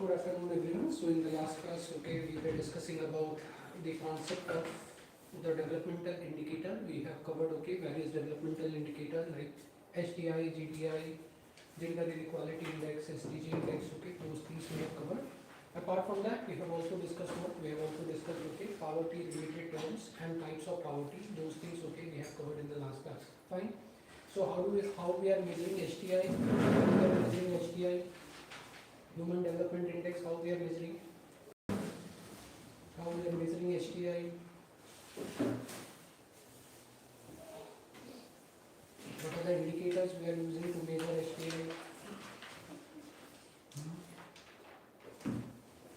good afternoon everyone. So in the last class, we were discussing about the concept of the developmental indicator. We have covered various developmental indicators like HDI, GDI, Gender Inequality Index, SDG Index. Those things we have covered. Apart from that, we have also discussed poverty related terms and types of poverty. Those things we have covered in the last class. Fine. So how we are measuring HDI? We are measuring HDI. Human Development Index, how we are measuring? How we are measuring HDI? What are the indicators we are using to measure HDI?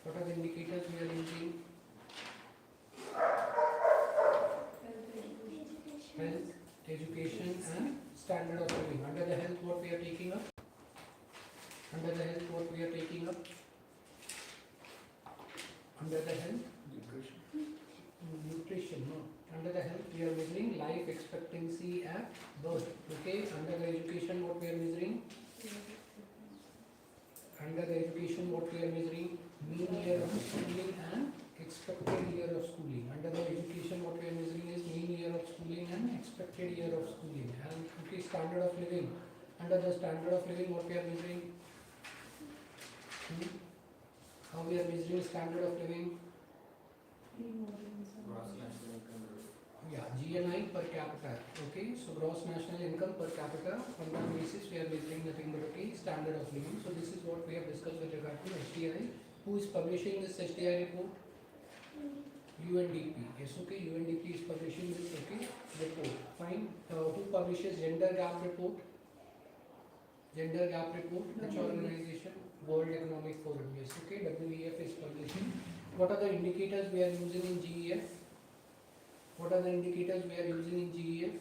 What are the indicators we are using? Health, education and standard of living. Under the health, what we are taking up? Under the health, what we are taking up? Under the health? Nutrition, no. Under the health, we are measuring life expectancy at birth. Under the education, what we are measuring? Under the education, what we are measuring? Mean year of schooling and expected year of schooling. Under the education, what we are measuring is mean year of schooling and expected year of schooling. And standard of living. Under the standard of living, what we are measuring? How we are measuring standard of living? Gross national income. Yeah, GNI per capita. So gross national income per capita. On that basis, we are measuring nothing but standard of living. So this is what we have discussed with regard to HDI. Who is publishing this HDI report? UNDP. Yes, UNDP is publishing this report. Fine. Who publishes gender gap report? Gender gap report. Which organization? World Economic Forum. Yes, WEF is publishing. What are the indicators we are using in GEF? What are the indicators we are using in GEF?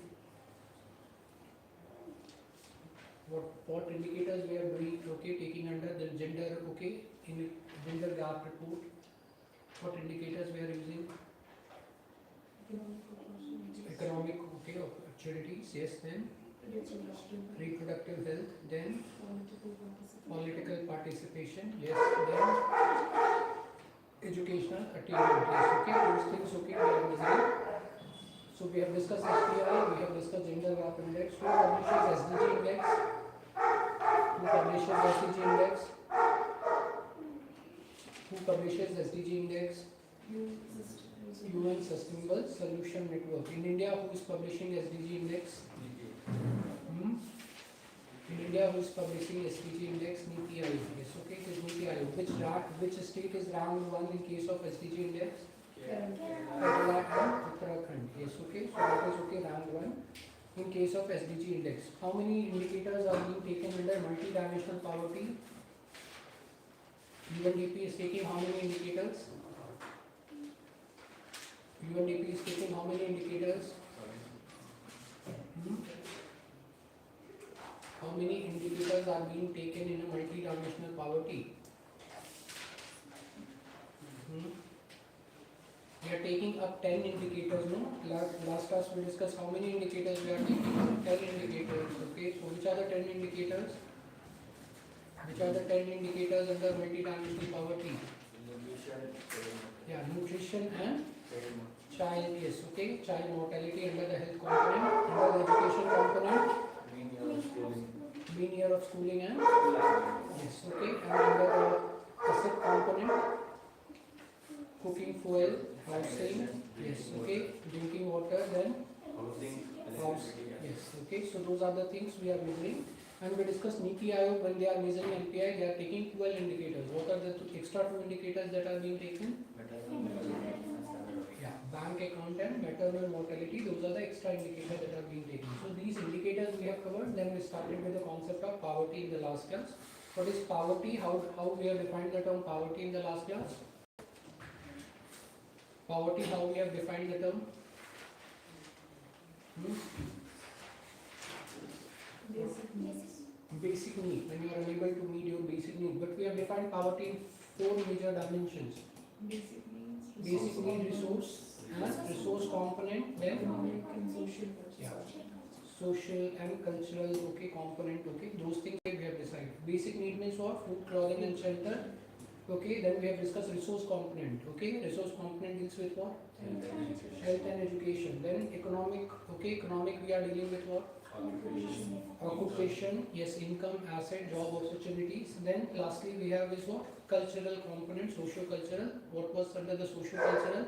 What indicators we are doing? Taking under the gender. In gender gap report. What indicators we are using? Economic opportunities. Yes. Then reproductive health. Then political participation. Yes. Then educational attainment. Yes. Those things we are measuring. So we have discussed HDI, we have discussed gender gap index. Who publishes SDG index? Who publishes SDG index? Who publishes SDG index? UN Sustainable Solution Network. In India, who is publishing SDG index? In India, who is publishing SDG index? Niti Aayog. Yes, it is Niti Aayog. Which state is ranked 1 in case of SDG index? Kerala and Uttarakhand. Yes, so that is rank 1 in case of SDG index. How many indicators are being taken under multidimensional poverty? UNDP is taking how many indicators? UNDP is taking how many indicators? How many indicators are being taken in a multidimensional poverty? We are taking up 10 indicators, no? Last class we discussed how many indicators we are taking up? 10 indicators, So which are the 10 indicators? Which are the 10 indicators under multidimensional poverty? Nutrition and child, yes, child mortality under the health component, under the education component, mean year of schooling and, yes, and under the asset component, cooking fuel, housing, yes, drinking water, then house, yes, so those are the things we are measuring. And we discussed Niti Aayog, when they are measuring NPI, they are taking 12 indicators. What are the extra 2 indicators that are being taken? Bank account and maternal mortality, those are the extra indicators that are being taken. So these indicators we have covered. Then we started with the concept of poverty in the last class. What is poverty? How we have defined the term poverty in the last class? Poverty, how we have defined the term? Basic need, when you are unable to meet your basic need. But we have defined poverty in 4 major dimensions. Basic need, resource and resource component, then social and cultural component. Those things we have decided. Basic need means what? Food, clothing and shelter. Okay, then we have discussed resource component. Okay, resource component deals with what? Health and education. Then economic. Okay, economic we are dealing with what? Occupation. Yes, income, asset, job opportunities. Then lastly we have is what? Cultural component, socio-cultural. What was under the socio-cultural?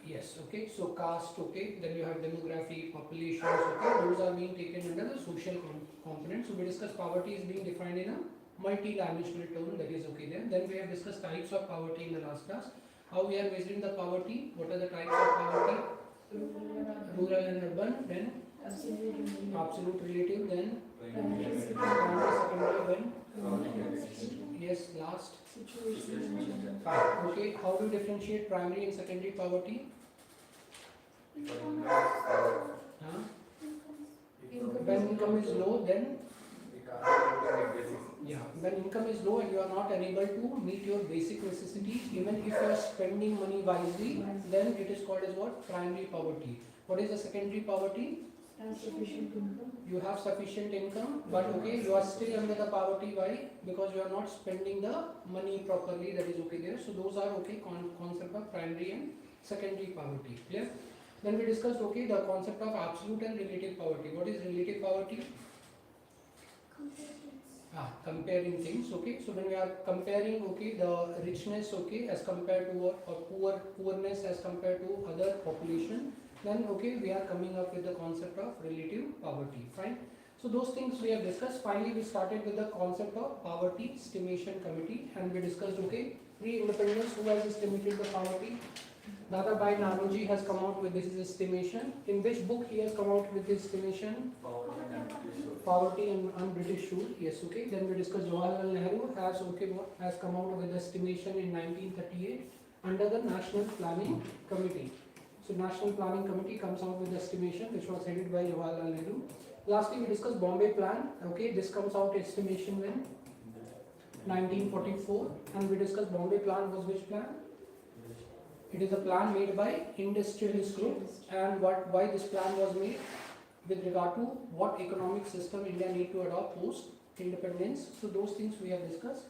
Yes, okay. So caste, okay. Then you have demography, populations, okay. Those are being taken under the social component. So we discussed poverty is being defined in a multi-dimensional term, that is okay there. Then we have discussed types of poverty in the last class. How we are measuring the poverty, what are the types of poverty? Rural and urban, then absolute relative, then primary, secondary, then yes, last. Fine. Okay, how do you differentiate primary and secondary poverty? Huh? When income is low, then yeah, when income is low and you are not unable to meet your basic necessities, even if you are spending money wisely, then it is called as what? Primary poverty. What is the secondary poverty? Sufficient income. You have sufficient income, but okay, you are still under the poverty. Why? Because you are not spending the money properly. That is okay there. So those are okay concept of primary and secondary poverty. Clear? Then we discussed okay the concept of absolute and relative poverty. What is relative poverty? Comparing things. Okay, so when we are comparing okay the richness okay as compared to what, or poorness as compared to other population, then okay we are coming up with the concept of relative poverty. Fine. So those things we have discussed. Finally we started with the concept of poverty estimation committee, and we discussed okay pre-independence who has estimated the poverty. Dadabhai Naroji has come out with this estimation. In which book he has come out with this estimation? Poverty and British rule. Yes, okay. Then we discussed Jawaharlal Nehru has okay has come out with estimation in 1938 under the National Planning Committee. So National Planning Committee comes out with estimation which was headed by Jawaharlal Nehru. Lastly we discussed Bombay Plan. Okay, this comes out estimation when 1944, and we discussed Bombay Plan was which plan? It is a plan made by industrialist group, and why this plan was made with regard to what economic system India need to adopt post independence. So those things we have discussed.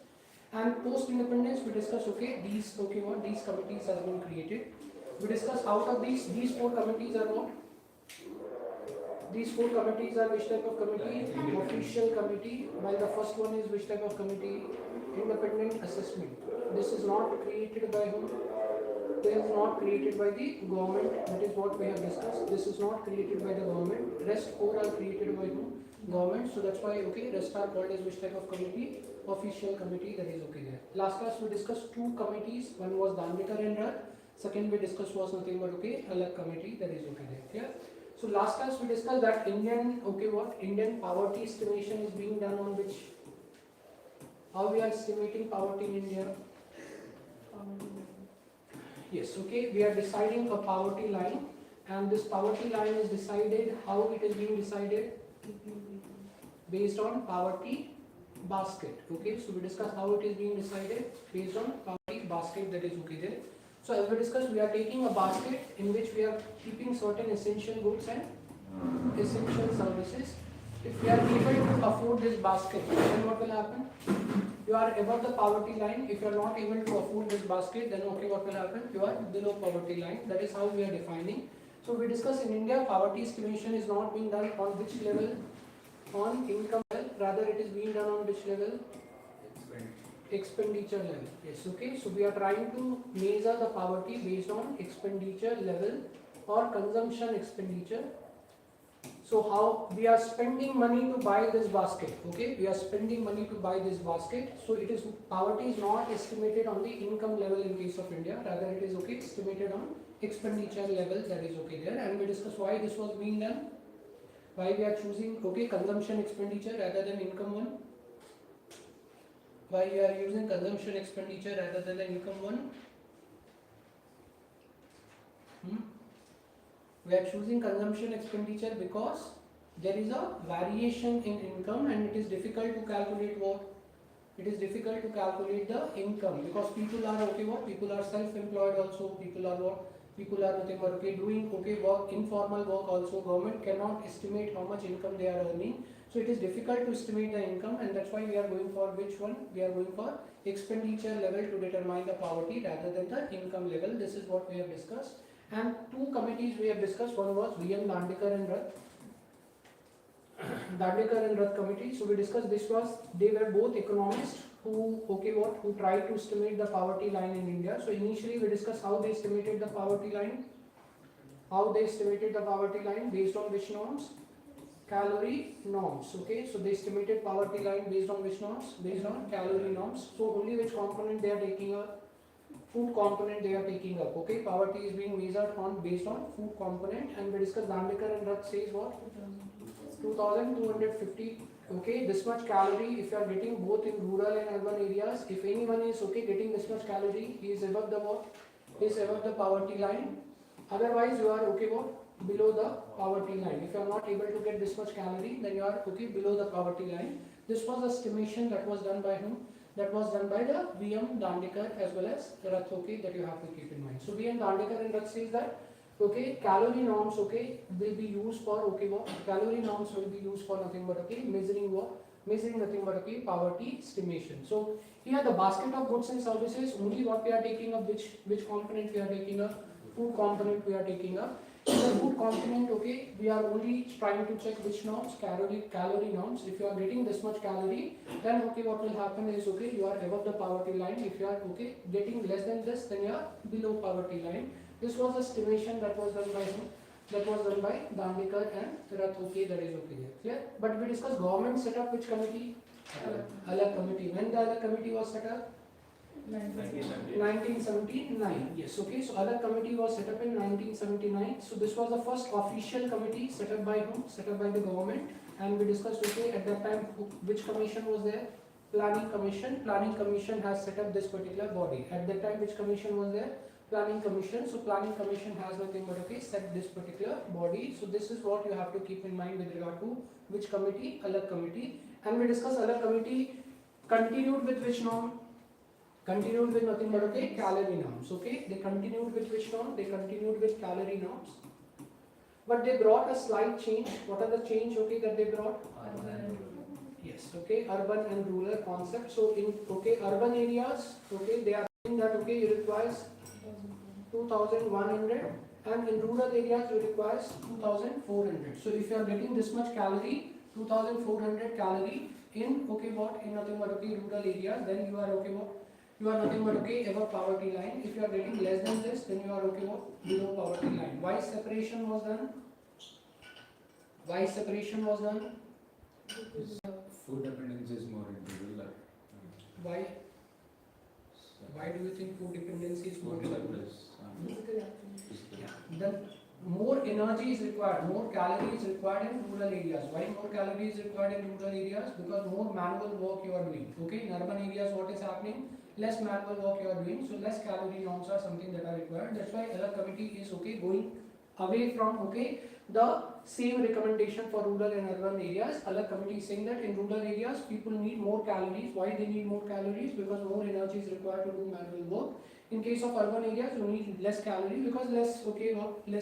And post independence we discussed okay these committees have been created. We discussed out of these four committees are what? These four committees are which type of committee? Official committee. While the first one is which type of committee? Independent assessment. This is not created by whom? This is not created by the government. That is what we have discussed. This is not created by the government. Rest four are created by whom? Government. So that's why okay rest are called as which type of committee? Official committee. That is okay there. Last class we discussed two committees. One was Danvikar and Raj. Second we discussed was nothing but okay Alag committee. That is okay there. Yeah. So last class we discussed that Indian poverty estimation is being done on which? How we are estimating poverty in India? Yes, okay, we are deciding a poverty line, and this poverty line is decided, how it is being decided? Based on poverty basket. Okay, so we discussed how it is being decided based on poverty basket. That is okay there. So as we discussed, we are taking a basket in which we are keeping certain essential goods and essential services. If we are able to afford this basket, then what will happen? You are above the poverty line. If you are not able to afford this basket, then okay, what will happen? You are below poverty line. That is how we are defining. So we discuss in India, poverty estimation is not being done on which level? On income level. Rather, it is being done on which level? Expenditure level. Yes, okay. So we are trying to measure the poverty based on expenditure level or consumption expenditure. So how we are spending money to buy this basket. Okay, we are spending money to buy this basket. So it is poverty is not estimated on the income level in case of India. Rather, it is okay estimated on expenditure level. That is okay there. And we discuss why this was being done. Why we are choosing okay consumption expenditure rather than income one. Why we are using consumption expenditure rather than the income one. We are choosing consumption expenditure because there is a variation in income and it is difficult to calculate what? It is difficult to calculate the income because people are okay what? People are self-employed also, people are what? People are nothing but okay doing okay work, informal work also. Government cannot estimate how much income they are earning So it is difficult to estimate the income, and that's why we are going for which one? We are going for expenditure level to determine the poverty rather than the income level. This is what we have discussed. And two committees we have discussed. One was VM Dandekar and Rath. Dandekar and Rath committee. So we discussed this was, they were both economists who tried to estimate the poverty line in India. So initially we discussed how they estimated the poverty line. How they estimated the poverty line based on which norms? Calorie norms. Okay, so they estimated poverty line based on which norms? Based on calorie norms. So only which component they are taking up? Food component they are taking up. Okay, poverty is being measured on based on food component, and we discussed Dandekar and Rath says what? 2250. Okay, this much calorie if you are getting both in rural and urban areas. If anyone is getting this much calorie, he is above the what? He is above the poverty line. Otherwise, you are what? Below the poverty line. If you are not able to get this much calorie, then you are below the poverty line. This was estimation that was done by whom? That was done by the VM Dandekar as well as Rath. That you have to keep in mind. So VM Dandekar and Rath says that calorie norms will be used for what? Calorie norms will be used for nothing but measuring what? Measuring nothing but poverty estimation. So here the basket of goods and services, only what we are taking up, which component we are taking up? Food component we are taking up. In the food component, we are only trying to check which norms? Calorie norms. If you are getting this much calorie, then what will happen is you are above the poverty line. If you are getting less than this, then you are below poverty line. This was estimation that was done by whom? That was done by Dandekar and Rath. That is clear. But we discussed government set up which committee? Alag committee. When the Alag committee was set up? 1979. Yes. So Alag committee was set up in 1979. So this was the first official committee set up by whom? Set up by the government. And we discussed at that time which commission was there? Planning Commission. Planning Commission has set up this particular body. At that time which commission was there? Planning Commission. So Planning Commission has nothing but set this particular body. So this is what you have to keep in mind with regard to which committee? Alag committee. And we discussed Alag committee continued with which norm? Continued with nothing but calorie norms. They continued with which norm? They continued with calorie norms. But they brought a slight change. What are the change that they brought? Urban. Yes. Urban and rural concept. So in urban areas, they are saying that it requires 2100, and in rural areas it requires 2400. So if you are getting this much calorie, 2400 calorie in in nothing but rural areas, then you are you are nothing but above poverty line. If you are getting less than this, then you are below poverty line. Why separation was done? Why separation was done? Food dependence is more in rural. Why? Why do you think food dependency is more? Physical activity. Then more energy is required, more calories required in rural areas. Why more calories required in rural areas? Because more manual work you are doing. In urban areas, what is happening? Less manual work you are doing, so less calorie norms are something that are required. That's why Alag committee is going away from the same recommendation for rural and urban areas. Alag committee is saying that in rural areas people need more calories. Why they need more calories? Because more energy is required to do manual work. In case of urban areas, you need less calories because less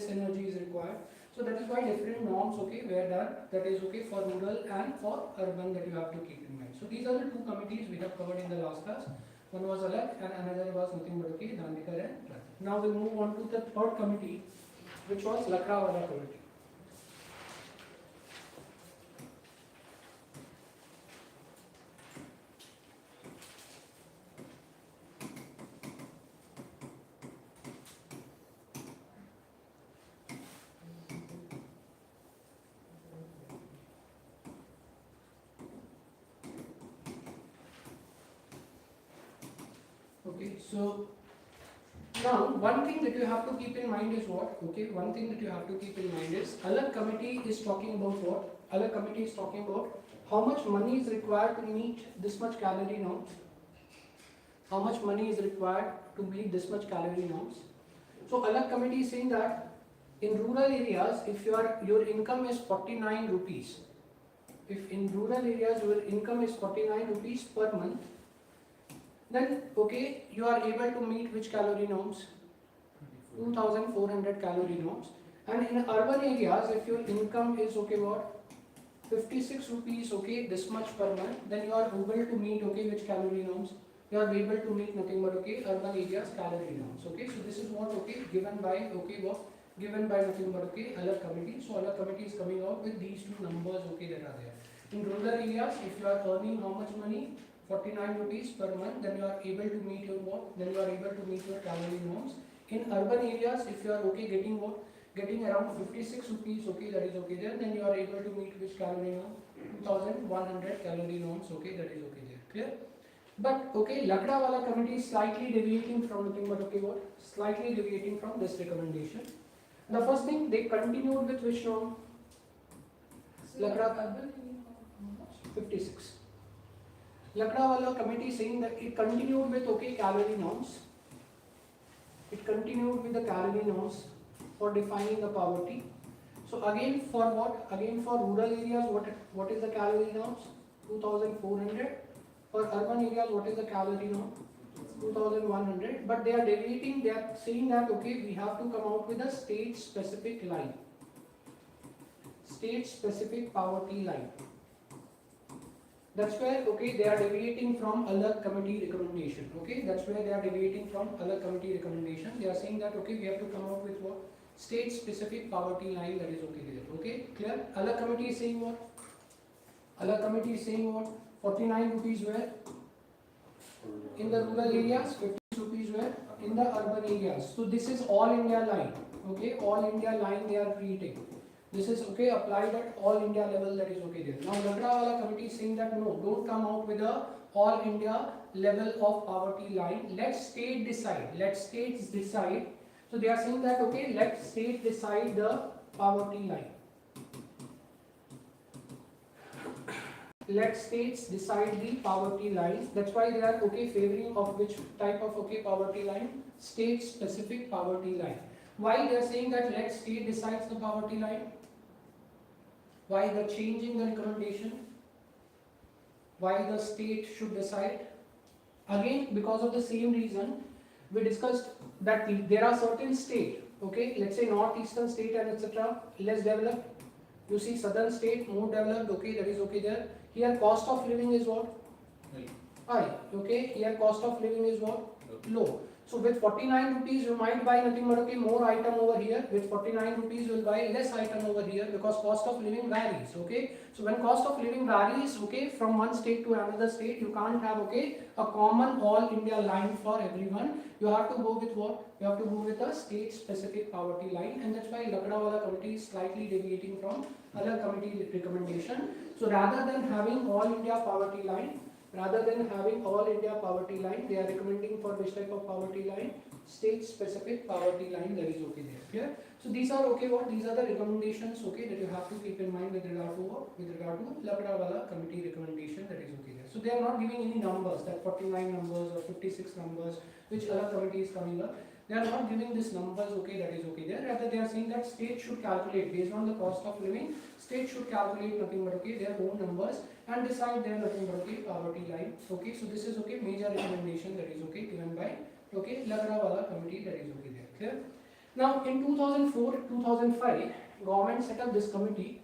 energy is required. So that is why different norms were done. That is for rural and for urban, that you have to keep in mind. So these are the two committees we have covered in the last class. One was Alag and another was nothing but Dandekar and Rath. Now we move on to the third committee, which was Lakrawala committee. So now one thing that you have to keep in mind is what? One thing that you have to keep in mind is Alag committee is talking about what? Alag committee is talking about how much money is required to meet this much calorie norms. How much money is required to meet this much calorie norms. So Alag committee is saying that in rural areas, if your income is 49 rupees, if in rural areas your income is 49 rupees per month, then you are able to meet which calorie norms? 2400 calorie norms. And in urban areas, if your income is what? 56 rupees, okay, this much per month, then you are able to meet, okay, which calorie norms? You are able to meet nothing but, okay, urban areas calorie norms, okay. So this is what, okay, given by, okay, what? Given by nothing but, okay, alert committee. So alert committee is coming out with these two numbers, okay, that are there. In rural areas, if you are earning how much money? 49 rupees per month, then you are able to meet your what? Then you are able to meet your calorie norms. In urban areas, if you are, okay, getting what? Getting around 56 rupees, okay, that is okay there, then you are able to meet which calorie norm? 2100 calorie norms, okay, that is okay there. Clear? But okay, Lakdawala committee is slightly deviating from nothing but, okay, what? Slightly deviating from this recommendation. The first thing, they continued with which norm? Lakda 56. Lakdawala committee saying that it continued with, okay, calorie norms. It continued with the calorie norms for defining the poverty. So again, for what? Again, for rural areas, what is the calorie norms? 2400. For urban areas, what is the calorie norm? 2100. But they are deviating. They are saying that, okay, we have to come out with a state specific line. State specific poverty line. That's where, okay, they are deviating from Alert committee recommendation. Okay, that's where they are deviating from Alert committee recommendation. They are saying that, okay, we have to come out with what? State specific poverty line, that is okay there. Okay, clear? Alert committee is saying what? Alert committee is saying what? 49 rupees where? In the rural areas, 50 rupees where? In the urban areas. So this is all India line. Okay, all India line they are creating. This is, okay, applied at all India level, that is okay there. Now Lakdawala committee is saying that no, don't come out with a all India level of poverty line. Let state decide. Let states decide. So they are saying that, okay, let state decide the poverty line. Let states decide the poverty line. That's why they are, okay, favoring of which type of, okay, poverty line? State specific poverty line. Why they are saying that let state decides the poverty line? Why the change in the recommendation? Why the state should decide? Again, because of the same reason, we discussed that there are certain state, okay, let's say northeastern state and etc. less developed. You see southern state more developed, okay, that is okay there. Here cost of living is what? High, okay. Here cost of living is what? Low. So with 49 rupees you might buy nothing but, okay, more item over here. With 49 rupees you will buy less item over here because cost of living varies, okay. So when cost of living varies, okay, from one state to another state, you can't have, okay, a common all India line for everyone. You have to go with what? You have to go with a state specific poverty line, and that's why Lakdawala committee is slightly deviating from other committee recommendation. So rather than having all India poverty line, they are recommending for which type of poverty line? State specific poverty line, that is okay there. Clear? So these are, okay, what? These are the recommendations, okay, that you have to keep in mind with regard to what? With regard to Lakdawala committee recommendation, that is okay there. So they are not giving any numbers, that 49 numbers or 56 numbers, which other committee is coming up. They are not giving these numbers, okay, that is okay there. Rather they are saying that state should calculate based on the cost of living. State should calculate nothing but, okay, their own numbers and decide their nothing but, okay, poverty line. Okay, so this is, okay, major recommendation that is, okay, given by, okay, Lakdawala committee, that is okay there. Clear? Now in 2004-2005, government set up this committee,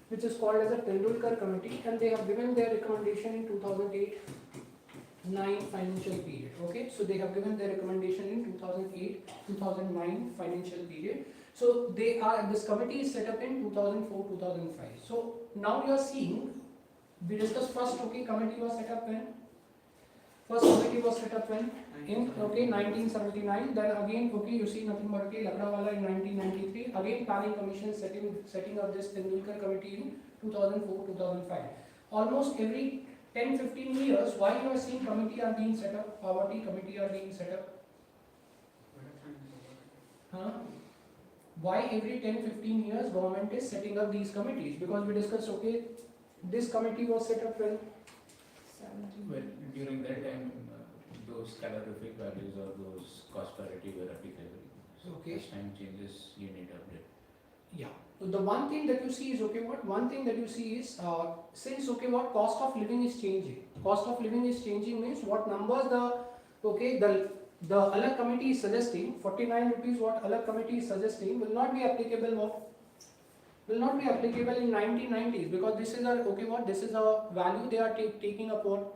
which is called as a Tendulkar committee, and they have given their recommendation in 2008-9 financial period. Okay, so they have given their recommendation in 2008-2009 financial period. So this committee is set up in 2004-2005. So now you are seeing, we discussed first, okay, committee was set up when? First committee was set up when? In, okay, 1979. Then again, okay, you see nothing but, okay, Lakdawala in 1993. Again, planning commission setting up this Tendulkar committee in 2004-2005. Almost every 10-15 years, why you are seeing committee are being set up, poverty committee are being set up? Why every 10-15 years government is setting up these committees? Because we discussed, okay, this committee was set up when? Well, during that time, those calorific values or those cost parity were applicable. So Okay. as time changes, you need to update. Yeah. So the one thing that you see is, okay, what? One thing that you see is, since, okay, what, cost of living is changing. Cost of living is changing means what numbers the Alert committee is suggesting, 49 rupees what Alert committee is suggesting will not be applicable what? will not be applicable in 1990s, because this is a, okay, what, this is a value they are taking up, what,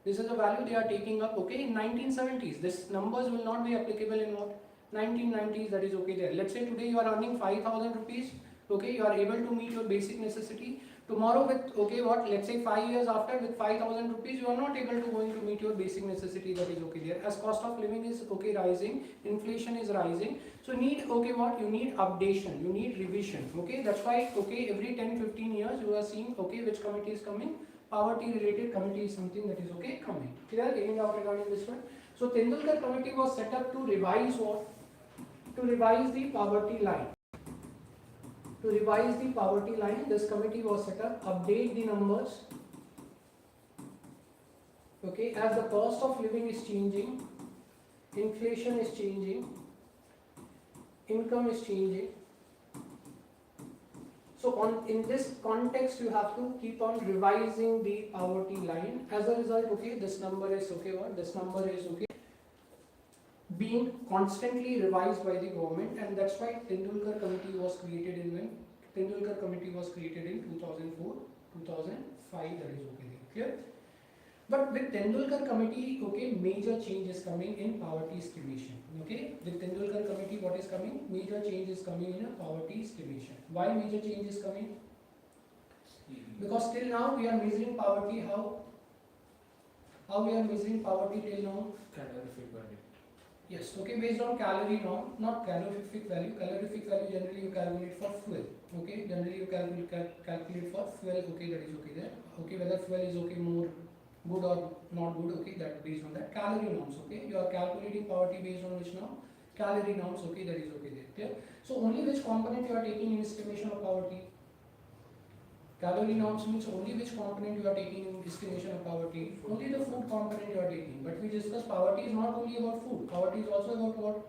this is a value they are taking up, okay, in 1970s. This numbers will not be applicable in what, 1990s, that is okay there. Let's say today you are earning 5,000 rupees, okay, you are able to meet your basic necessity. Tomorrow with, okay, what, let's say 5 years after, with 5,000 rupees, you are not able to going to meet your basic necessity, that is okay there. As cost of living is, okay, rising, inflation is rising, so need, okay, what, you need updation, you need revision, okay. That's why, okay, every 10-15 years you are seeing, okay, which committee is coming, poverty related committee is something that is, okay, coming. Clear? Any doubt regarding this one? So Tendulkar committee was set up to revise what? To revise the poverty line. To revise the poverty line, this committee was set up, update the numbers, okay, as the cost of living is changing, inflation is changing, income is changing. So in this context, you have to keep on revising the poverty line. As a result, okay, this number is, okay, what, this number is, okay, being constantly revised by the government, and that's why Tendulkar committee was created in when? Tendulkar committee was created in 2004, 2005, that is okay, clear? But with Tendulkar committee, okay, major change is coming in poverty estimation, okay? With Tendulkar committee, what is coming? Major change is coming in a poverty estimation. Why major change is coming? Because till now we are measuring poverty how? How we are measuring poverty till now? Calorific value. Yes, okay, based on calorie norm, not calorific value. Calorific value generally you calculate for fuel, okay? Generally you calculate for fuel, okay, that is okay there. Okay, whether fuel is okay, more good or not good, okay, that based on that. Calorie norms, okay, you are calculating poverty based on which norm? Calorie norms, okay, that is okay there, clear? So only which component you are taking in estimation of poverty? Calorie norms means only which component you are taking in estimation of poverty? Only the food component you are taking. But we discussed poverty is not only about food. Poverty is also about what?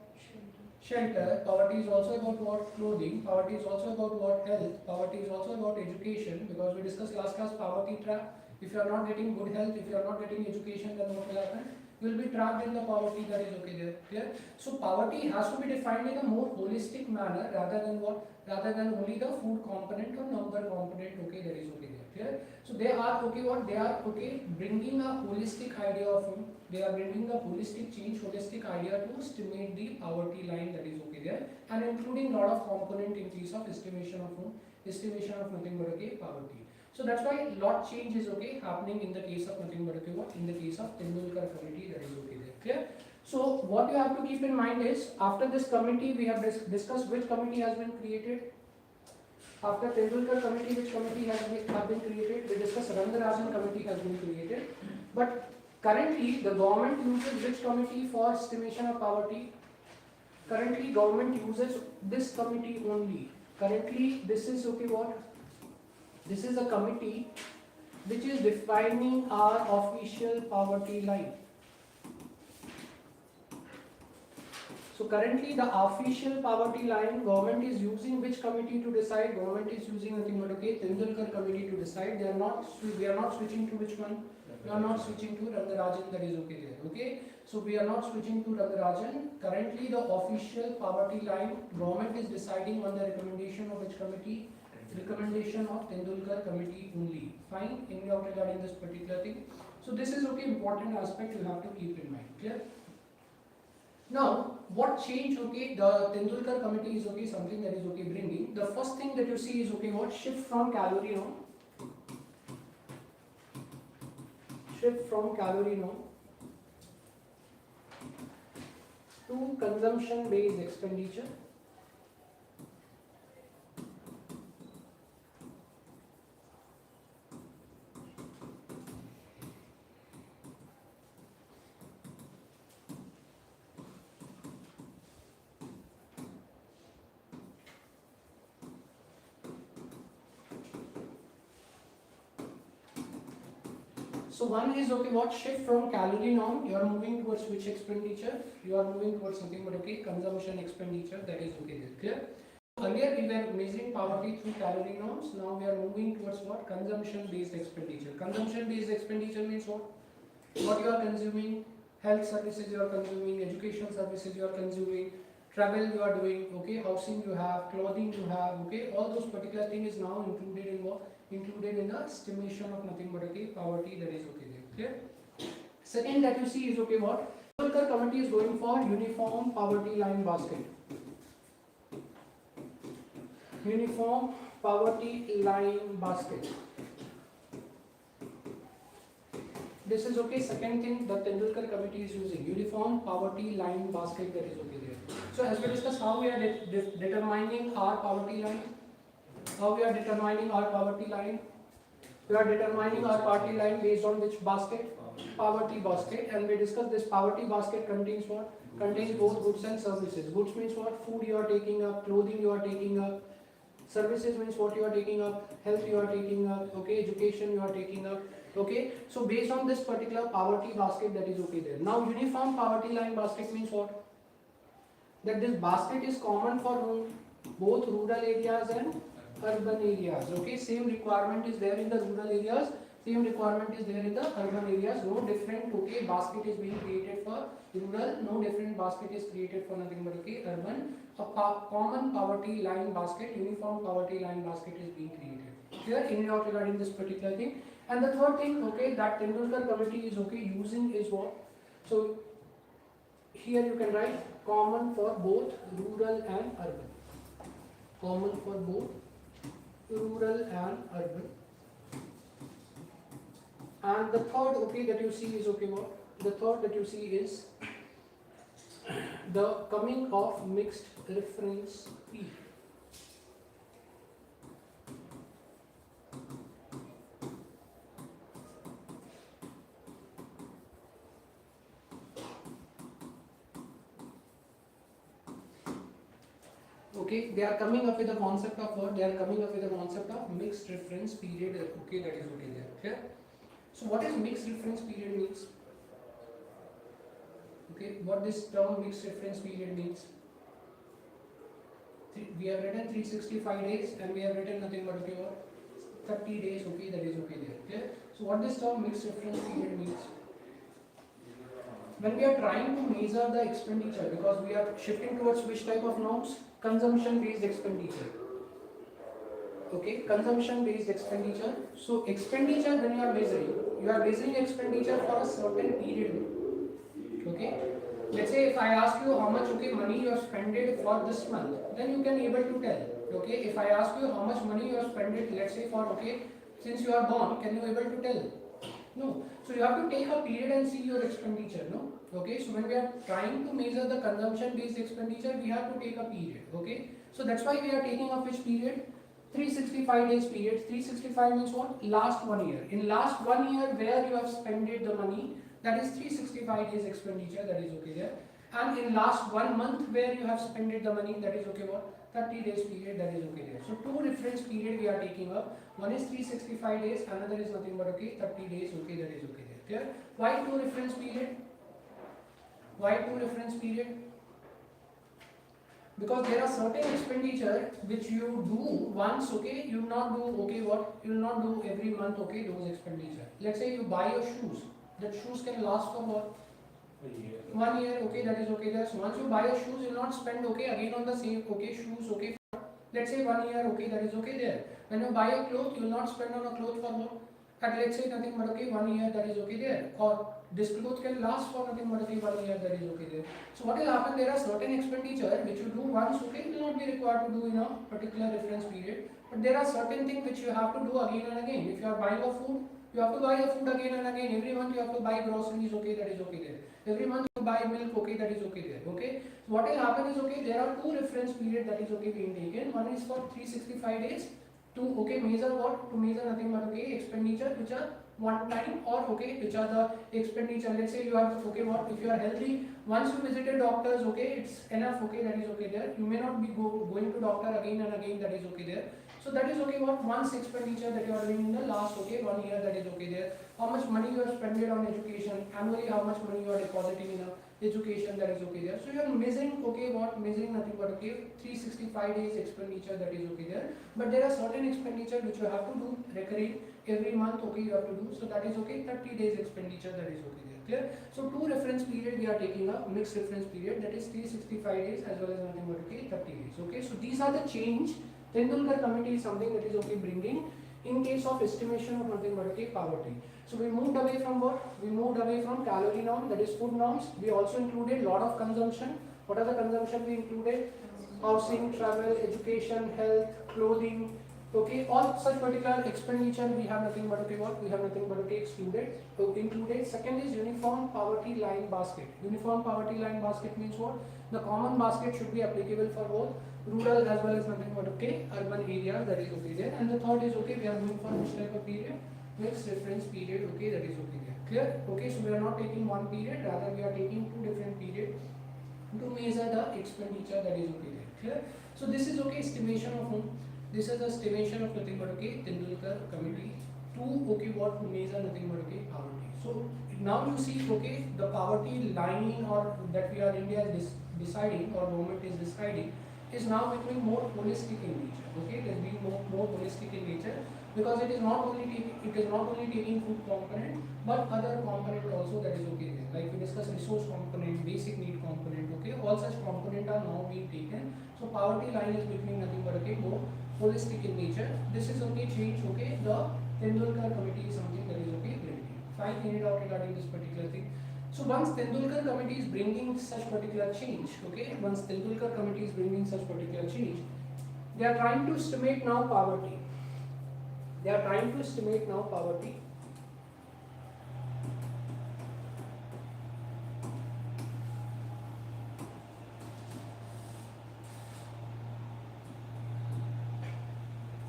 Shelter. Poverty is also about what? Clothing. Poverty is also about what? Health. Poverty is also about education, because we discussed last class poverty trap. If you are not getting good health, if you are not getting education, then what will happen? You will be trapped in the poverty, that is okay there. Clear? So poverty has to be defined in a more holistic manner rather than what? Rather than only the food component or number component, okay, that is okay there. Clear? So they are, okay, what? They are, okay, bringing a holistic idea of, they are bringing a holistic change, holistic idea to estimate the poverty line, that is okay there, and including lot of component in case of estimation of nothing but, okay, poverty. So that's why lot change is, okay, happening in the case of nothing but, okay, what? In the case of Tendulkar committee, that is okay there. Clear? So what you have to keep in mind is, after this committee we have discussed which committee has been created. After Tendulkar committee, which committee has been created? We discussed Rangarajan committee has been created. But currently the government uses which committee for estimation of poverty? Currently government uses this committee only. Currently this is, okay, what? This is a committee which is defining our official poverty line. So currently the official poverty line, government is using which committee to decide? Government is using nothing but, okay, Tendulkar committee to decide. We are not switching to which one? We are not switching to Rangarajan, that is okay there. Okay. So we are not switching to Rangarajan. Currently the official poverty line, government is deciding on the recommendation of which committee? Recommendation of Tendulkar committee only. Fine. Any doubt regarding this particular thing? So this is, okay, important aspect you have to keep in mind. Clear? Now, what change, okay, the Tendulkar committee is, okay, something that is, okay, bringing. The first thing that you see is, okay, what? Shift from calorie norm. Shift from calorie norm to consumption based expenditure. So one is, okay, what? Shift from calorie norm, you are moving towards which expenditure? You are moving towards something but, okay, consumption expenditure, that is okay there. Clear? Earlier we were measuring poverty through calorie norms, now we are moving towards what? Consumption based expenditure. Consumption based expenditure means what? What you are consuming, health services you are consuming, education services you are consuming, travel you are doing, okay, housing you have, clothing you have, okay, all those particular thing is now included in what? Included in the estimation of nothing but okay poverty, that is okay there. Clear? Second that you see is okay what? Tendulkar committee is going for uniform poverty line basket. Uniform poverty line basket. This is okay. Second thing the Tendulkar committee is using, uniform poverty line basket, that is okay there. So as we discussed how we are determining our poverty line, how we are determining our poverty line. We are determining our poverty line based on which basket? Poverty basket. And we discussed this poverty basket contains what? Contains both goods and services. Goods means what? Food you are taking up, clothing you are taking up. Services means what you are taking up, health you are taking up, okay, education you are taking up, okay. So based on this particular poverty basket, that is okay there. Now uniform poverty line basket means what? That this basket is common for both rural areas and urban areas, okay. Same requirement is there in the rural areas, same requirement is there in the urban areas. No different, okay, basket is being created for rural, no different basket is created for nothing but okay urban. A common poverty line basket, uniform poverty line basket is being created. Clear in and out regarding this particular thing. And the third thing, okay, that Tendulkar committee is okay using is what? So here you can write common for both rural and urban. Common for both rural and urban. And the third, okay, that you see is okay what? The third that you see is the coming of mixed reference P. Okay, they are coming up with the concept of what? They are coming up with the concept of mixed reference period. Okay, that is okay there. Clear? So what is mixed reference period means? Okay, what this term mixed reference period means? We have written 365 days and we have written nothing but okay what? 30 days, okay, that is okay there. Clear? So what this term mixed reference period means? When we are trying to measure the expenditure, because we are shifting towards which type of norms? Consumption based expenditure. Okay, consumption based expenditure. So expenditure when you are measuring expenditure for a certain period. Okay, let's say if I ask you how much okay money you have spent for this month, then you can able to tell. Okay, if I ask you how much money you have spent, let's say for okay since you are born, can you able to tell? No. So you have to take a period and see your expenditure. No. Okay. So when we are trying to measure the consumption based expenditure, we have to take a period. Okay. So that's why we are taking up which period? 365 days period. 365 means what? Last 1 year. In last 1 year where you have spent the money, that is 365 days expenditure, that is okay there. And in last 1 month where you have spent the money, that is okay what? 30 days period, that is okay there. So two reference period we are taking up. One is 365 days, another is nothing but okay 30 days, okay, that is okay there. Clear? Why two reference period? Why two reference period? Because there are certain expenditure which you do once, okay, you will not do okay what? You will not do every month, okay, those expenditure. Let's say you buy your shoes. That shoes can last for what? 1 year, okay, that is okay there. So once you buy a shoes, you will not spend okay again on the same okay shoes, okay, for let's say 1 year, okay, that is okay there. When you buy a cloth, you will not spend on a cloth for what? At let's say nothing but okay 1 year, that is okay there. Or this cloth can last for nothing but okay 1 year, that is okay there. So what will happen? There are certain expenditure which you do once, okay, will not be required to do in a particular reference period. But there are certain things which you have to do again and again. If you are buying a food, you have to buy the food again and again. Every month you have to buy groceries, okay, that is okay there. Every month you buy milk, okay, that is okay there. Okay. So what will happen is okay, there are two reference period that is okay being taken. One is for 365 days to okay measure what? To measure nothing but okay expenditure which are one time or okay which are the expenditure. Let's say you have okay what? If you are healthy, once you visited doctors, okay, it's enough, okay, that is okay there. You may not be going to doctor again and again, that is okay there. So that is okay what? Once expenditure that you are doing in the last okay 1 year, that is okay there. How much money you have spent on education annually, how much money you are depositing in education, that is okay there. So you are measuring okay what? Measuring nothing but okay 365 days expenditure, that is okay there. But there are certain expenditure which you have to do recurring every month, okay, you have to do. So that is okay 30 days expenditure, that is okay there. Clear? So 2 reference period we are taking up, mixed reference period, that is 365 days as well as nothing but okay 30 days. Okay, so these are the change Tendulkar committee is something that is okay bringing in case of estimation of nothing but okay poverty. So we moved away from what? We moved away from calorie norm, that is food norms. We also included lot of consumption. What are the consumption we included? Housing, travel, education, health, clothing. Okay, all such particular expenditure we have nothing but okay what? We have nothing but okay excluded. So included. Second is uniform poverty line basket. Uniform poverty line basket means what? The common basket should be applicable for both rural as well as nothing but okay urban areas, that is okay there. And the third is okay, we are moving for which type of period? Mixed reference period, okay, that is okay there. Clear? Okay, so we are not taking one period, rather we are taking 2 different periods to measure the expenditure, that is okay there. Clear? So this is okay estimation of whom? This is the estimation of nothing but okay Tendulkar committee to okay what to measure nothing but okay poverty. So now you see okay the poverty line or that we are India is deciding or government is deciding is now becoming more holistic in nature. Okay, it is being more holistic in nature because it is not only taking food component but other component also, that is okay there. Like we discussed resource component, basic need component. Okay, all such component are now being taken. So poverty line is becoming nothing but okay more holistic in nature. This is okay change. Okay, the Tendulkar committee is something that is okay bringing. Fine, clean it out regarding this particular thing. So once Tendulkar committee is bringing such particular change, okay, once Tendulkar committee is bringing such particular change, they are trying to estimate now poverty. They are trying to estimate now poverty.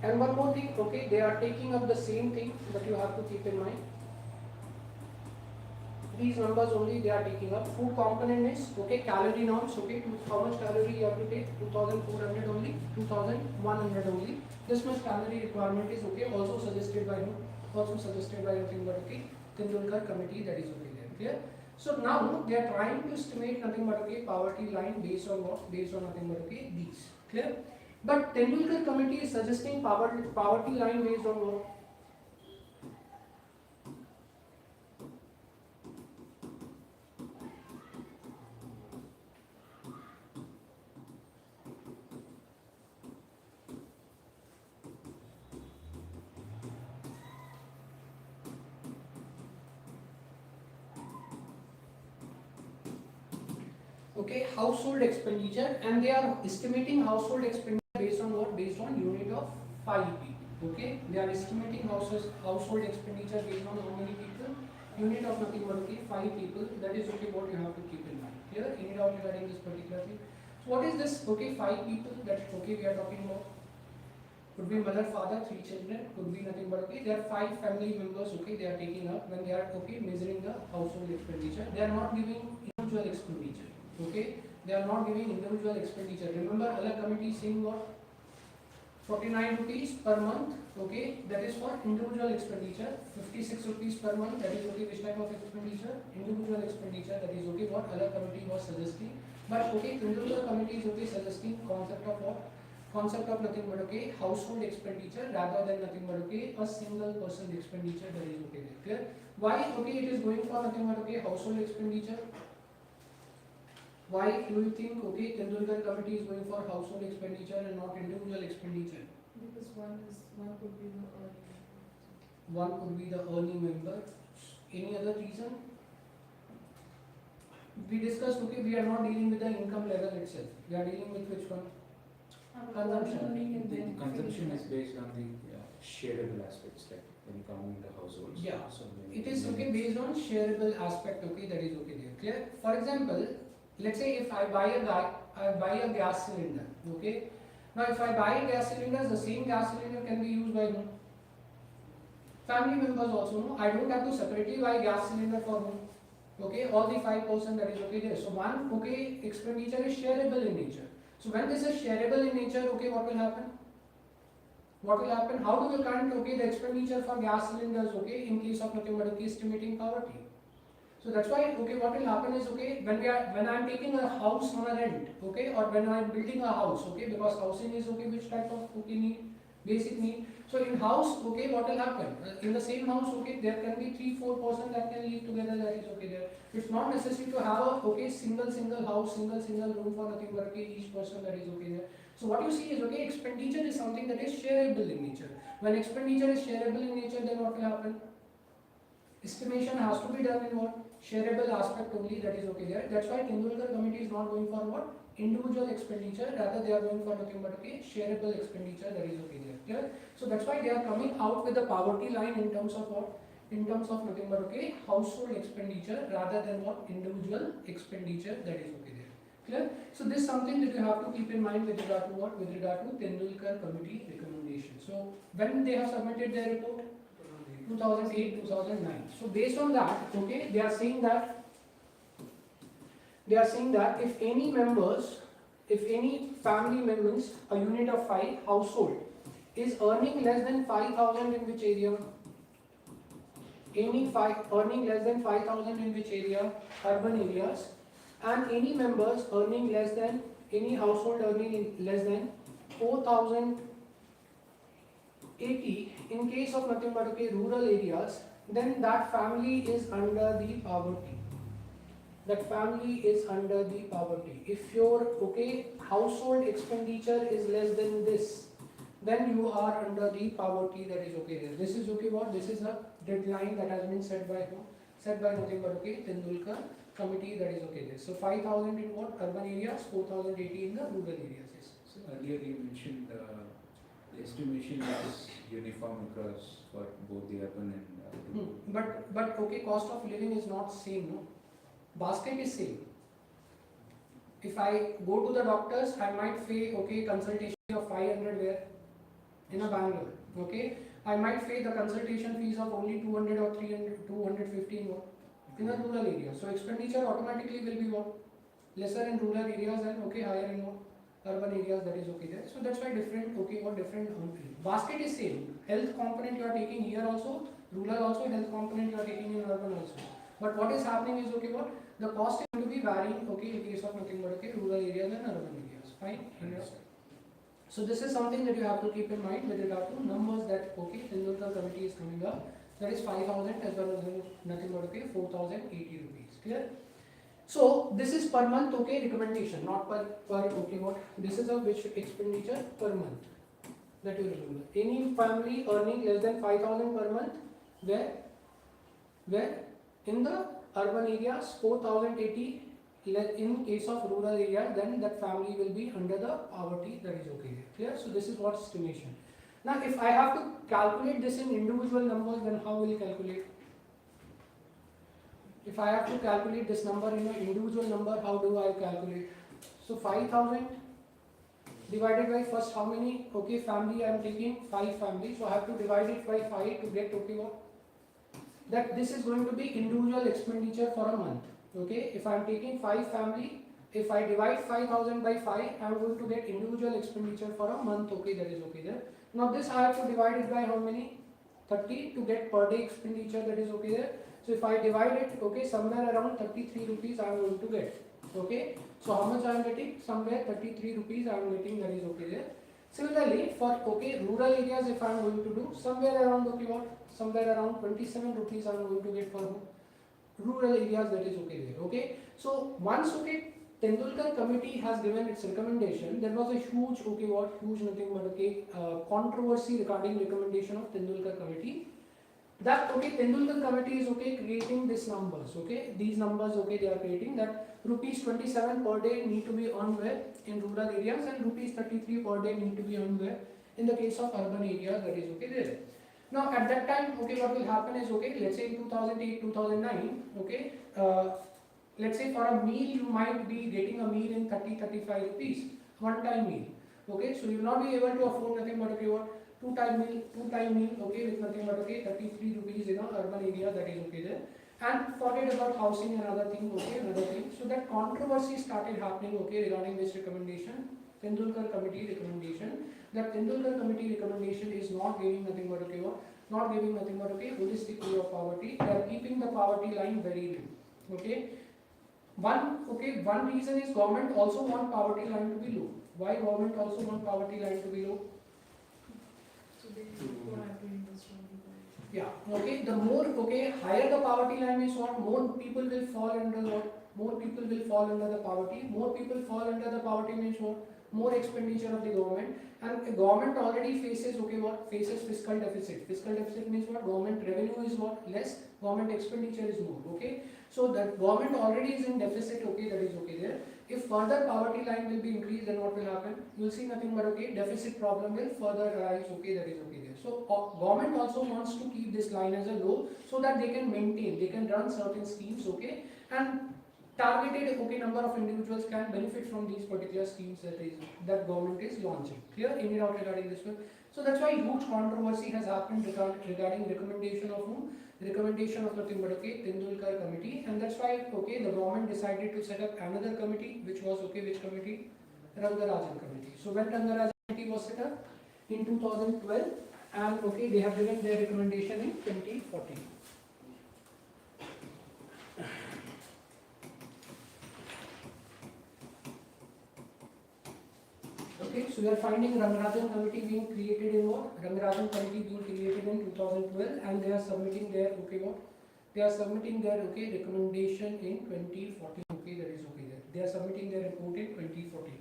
And one more thing, okay, they are taking up the same thing that you have to keep in mind. These numbers only they are taking up. Food component is okay, calorie norms, okay, how much calorie you have to take? 2400 only, 2100 only. This much calorie requirement is okay, also suggested by whom? Also suggested by nothing but okay Tendulkar committee, that is okay there. Clear? So now they are trying to estimate nothing but okay poverty line based on what? Based on nothing but okay these. Clear? But Tendulkar committee is suggesting poverty line based on what? Okay, household expenditure, and they are estimating household expenditure based on what? Based on unit of 5 people. Okay, they are estimating household expenditure based on how many people? Unit of nothing but okay 5 people. That is okay what you have to keep in mind. Clear? In it out regarding this particular thing. So what is this? Okay, 5 people that okay we are talking about. Could be mother, father, 3 children. Could be nothing but okay. There are 5 family members. Okay, they are taking up when they are okay measuring the household expenditure. They are not giving individual expenditure. Okay, they are not giving individual expenditure. Remember, other committee saying what? 49 rupees per month. Okay, that is for individual expenditure. 56 rupees per month. That is okay. Which type of expenditure? Individual expenditure. That is okay. What other committee was suggesting. But okay, individual committee is okay suggesting concept of what? Concept of nothing but okay household expenditure rather than nothing but okay a single person expenditure. That is okay. Clear? Why okay it is going for nothing but okay household expenditure? Why do you think okay Tendulkar committee is going for household expenditure and not individual expenditure? Because one could be the earning. One could be the earning member. Any other reason? We discussed okay we are not dealing with the income level itself. We are dealing with which one? Consumption. The consumption is based on the shareable aspects, like income in the households. Yeah. So It is okay based on shareable aspect. Okay, that is okay there. Clear? For example, let's say if I buy a gas cylinder. Okay. Now if I buy gas cylinders, the same gas cylinder can be used by whom? Family members also. No, I don't have to separately buy gas cylinder for whom? Okay, all the 5% that is okay there. So one okay expenditure is shareable in nature. So when this is shareable in nature, okay, what will happen? What will happen? How do we count okay the expenditure for gas cylinders? Okay, in case of nothing but okay estimating poverty. So that's why okay what will happen is okay when I am taking a house on a rent, okay, or when I am building a house, okay, because housing is okay which type of okay need? basic need. So in house, okay, what will happen? In the same house, okay, there can be 3-4 persons that can live together. That is okay there. It's not necessary to have a okay single house, single room for nothing but okay each person. That is okay there. So what you see is okay, expenditure is something that is shareable in nature. When expenditure is shareable in nature, then what will happen? Estimation has to be done in what? Shareable aspect only, that is okay there. That's why Tendulkar committee is not going for what? Individual expenditure, rather they are going for nothing but okay, shareable expenditure, that is okay there. Clear? So that's why they are coming out with the poverty line in terms of what? In terms of nothing but okay, household expenditure rather than what? Individual expenditure, that is okay there. Clear? So this is something that you have to keep in mind with regard to what? With regard to Tendulkar committee recommendation. So when they have submitted their report? 2008, 2009. So based on that, okay, they are saying that if any family members, a unit of 5 household is earning less than 5,000 in which area? Earning less than 5,000 in which area? Urban areas. And any household earning less than 4,080 in case of nothing but okay rural areas, then that family is under the poverty. That family is under the poverty. If your okay household expenditure is less than this, then you are under the poverty, that is okay there. This is okay what? This is a deadline that has been set by who? Set by nothing but okay Tendulkar committee, that is okay there. So 5,000 in what? Urban areas, 4,080 in the rural areas. Yes. So earlier you mentioned the estimation is uniform across for both the urban and rural. But okay, cost of living is not same, no? Basket is same. If I go to the doctors, I might pay okay consultation of 500 where? In a Bangalore, okay? I might pay the consultation fees of only 200 or 300, 250 in what? In a rural area. So expenditure automatically will be what? Lesser in rural areas and okay higher in what? Urban areas, that is okay there. So that's why different okay or different basket is same. Health component you are taking here also, rural also, health component you are taking in urban also. But what is happening is okay what? The cost is going to be varying okay in case of nothing but okay rural areas and urban areas. Fine. So this is something that you have to keep in mind with regard to numbers that okay Tendulkar committee is coming up. That is 5,000 as well as nothing but okay 4,080 rupees. Clear? So this is per month okay recommendation, not per okay what? This is of which expenditure per month. That you remember. Any family earning less than 5,000 per month, where in the urban areas 4,080. In case of rural area, then that family will be under the poverty, that is okay. Clear? So this is what estimation. Now if I have to calculate this in individual numbers, then how will you calculate? If I have to calculate this number in an individual number, how do I calculate? So 5,000 divided by first how many? Okay, family I am taking 5 families, so I have to divide it by 5 to get okay what? That this is going to be individual expenditure for a month. Okay, if I am taking 5 family, if I divide 5,000 by 5, I am going to get individual expenditure for a month. Okay, that is okay there. Now this I have to divide it by how many? 30 to get per day expenditure, that is okay there. So if I divide it, okay, somewhere around 33 rupees I am going to get. Okay, so how much I am getting? Somewhere 33 rupees I am getting, that is okay there. Similarly, for okay rural areas, if I am going to do somewhere around okay what? Somewhere around 27 rupees I am going to get for rural areas, that is okay there. Okay, so once okay Tendulkar committee has given its recommendation, there was a huge okay what? Huge nothing but okay controversy regarding recommendation of Tendulkar committee. That okay Tendulkar committee is okay creating these numbers. Okay, these numbers okay they are creating that rupees 27 per day need to be earned where? In rural areas, and rupees 33 per day need to be earned where? In the case of urban areas, that is okay there. Now at that time, okay, what will happen is okay, let's say in 2008, 2009, okay, let's say for a meal you might be getting a meal in 30-35 rupees, one time meal. Okay, so you will not be able to afford nothing but okay what? Two time meal, okay, with nothing but okay 33 rupees in an urban area, that is okay there. And forget about housing and other thing, okay, another thing. So that controversy started happening, okay, regarding this recommendation, Tendulkar committee recommendation. That Tendulkar committee recommendation is not giving nothing but okay what? Not giving nothing but okay holistic view of poverty. They are keeping the poverty line very low. Okay. One reason is government also want poverty line to be low. Why government also want poverty line to be low? So they require to invest from the government. Yeah, okay, the more, okay, higher the poverty line means what, more people will fall under what, more people will fall under the poverty, more people fall under the poverty means what, more expenditure of the government, and the government already faces, okay, what, faces fiscal deficit means what, government revenue is what, less, government expenditure is more, okay, so that government already is in deficit, okay, that is okay there. If further poverty line will be increased, then what will happen? You will see nothing but okay, deficit problem will further rise, okay, that is okay there. So government also wants to keep this line as a low so that they can maintain, they can run certain schemes, okay, and targeted okay number of individuals can benefit from these particular schemes that government is launching. Clear? Any doubt regarding this one? So that's why huge controversy has happened regarding recommendation of whom? Recommendation of nothing but okay, Tendulkar committee, and that's why okay, the government decided to set up another committee, which was okay, which committee? Rangarajan committee. So when Rangarajan committee was set up in 2012, and okay, they have given their recommendation in 2014. Okay, so we are finding Rangarajan committee being created in what? Rangarajan committee being created in 2012, and they are submitting their okay what? They are submitting their okay recommendation in 2014. Okay, that is okay there. They are submitting their report in 2014.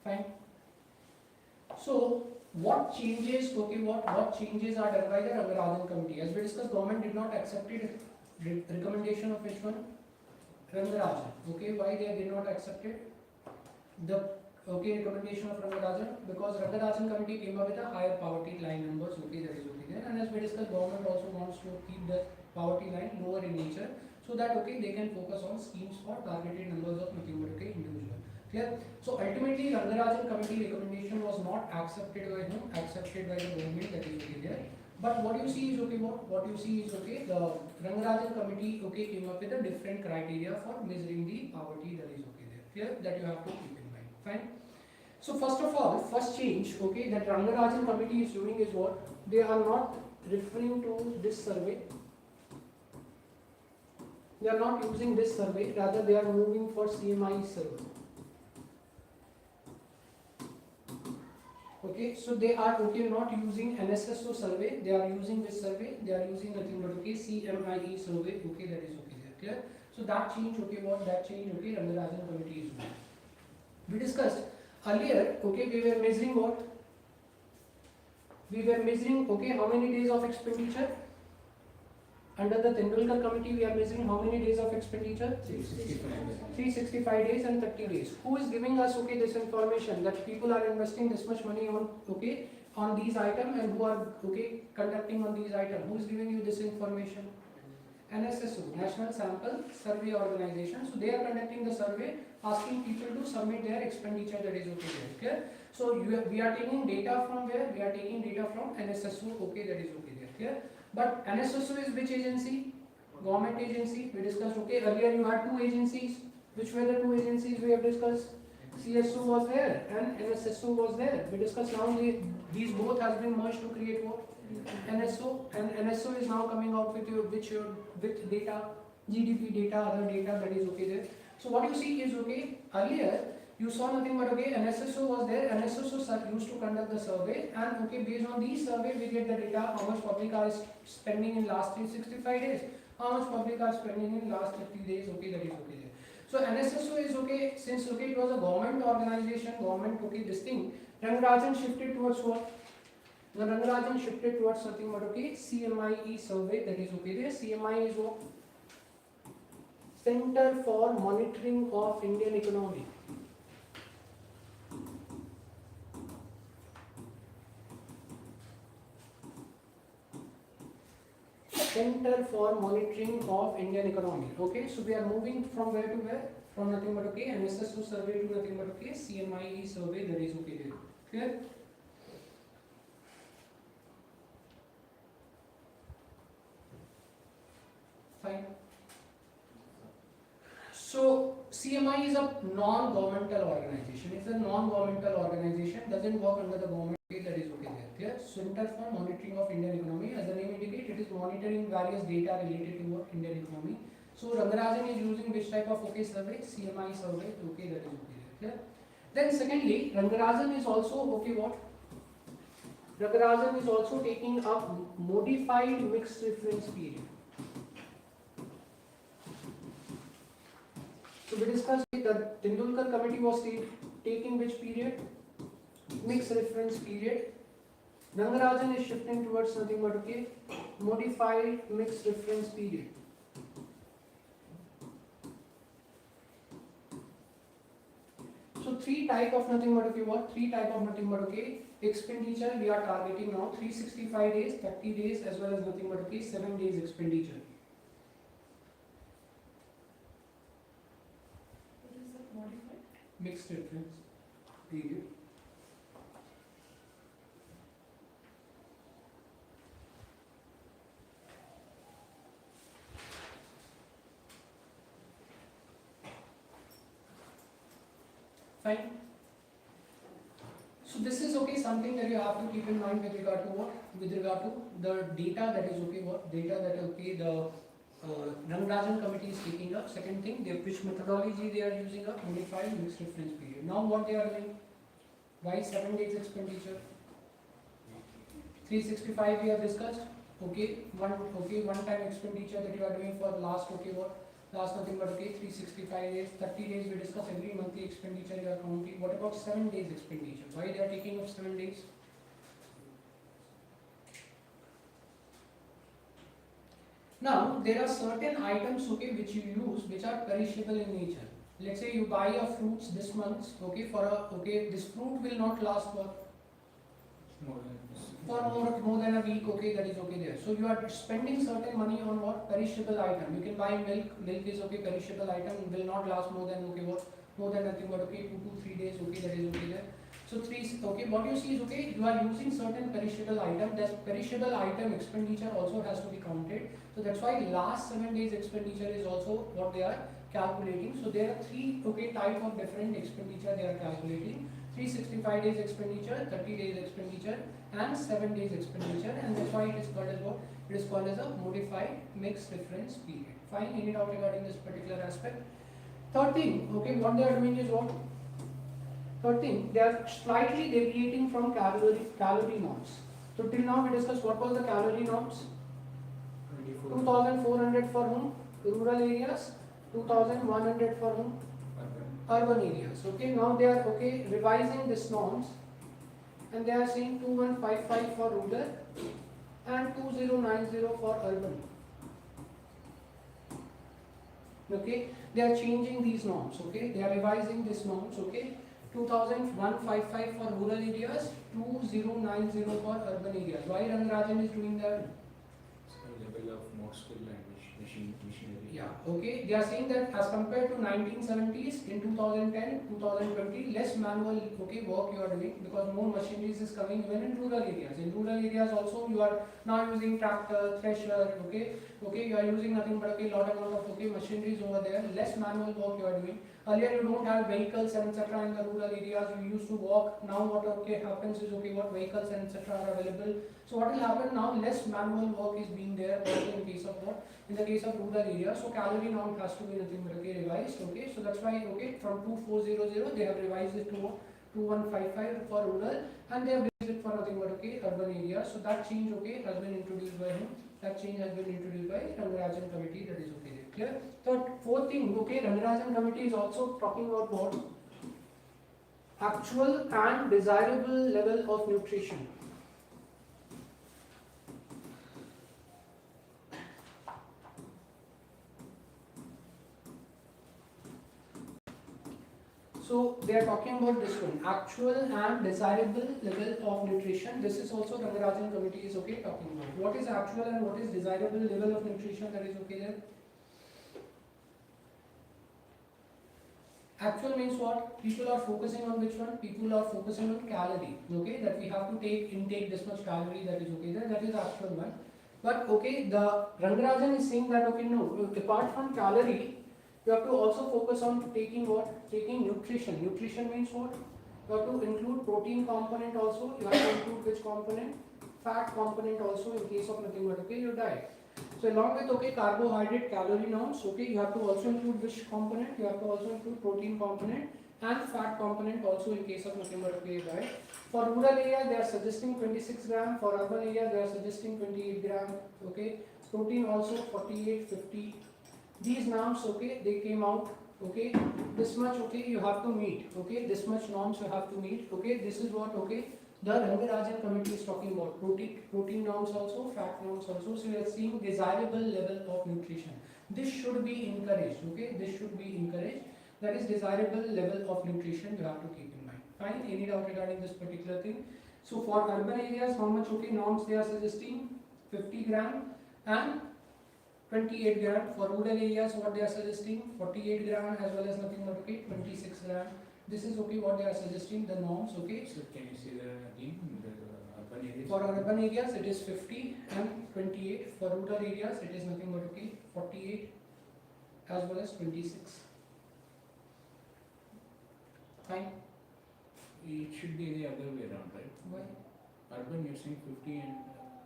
Fine. So what changes? Okay, what changes are done by the Rangarajan committee? As we discussed, government did not accept it. Recommendation of which one? Rangarajan. Okay, why they did not accept it? The okay recommendation of Rangarajan, because Rangarajan committee came up with a higher poverty line numbers. Okay, that is okay there. And as we discussed, government also wants to keep the poverty line lower in nature, so that okay they can focus on schemes for targeted numbers of okay individual. Clear? So ultimately, Rangarajan committee recommendation was not accepted by whom? Accepted by the government, that is okay there. But what you see is okay, what you see is okay, the Rangarajan committee okay came up with a different criteria for measuring the poverty, that is okay there. Clear? That you have to keep in mind. Fine. So first of all, first change okay that Rangarajan committee is doing is what? They are not referring to this survey. They are not using this survey, rather they are moving for CMI survey. Okay, so they are okay not using NSSO survey, they are using this survey, they are using nothing but okay CMIE survey, okay, that is okay there. Clear? So that change okay, what that change okay Rangarajan committee is doing. We discussed earlier okay, we were measuring what? We were measuring okay how many days of expenditure? Under the Tendulkar committee, we are measuring how many days of expenditure? 365 days and 30 days. Who is giving us okay this information that people are investing this much money on okay on these items, and who are okay conducting on these items? Who is giving you this information? NSSO, National Sample Survey Organization. So they are conducting the survey, asking people to submit their expenditure, that is okay there. Clear? So we are taking data from where? We are taking data from NSSO. Okay, that is okay there. Clear? But NSSO is which agency? Government agency. We discussed okay earlier you had two agencies. Which were the two agencies we have discussed? CSO was there and NSSO was there. We discussed now these both has been merged to create what? NSO, and NSO is now coming out with with data, GDP data, other data, that is okay there. So what you see is okay earlier you saw nothing but okay NSSO was there, NSSO used to conduct the survey, and okay based on these survey we get the data how much public are spending in last 365 days, how much public are spending in last 50 days, okay, that is okay there. So NSSO is okay, since okay it was a government organization, government okay this thing, Rangarajan shifted towards what? The Rangarajan shifted towards something but okay CMIE survey, that is okay there. CMI is what? Center for Monitoring of Indian Economy. Center for Monitoring of Indian Economy. Okay, so we are moving from where to where? From nothing but okay NSSO survey to nothing but okay CMIE survey, that is okay there. Clear? Fine. So CMI is a non-governmental organization. It's a non-governmental organization, doesn't work under the government. Okay, that is okay there. Clear? Center for Monitoring of Indian Economy. As the name indicates, it is monitoring various data related to what Indian economy. So Rangarajan is using which type of okay survey? CMI survey. Okay, that is okay there. Clear? Then secondly, Rangarajan is also okay what? Rangarajan is also taking up modified mixed reference period. So we discussed the Tendulkar committee was taking which period? Mixed reference period. Rangarajan is shifting towards something but okay, modified mixed reference period. So three type of nothing but okay what? Three type of nothing but okay expenditure we are targeting now 365 days, 30 days as well as nothing but okay 7 days expenditure. What is that modified? Mixed reference period. Fine. So this is okay something that you have to keep in mind with regard to what? With regard to the data that is okay what? Data that okay the Rangarajan committee is taking up. Second thing, which methodology they are using up? Modified mixed reference period. Now what they are doing? Why 7 days expenditure? 365 we have discussed. Okay, one time expenditure that you are doing for last okay what? Last nothing but okay 365 days, 30 days we discuss every monthly expenditure you are counting. What about 7 days expenditure? Why they are taking up 7 days? Now there are certain items okay which you use which are perishable in nature. Let's say you buy a fruits this month okay for a okay this fruit will not last for more than a week, okay, that is okay there. So you are spending certain money on what? Perishable item. You can buy milk, milk is okay, perishable item, will not last more than okay what? More than nothing but okay 2 to 3 days, okay, that is okay there. So okay, what you see is okay, you are using certain perishable item, that perishable item expenditure also has to be counted. So that's why last 7 days expenditure is also what they are calculating. So there are three okay type of different expenditure they are calculating. 365 days expenditure, 30 days expenditure and 7 days expenditure, and that's why it is called as what? It is called as a modified mixed reference period. Fine, any doubt regarding this particular aspect? Third thing, okay, what they are doing is what? Third thing, they are slightly deviating from calorie norms. So till now we discussed what was the calorie norms? 2400 for whom? Rural areas, 2100 for whom? Urban areas. Okay, now they are okay revising these norms and they are saying 2155 for rural and 2090 for urban. Okay, they are changing these norms. Okay, they are revising these norms. Okay, 2155 for rural areas, 2090 for urban areas. Why Rangarajan is doing that? Level of more skill and machinery. Yeah, okay. They are saying that as compared to 1970s, in 2010, 2020, less manual okay work you are doing because more machineries is coming even in rural areas. In rural areas also you are now using tractor, thresher, okay, you are using nothing but okay lot amount of okay machineries over there. Less manual work you are doing. Earlier you don't have vehicles and etc. in the rural areas. You used to walk. Now what okay happens is okay what vehicles and etc. are available. So what will happen now? Less manual work is being there in case of what? In the case of rural areas, so calorie norm has to be nothing but okay revised. Okay, so that's why okay from 2400 they have revised it to 2155 for rural and they have raised it for nothing but okay urban areas. So that change okay has been introduced by him. That change has been introduced by Rangarajan committee. That is okay. Clear? So fourth thing okay, Rangarajan committee is also talking about what? Actual and desirable level of nutrition. So they are talking about this one, actual and desirable level of nutrition. This is also Rangarajan committee is okay talking about. What is actual and what is desirable level of nutrition? That is okay there. Actual means what? People are focusing on which one? People are focusing on calorie. Okay, that we have to intake this much calorie. That is okay there. That is actual one. But okay, the Rangarajan is saying that okay, no. Apart from calorie, you have to also focus on taking what? Taking nutrition. Nutrition means what? You have to include protein component also. You have to include which component? Fat component also in case of nothing but okay your diet. So along with okay carbohydrate calorie norms, okay, you have to also include which component? You have to also include protein component and fat component also in case of nothing but okay your diet. For rural area they are suggesting 26 gram. For urban area they are suggesting 28 gram. Okay, protein also 48, 50. These norms okay they came out. Okay, this much okay you have to meet. Okay, this much norms you have to meet. Okay, this is what okay the Rangarajan committee is talking about. Protein norms also, fat norms also. So we are seeing desirable level of nutrition. This should be encouraged. Okay, this should be encouraged. That is desirable level of nutrition you have to keep in mind. Fine. Any doubt regarding this particular thing? So for urban areas, how much okay norms they are suggesting? 50 gram and 28 gram. For rural areas, what they are suggesting? 48 gram as well as nothing but okay 26 gram. This is okay what they are suggesting the norms. Okay. So can you see the again the urban areas? For urban areas it is 50 and 28. For rural areas it is nothing but okay 48 as well as 26. Fine. It should be the other way around, right? Why? Urban you're saying 50 and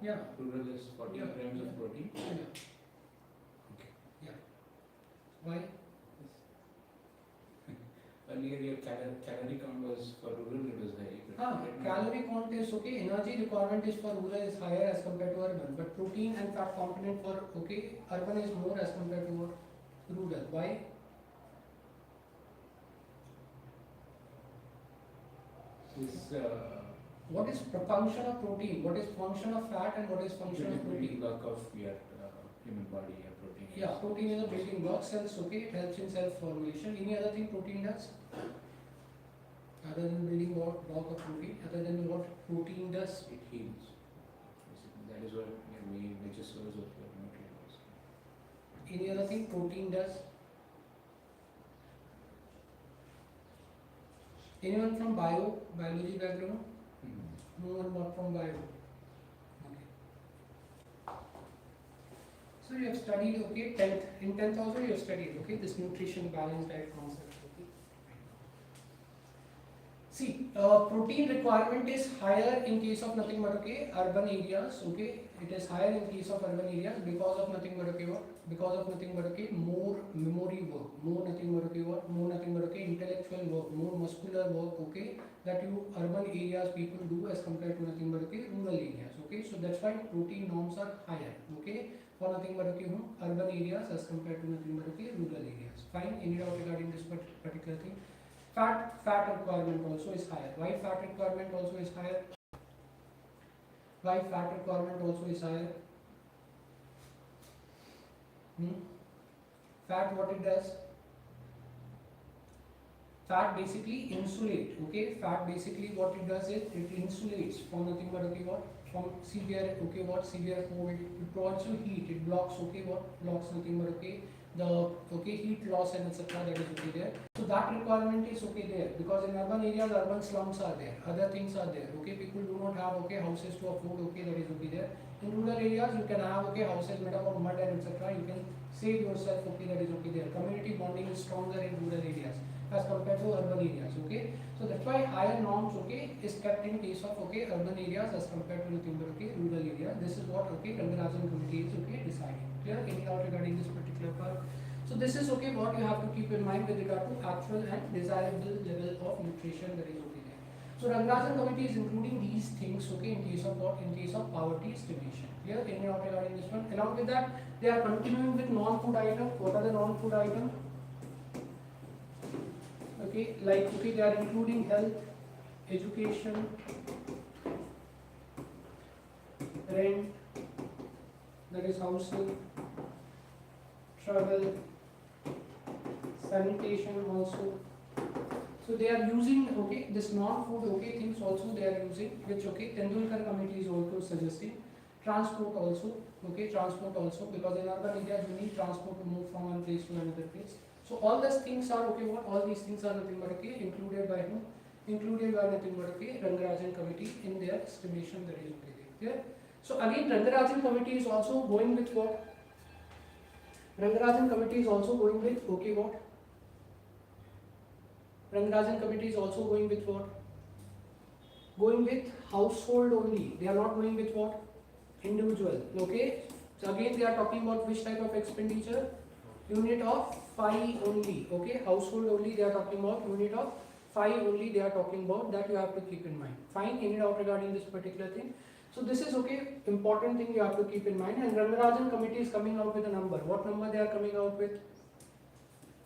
Yeah. rural is 40 Yeah, grams yeah. of protein. Yeah. Okay. Yeah. Why? Earlier your calorie count was for rural it was high. But right now- Calorie count is okay. Energy requirement is for rural is higher as compared to urban, but protein and fat component for okay urban is more as compared to rural. Why? This What is function of protein? What is function of fat and what is function of building protein? block of your human body, your protein. is- Yeah, protein is a building block. Cells okay, it helps in cell formation. Any other thing protein does? Other than building block of protein, other than what protein does? It heals. Basically, that is what your main major source of your nutrients. Any other thing protein does? Anyone from biology background? No one not from bio. Okay. So you have studied okay 10th. In 10th also you have studied okay this nutrition balanced diet concept. Okay. See, protein requirement is higher in case of nothing but okay urban areas. Okay, it is higher in case of urban areas because of nothing but okay what? Because of nothing but okay more memory work, more nothing but okay what? More nothing but okay intellectual work, more muscular work. Okay, that you urban areas people do as compared to nothing but okay rural areas. Okay, so that's why protein norms are higher. Okay, for nothing but okay urban areas as compared to nothing but okay rural areas. Fine. Any doubt regarding this particular thing? Fat requirement also is higher. Why fat requirement also is higher? Why fat requirement also is higher? Fat what it does? Fat basically insulate. Okay, fat basically what it does is it insulates from nothing but okay what? From severe okay what? Severe cold. It provides you heat. It blocks okay what? Blocks nothing but okay the okay heat loss and etc. that is okay there. So that requirement is okay there because in urban areas urban slums are there. Other things are there. Okay, people do not have okay houses to afford. Okay, that is okay there. In rural areas you can have okay houses made up of mud and etc. You can save yourself. Okay, that is okay there. Community bonding is stronger in rural areas as compared to urban areas. Okay, so that's why higher norms okay is kept in case of okay urban areas as compared to nothing but okay rural areas. This is what okay Rangarajan committee is okay deciding. Clear? Any doubt regarding this particular part? So this is okay what you have to keep in mind with regard to actual and desirable level of nutrition that is okay there. So Rangarajan committee is including these things okay in case of what? In case of poverty estimation. Clear? Any doubt regarding this one? Along with that, they are continuing with non-food items. What are the non-food items? Okay, like okay, they are including health, education, rent, that is housing, travel, sanitation also. So they are using okay this non-food okay things also they are using which okay Tendulkar committee is also suggesting. Transport also okay transport also because in urban areas you need transport to move from one place to another place. So all these things are okay what all these things are nothing but okay included by whom? Included by nothing but okay Rangarajan committee in their estimation that is okay there. So again Rangarajan committee is also going with what? Rangarajan committee is also going with okay what? Rangarajan committee is also going with what? going with household only. They are not going with what? Individual. Okay. So again they are talking about which type of expenditure? Unit of 5 only. Okay. Household only they are talking about. Unit of 5 only they are talking about. That you have to keep in mind. Fine. In and out regarding this particular thing. So this is okay. Important thing you have to keep in mind. And Rangarajan committee is coming out with a number. What number they are coming out with?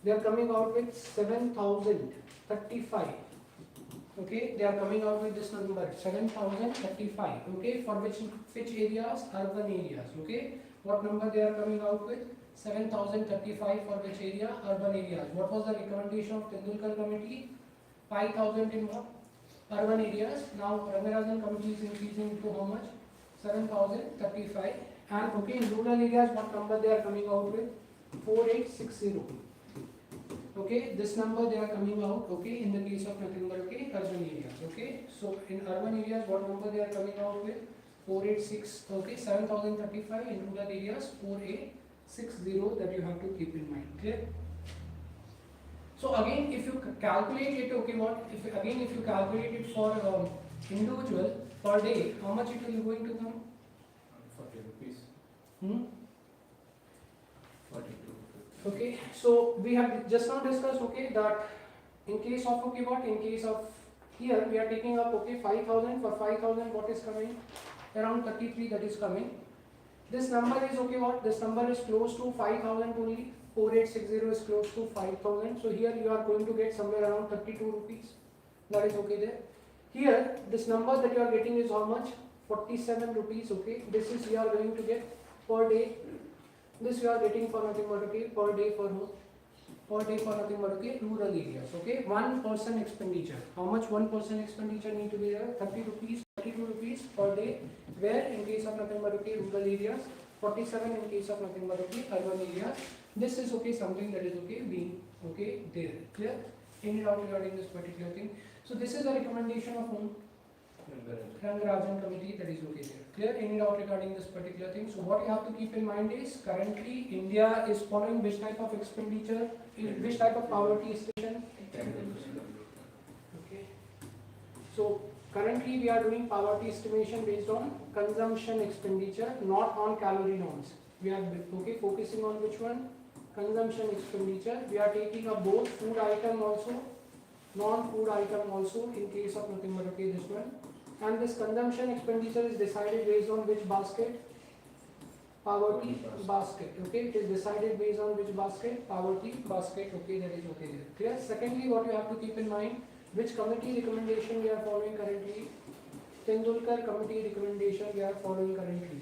They are coming out with 7,035. Okay, they are coming out with this number 7,035. Okay, for which areas? Urban areas. Okay, what number they are coming out with? 7,035 for which area? Urban areas. What was the recommendation of Tendulkar committee? 5,000 in what? Urban areas. Now Rangarajan committee is increasing to how much? 7,035. And okay, in rural areas, what number they are coming out with? 4,860. Okay, this number they are coming out, okay, in the case of nothing but okay, urban areas, okay. So in urban areas, what number they are coming out with? 486, okay, 7,035. In rural areas, 4,860 that you have to keep in mind, clear? So again, if you calculate it, okay, if you calculate it for individual per day, how much it will going to come? 40 rupees. 42. Okay, so we have just now discussed, okay, that in case of, okay, in case of here we are taking up, okay, 5,000. For 5,000 what is coming? Around 33 that is coming. This number is, okay, this number is close to 5,000 only. 4,860 is close to 5,000. So here you are going to get somewhere around 32 rupees. That is okay there. Here this number that you are getting is how much? 47 rupees, okay. This is you are going to get per day. This you are getting for nothing but okay, per day for who? Per day for nothing but okay, rural areas, okay. One person expenditure. How much one person expenditure need to be there? 30 rupees, 32 rupees per day. Where in case of nothing but okay, rural areas. 47 in case of nothing but okay, urban areas. This is okay, something that is okay, being okay there. Clear? In and out regarding this particular thing. So this is a recommendation of whom? Rangarajan committee, that is okay there. Clear? In and out regarding this particular thing. So what you have to keep in mind is currently India is following which type of expenditure, which type of poverty estimation. Okay. So currently we are doing poverty estimation based on consumption expenditure, not on calorie norms. We are okay focusing on which one? Consumption expenditure. We are taking up both food item also, non-food item also in case of nothing but okay this one. And this consumption expenditure is decided based on which basket? Poverty basket. Okay, it is decided based on which basket? Poverty basket. Okay, that is okay there. Clear? Secondly, what you have to keep in mind, which committee recommendation we are following currently? Tendulkar committee recommendation we are following currently.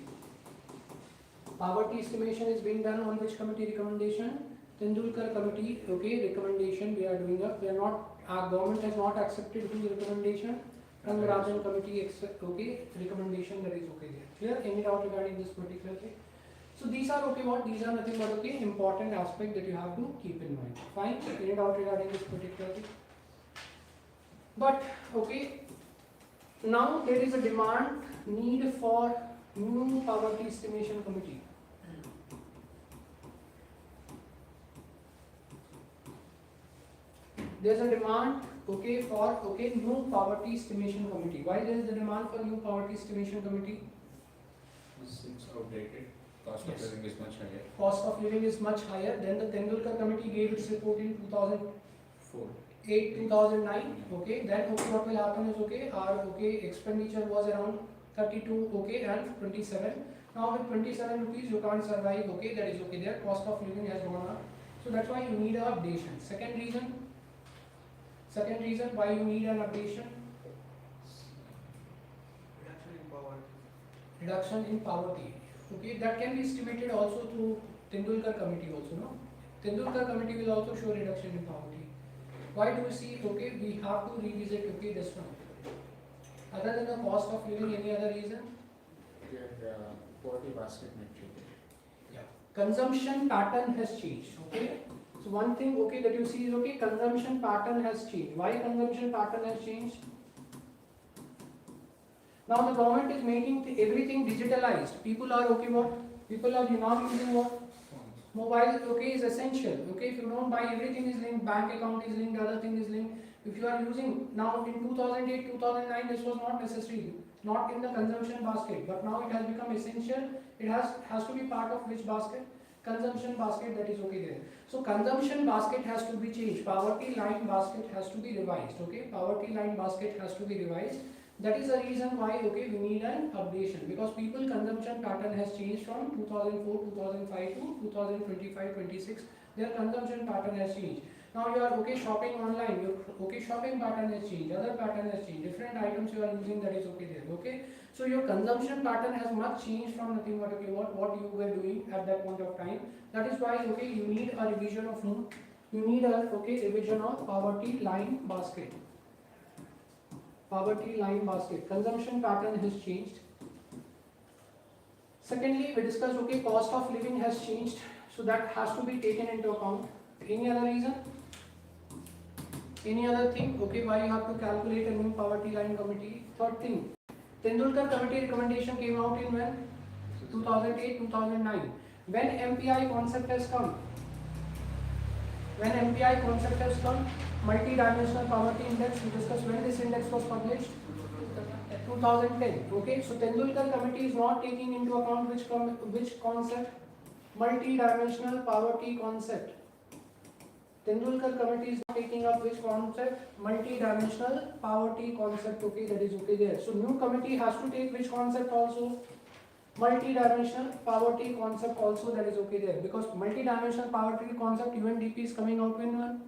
Poverty estimation is being done on which committee recommendation? Tendulkar committee, okay, recommendation we are doing up. We are not, our government has not accepted whose recommendation? Rangarajan committee, okay, recommendation that is okay there. Clear? Any doubt regarding this particular thing? So these are okay, these are nothing but okay, important aspect that you have to keep in mind. Fine? Any doubt regarding this particular thing? But, okay, now there is a demand, need for new poverty estimation committee. There's a demand, okay, for okay, new poverty estimation committee. Why there is the demand for new poverty estimation committee? It's outdated. Cost Yes. of living is much higher. Cost of living is much higher. Then the Tendulkar committee gave its report in 2008, 2009. Okay, then okay, what will happen is okay, our okay expenditure was around 32, okay, and 27. Now with 27 rupees you can't survive. Okay, that is okay. Their cost of living has gone up. So that's why you need an updation. Second reason why you need an updation. Reduction in poverty. Okay, that can be estimated also through Tendulkar committee also, no? Tendulkar committee will also show reduction in poverty. Why do you see, okay, we have to revisit, okay, this one. Other than the cost of living, any other reason? Poverty basket metric. Yeah. Consumption pattern has changed, okay? So one thing, okay, that you see is, okay, consumption pattern has changed. Why consumption pattern has changed? Now the government is making everything digitalized. People are okay what? People are not using what? Mobile, okay, is essential. Okay, if you don't buy, everything is linked, bank account is linked, other thing is linked. If you are using now in 2008, 2009, this was not necessary, not in the consumption basket, but now it has become essential. It has to be part of which basket? Consumption basket, that is okay there. So consumption basket has to be changed. Poverty line basket has to be revised. Okay, poverty line basket has to be revised. That is the reason why okay we need an updation, because people consumption pattern has changed from 2004, 2005 to 2025, 26. Their consumption pattern has changed. Now you are okay shopping online, your okay shopping pattern has changed, other pattern has changed, different items you are using, that is okay there. Okay, so your consumption pattern has much changed from nothing but okay what you were doing at that point of time. That is why okay you need a revision of whom? You need a okay revision of poverty line basket. Poverty line basket. Consumption pattern has changed. Secondly, we discussed okay cost of living has changed, so that has to be taken into account. Any other reason? Any other thing? Okay, why you have to calculate a new poverty line committee? Third thing, Tendulkar committee recommendation came out in when? 2008, 2009. When MPI concept has come? When MPI concept has come, multi-dimensional poverty index, we discussed when this index was published? 2010. Okay, so Tendulkar committee is not taking into account which concept? Multi-dimensional poverty concept. Tendulkar committee is not taking up which concept? Multi-dimensional poverty concept. Okay, that is okay there. So new committee has to take which concept also? Multi-dimensional poverty concept also, that is okay there, because multi-dimensional poverty concept UNDP is coming out when?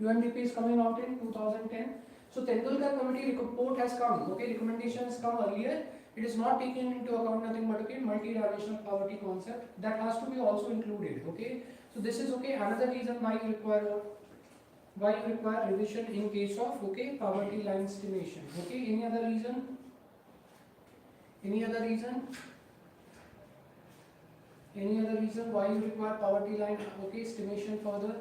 UNDP is coming out in 2010. So Tendulkar committee report has come. Okay, recommendations come earlier. It is not taking into account nothing but okay multi-dimensional poverty concept, that has to be also included. Okay, so this is okay another reason why you require revision in case of okay poverty line estimation. Okay, any other reason? Any other reason? Any other reason why you require poverty line okay estimation further?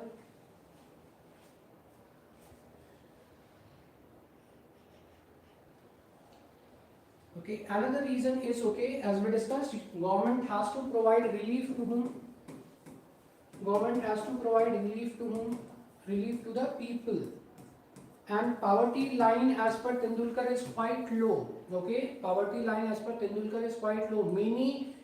Okay, another reason is okay, as we discussed, government has to provide relief to whom? Government has to provide relief to whom? Relief to the people. And poverty line as per Tendulkar is quite low. Okay, poverty line as per Tendulkar is quite low. Many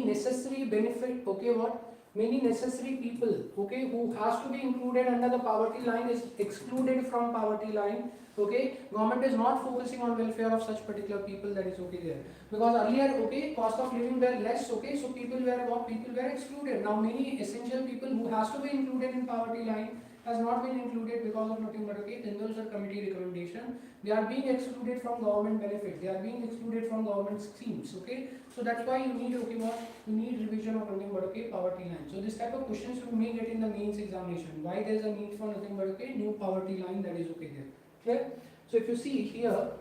necessary benefit. Okay, what? Many necessary people. Okay, who has to be included under the poverty line is excluded from poverty line. Okay, government is not focusing on welfare of such particular people, that is okay there, because earlier okay cost of living were less. Okay, so people were excluded. Now many essential people who has to be included in poverty line has not been included because of nothing but okay Tendulkar committee recommendation. They are being excluded from government benefit, they are being excluded from government schemes. Okay, so that's why you need okay what you need revision of nothing but okay poverty line. So this type of questions you may get in the mains examination, why there is a need for nothing but okay new poverty line, that is okay there. Clear? So if you see here,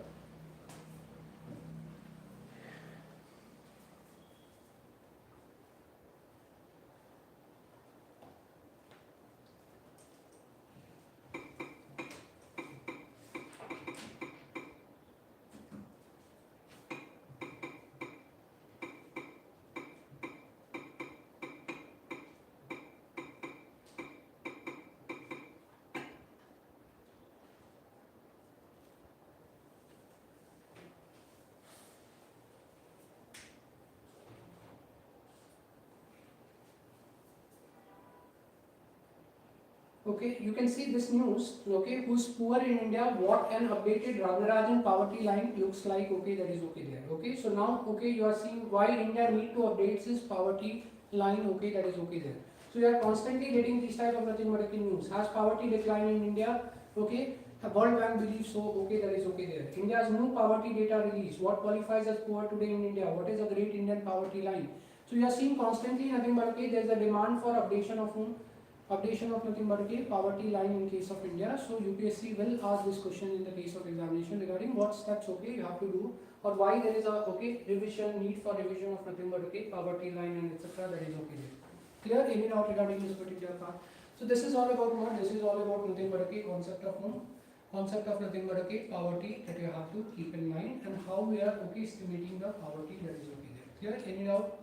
okay, you can see this news. Okay, who's poor in India? What an updated Rangarajan poverty line looks like. Okay, that is okay there. Okay, so now okay, you are seeing why India need to update this poverty line. Okay, that is okay there. So you are constantly getting this type of nothing but news. Has poverty declined in India? Okay, the World Bank believes so. Okay, that is okay there. India's new poverty data release. What qualifies as poor today in India? What is a great Indian poverty line? So you are seeing constantly nothing but okay. There is a demand for updation of whom? Updation of nothing but okay poverty line in case of India. So UPSC will ask this question in the case of examination regarding what steps okay you have to do, or why there is a okay revision, need for revision of nothing but okay poverty line and etc. That is okay. Clear? Any doubt regarding this particular part? So this is all about what? This is all about nothing but okay concept of nothing but okay poverty that you have to keep in mind, and how we are okay estimating the poverty, that is okay there. Clear? Any doubt?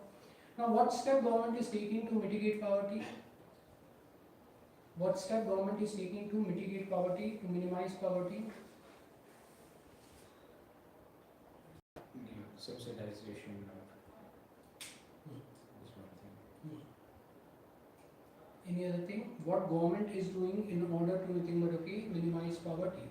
Now what step government is taking to mitigate poverty? What step government is taking to mitigate poverty, to minimize poverty? Subsidization of Hmm. this one thing. Any other thing? What government is doing in order to minimize poverty?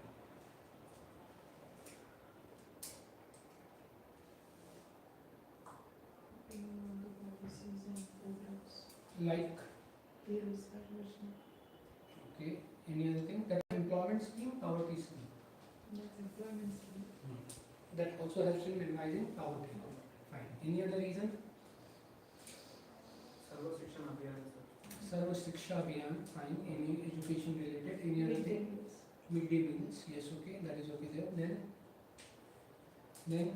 Paying on the policies and programs. Like, Pay reservation. okay, any other thing? That employment scheme, poverty scheme. That's employment scheme. That also helps in minimizing poverty. Fine. Any other reason? Sarva Shiksha Abhiyan, sir. Sarva Shiksha Abhiyan, fine. Any education related? Any other Midday thing? meals. Midday meals, yes, okay, that is okay there. Then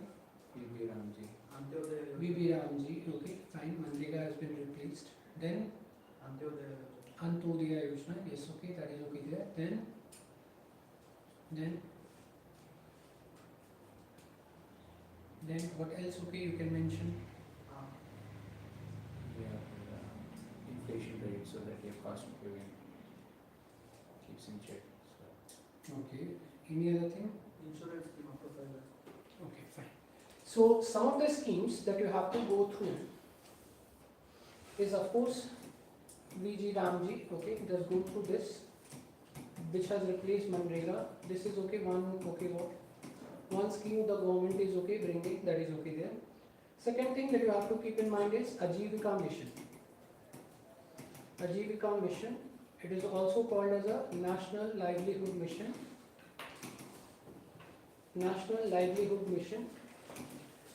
PB Ramji. Antyodaya Yojana. VB Ramji, okay, fine. Manrega has been replaced. Then Antyodaya Yojana. Antyodaya Yojana, yes, okay, that is okay there. Then what else? Okay, you can mention. We have inflation rate so that your cost of living keeps in check. So Okay. Any other thing? Insurance scheme up to 5 lakhs. Okay, fine. So some of the schemes that you have to go through is of course VG Ramji, okay, just go through this, which has replaced Manrega. This is okay, one scheme the government is okay bringing, that is okay there. Second thing that you have to keep in mind is Ajivika Mission. Ajivika Mission, it is also called as a National Livelihood Mission. National Livelihood Mission.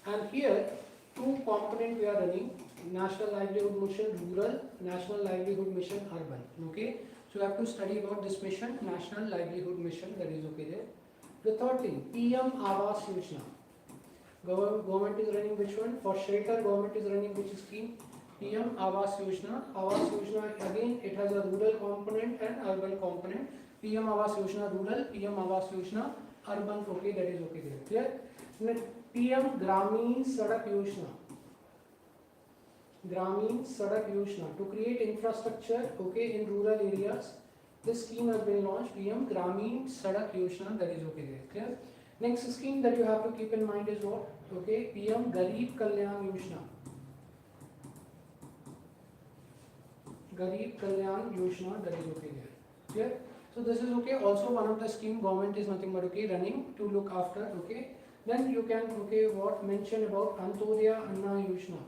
And here, two components we are running, National Livelihood Mission Rural, National Livelihood Mission Urban. Okay, so you have to study about this mission, National Livelihood Mission, that is okay there. The third thing, PM Awas Yojana. Government is running which one? For shelter, government is running which scheme? PM Awas Yojana. Awas Yojana, again, it has a rural component and urban component. PM Awas Yojana Rural, PM Awas Yojana Urban, okay, that is okay there. Clear? Next, PM Gramin Sadak Yojana. Gramin Sadak Yojana to create infrastructure, okay, in rural areas. This scheme has been launched, PM Gramin Sadak Yojana, that is okay there. Clear? Next scheme that you have to keep in mind is what? Okay, PM Garib Kalyan Yojana. Garib Kalyan Yojana, that is okay there. Clear? So this is okay. Also one of the scheme government is nothing but okay running to look after. Okay. Then you can okay what mention about Antyodaya Anna Yojana.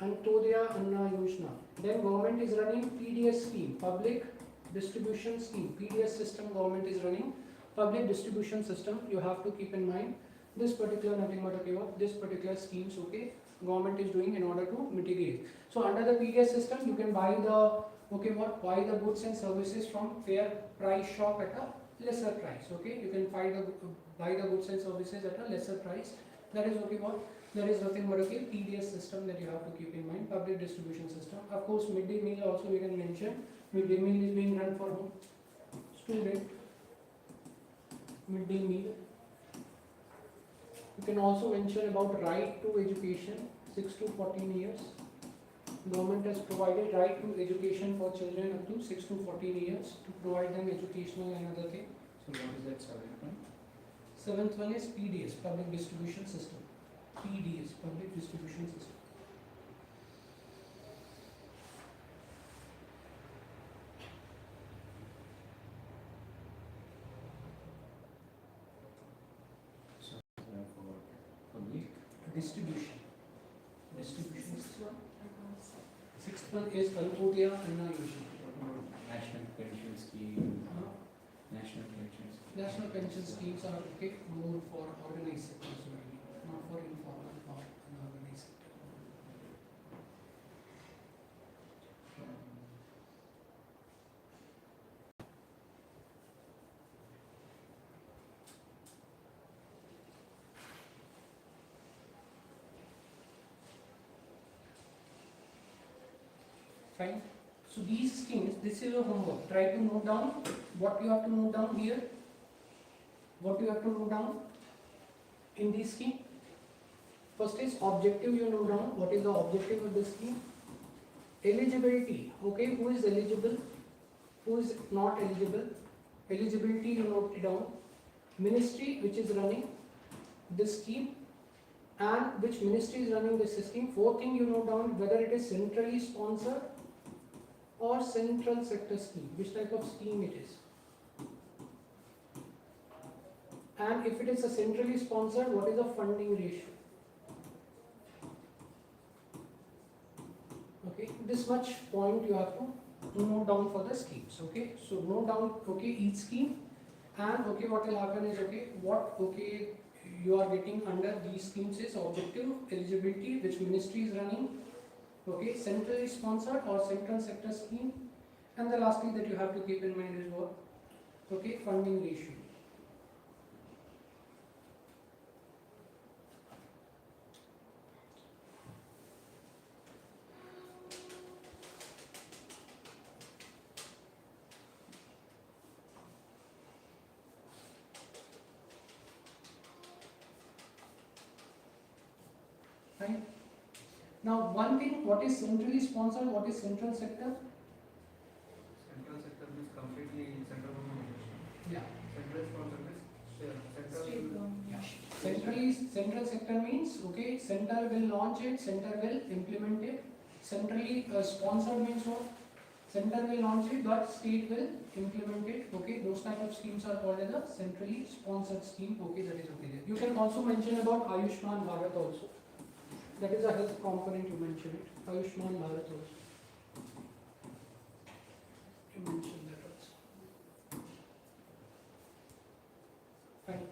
Antyodaya Anna Yojana. Then government is running PDS scheme, public distribution scheme. PDS system government is running, public distribution system. You have to keep in mind this particular nothing but okay what this particular schemes okay government is doing in order to mitigate. So under the PDS system you can buy the okay what buy the goods and services from fair price shop at a lesser price. Okay, you can buy the goods and services at a lesser price. That is okay what there is nothing but okay PDS system that you have to keep in mind, public distribution system. Of course midday meal also we can mention. Midday meal is being run for whom? Student. Midday meal. You can also mention about right to education, 6 to 14 years. Government has provided right to education for children up to 6 to 14 years to provide them educational and other thing. what is that seventh one? Seventh one is PDS, public distribution system. PDS, public distribution system. So for public. Distribution. Distribution Sixth system. one, advanced. Sixth one is Antyodaya Anna Yojana. National pension scheme. Uh, National pension scheme. National pension schemes are okay more for organized sectors only, not for informal or unorganized sector. Fine. So these schemes, this is your homework. Try to note down what you have to note down here. What you have to note down in this scheme. First is objective, you note down what is the objective of the scheme. Eligibility. Okay, who is eligible? Who is not eligible? Eligibility, you note it down. Ministry which is running this scheme, and which ministry is running this scheme. Fourth thing you note down, whether it is centrally sponsored or central sector scheme, which type of scheme it is. And if it is a centrally sponsored, what is the funding ratio? Okay, this much point you have to note down for the schemes. Okay, so note down, okay, each scheme, and okay, what will happen is, okay, what, okay, you are getting under these schemes is objective, eligibility, which ministry is running, okay, centrally sponsored or central sector scheme, and the last thing that you have to keep in mind is what, okay, funding ratio. Right. Now, one thing, what is centrally sponsored, what is central sector? Central sector means completely central government. Yeah. Central sponsor means central. State government. Central sector means, okay, center will launch it, center will implement it. Centrally sponsored means what? Center will launch it, but state will implement it. Okay, those type of schemes are called as a centrally sponsored scheme. Okay, that is okay there. You can also mention about Ayushman Bharat also. That is a health component, you mentioned it. Ayushman Bharat also. You mentioned that also. Fine.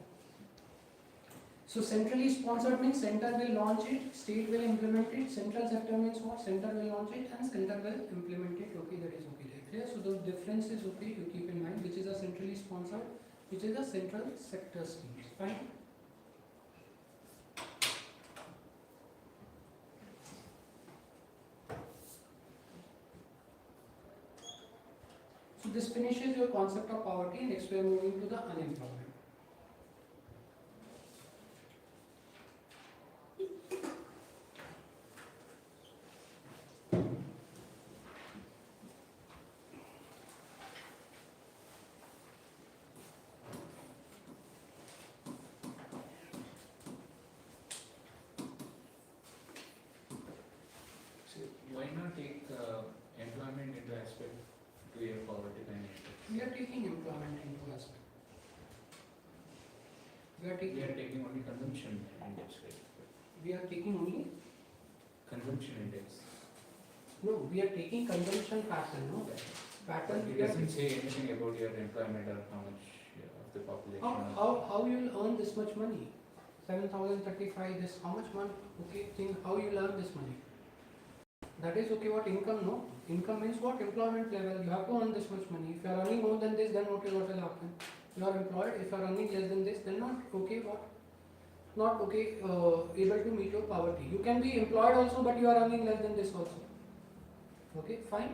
So centrally sponsored means center will launch it, state will implement it. Central sector means what? Center will launch it and center will implement it. Okay, that is okay there. Clear? So the difference is okay to keep in mind, which is a centrally sponsored, which is a central sector scheme. Fine. So this finishes your concept of poverty. Next we are moving to the unemployment. So why not take employment into aspect to your poverty line index? We are taking employment into aspect. We are We are taking taking only consumption index, right? only, Consumption index. no, we are taking consumption pattern, no? Pattern It we are doesn't say anything about your employment or how much of the population. how you will earn this much money? 7,035, this how much money? Okay, think how you will earn this money. That is okay, what income, no? Income means what? Employment level, you have to earn this much money. If you are earning more than this, then okay, what will happen? You are employed, if you are earning less than this, then not okay, what? Not okay, able to meet your poverty. You can be employed also, but you are earning less than this also. Okay, fine.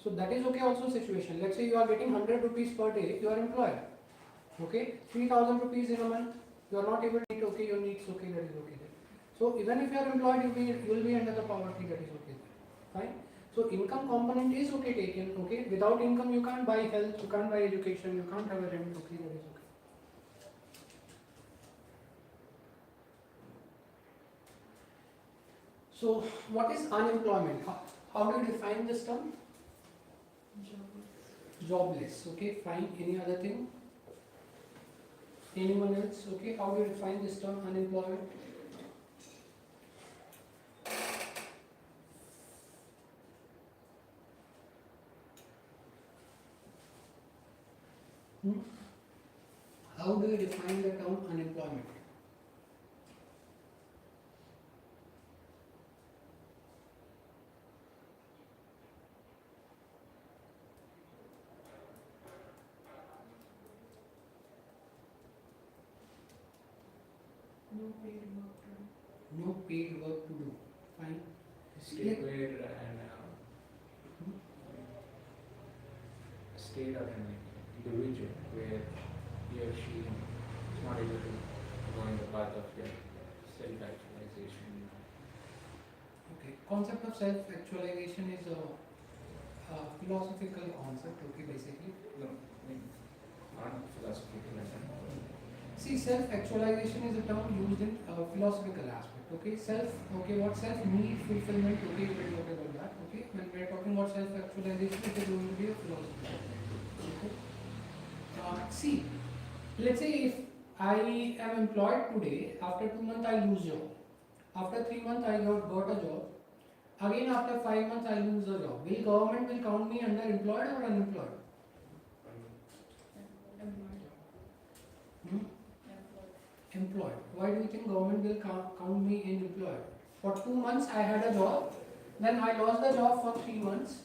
So that is okay also situation. Let's say you are getting 100 rupees per day, you are employed. Okay, 3,000 rupees in a month, you are not able to meet okay your needs, okay, that is okay there. So even if you are employed, you will be under the poverty, that is okay there. Fine. So income component is okay taken, okay. Without income you can't buy health, you can't buy education, you can't have a rent, okay, that is okay. So what is unemployment? How do you define this term? Jobless. Jobless, okay, fine. Any other thing? Anyone else? Okay, how do you define this term unemployment? How do you define the term unemployment? No paid work done. No paid work to do. Fine. State where a state or an individual where he or she is not able to go in the path of their self-actualization. Okay. Concept of self-actualization is a philosophical concept. Okay, basically. No, I mean, not philosophical and all. See, self-actualization is a term used in philosophical aspect. Okay, okay, what self-need fulfillment. Okay, we will talk about that. Okay, when we are talking about self-actualization, it is going to be a philosophy. Okay. See, let's say if I am employed today, after 2 months I lose job. After 3 months I got a job. Again after 5 months I lose the job. Will government will count me under employed or unemployed? Hmm? Employed. Why do you think government will count me in employed? For 2 months I had a job, then I lost the job for 3 months,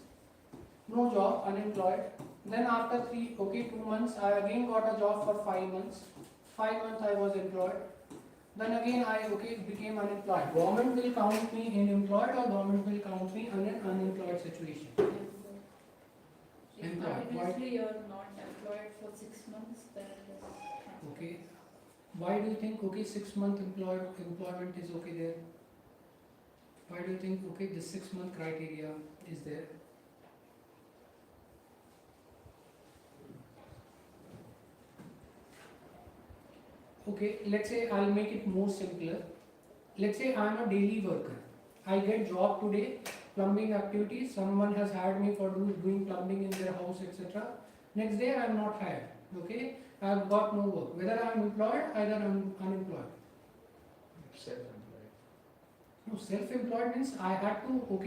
no job, unemployed. Then after 2 months I again got a job for 5 months. 5 months I was employed. Then again I became unemployed. Government will count me in employed or government will count me in an unemployed situation? If Employed. continuously you are not employed for 6 months, then it is. Okay. Why do you think 6 month employment is okay there? Why do you think this 6 month criteria is there? Okay, let's say I'll make it more simpler. Let's say I am a daily worker. I get job today, plumbing activities. Someone has hired me for doing plumbing in their house, etc. Next day I am not hired. Okay, I have got no work. Whether I am employed, either I am unemployed. Self-employed. No, self-employed means I had to work.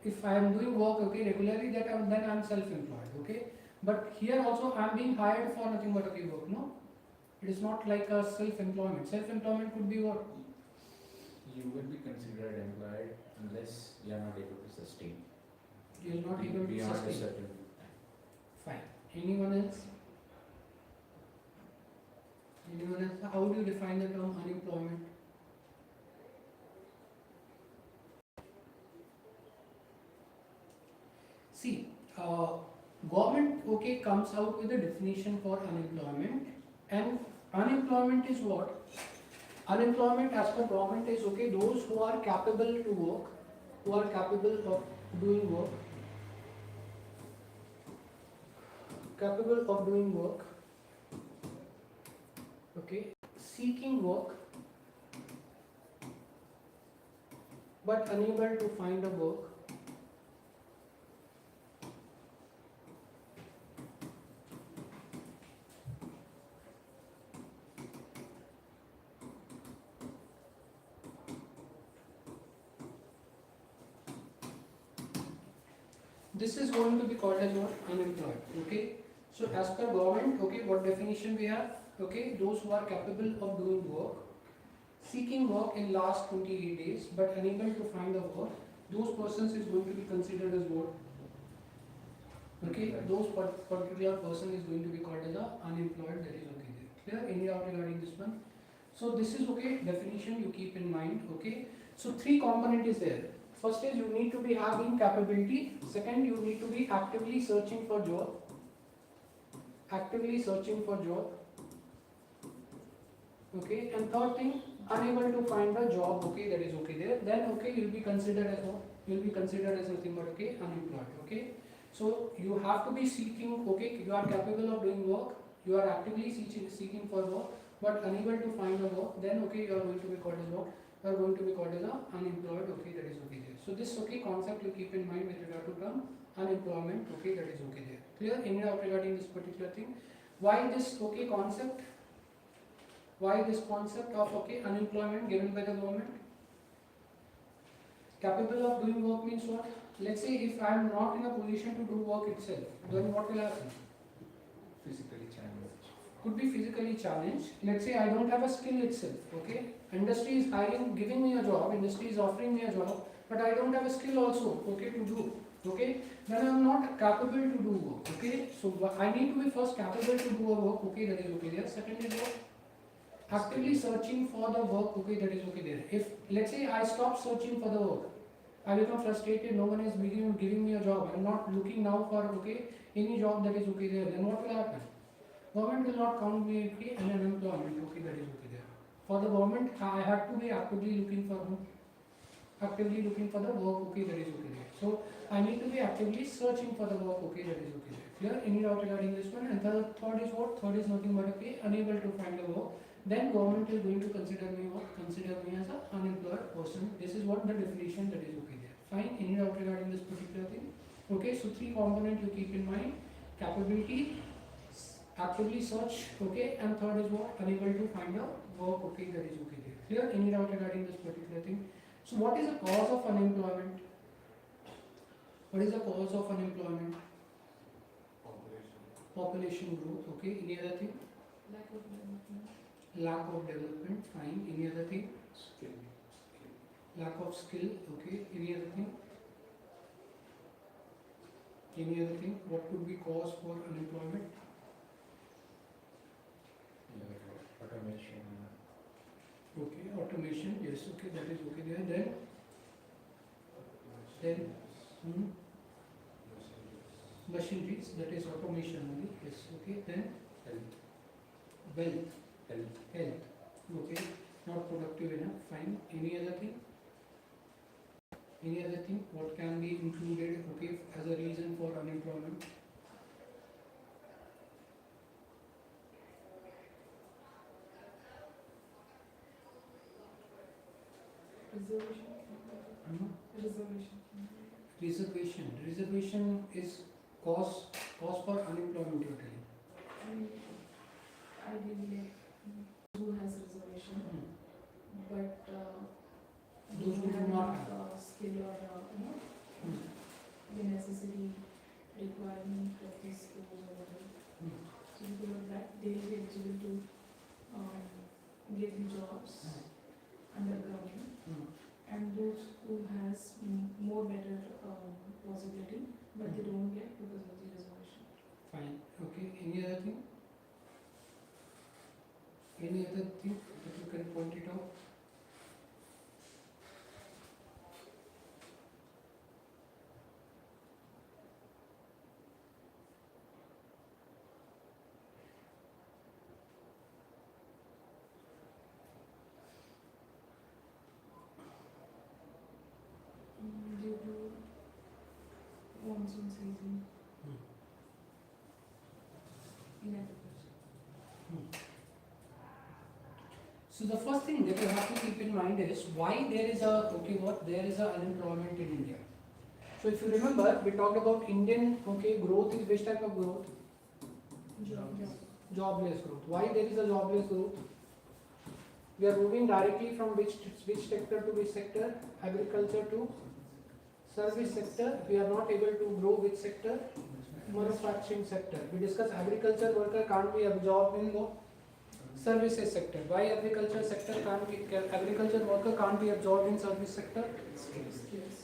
If I am doing work regularly, then I am self-employed. Okay, but here also I am being hired for nothing but work. No. It is not like a self-employment. Self-employment could be what? You will be considered employed unless you are not able to sustain. You are not able to beyond a sustain. certain time. Fine. Anyone else? Anyone else? How do you define the term unemployment? See, government comes out with a definition for unemployment, and unemployment is what? Unemployment as per government is those who are capable to work, who are capable of doing work, seeking work but unable to find a work. This is going to be called as what? Unemployed. Okay. So as per government, what definition we have? Those who are capable of doing work, seeking work in last 28 days but unable to find a work, those persons is going to be considered as what? Those particular person is going to be called as a unemployed. That is there. Clear? Any doubt regarding this one? So this is definition you keep in mind. So 3 component is there. First is you need to be having capability. Second, you need to be actively searching for job. And third thing, unable to find a job. That is there. Then you'll be considered as what? You'll be considered as nothing but unemployed. So you have to be seeking. You are capable of doing work. You are actively seeking for work, but unable to find a work. Then you are going to be called as what? You are going to be called as unemployed. That is there. So this concept you keep in mind with regard to term unemployment. That is there. Clear? Any doubt regarding this particular thing? Why this concept? Why this concept of unemployment given by the government? Capable of doing work means what? Let's say if I am not in a position to do work itself, then what will happen? Physically challenged. Could be physically challenged. Let's say I don't have a skill itself. Industry is hiring, giving me a job. Industry is offering me a job, but I don't have a skill also. To do. Then I am not capable to do work. So I need to be first capable to do a work. That is there. Second is what? Actively searching for the work. That is there. If let's say I stop searching for the work, I become frustrated. No one is giving me a job. I am not looking now for any job that is there. Then what will happen? Government will not count me in unemployment. That is there. For the government, I have to be actively looking for actively looking for the work, okay, that is okay there. So I need to be actively searching for the work, okay, that is okay there. Clear? Any doubt regarding this one? And the third is what? Third is nothing but okay, unable to find the work. Then government is going to consider me what? Consider me as an unemployed person. This is what the definition that is okay there. Fine. Any doubt regarding this particular thing? Okay. So three components you keep in mind: capability, actively search, okay, and third is what? Unable to find a work, okay, that is okay there. Clear? Any doubt regarding this particular thing? So what is the cause of unemployment? What is the cause of unemployment? Population growth, okay. Any other thing? Lack of development. Lack of development, fine. Any other thing? Skill. Lack of skill, okay. Any other thing? Any other thing? What could be cause for unemployment? Yeah, automation. Okay, automation, yes, okay, that is okay there. Then machineries, that is automation only, yes, okay. Then Health. wealth, Health. health, okay, not productive enough, fine. Any other thing? Any other thing? What can be included, okay, as a reason for unemployment? Reservation. Reservation. Reservation is cause for unemployment, you're telling. Ideally, who has reservation, but Those who do not have. skill or the necessary requirement of these skills or whatever. So because of that, they will be eligible to get the jobs under government. And those who has more better possibility, but they don't get because of the reservation. Fine, okay. Any other thing? Any other thing that you can point it out? Due to monsoon season, inagriculture. So the first thing that you have to keep in mind is why there is a there is a unemployment in India. So if you remember, we talked about Indian growth is which type of growth? Jobless growth. Why there is a jobless growth? We are moving directly from which sector to which sector? Agriculture to service sector. We are not able to grow which sector? Manufacturing sector. We discussed agriculture worker can't be absorbed in what? Services sector. Why agriculture worker can't be absorbed in service sector?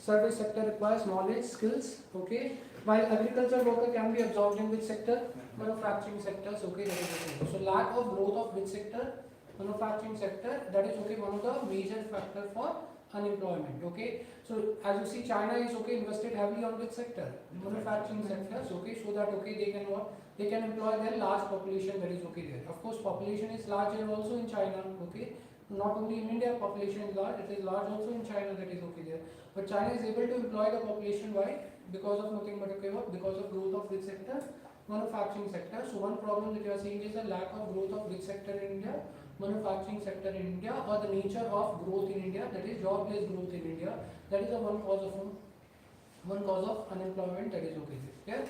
Service sector requires knowledge, skills, okay. While agriculture worker can be absorbed in which sector? Manufacturing sectors, okay. That is okay. So lack of growth of which sector? Manufacturing sector. That is okay. One of the major factor for unemployment, okay. So as you see, China is okay invested heavily on which sector? Manufacturing sectors, okay. So that okay they can what? They can employ their large population that is okay there. Of course, population is larger also in China, okay. Not only in India, population is large. It is large also in China that is okay there. But China is able to employ the population. Why? Because of nothing but okay what? Because of growth of which sector? Manufacturing sector. So one problem that you are seeing is the lack of growth of which sector in India? Manufacturing sector in India, or the nature of growth in India, that is jobless growth in India. That is the one cause of unemployment that is okay there. Yeah?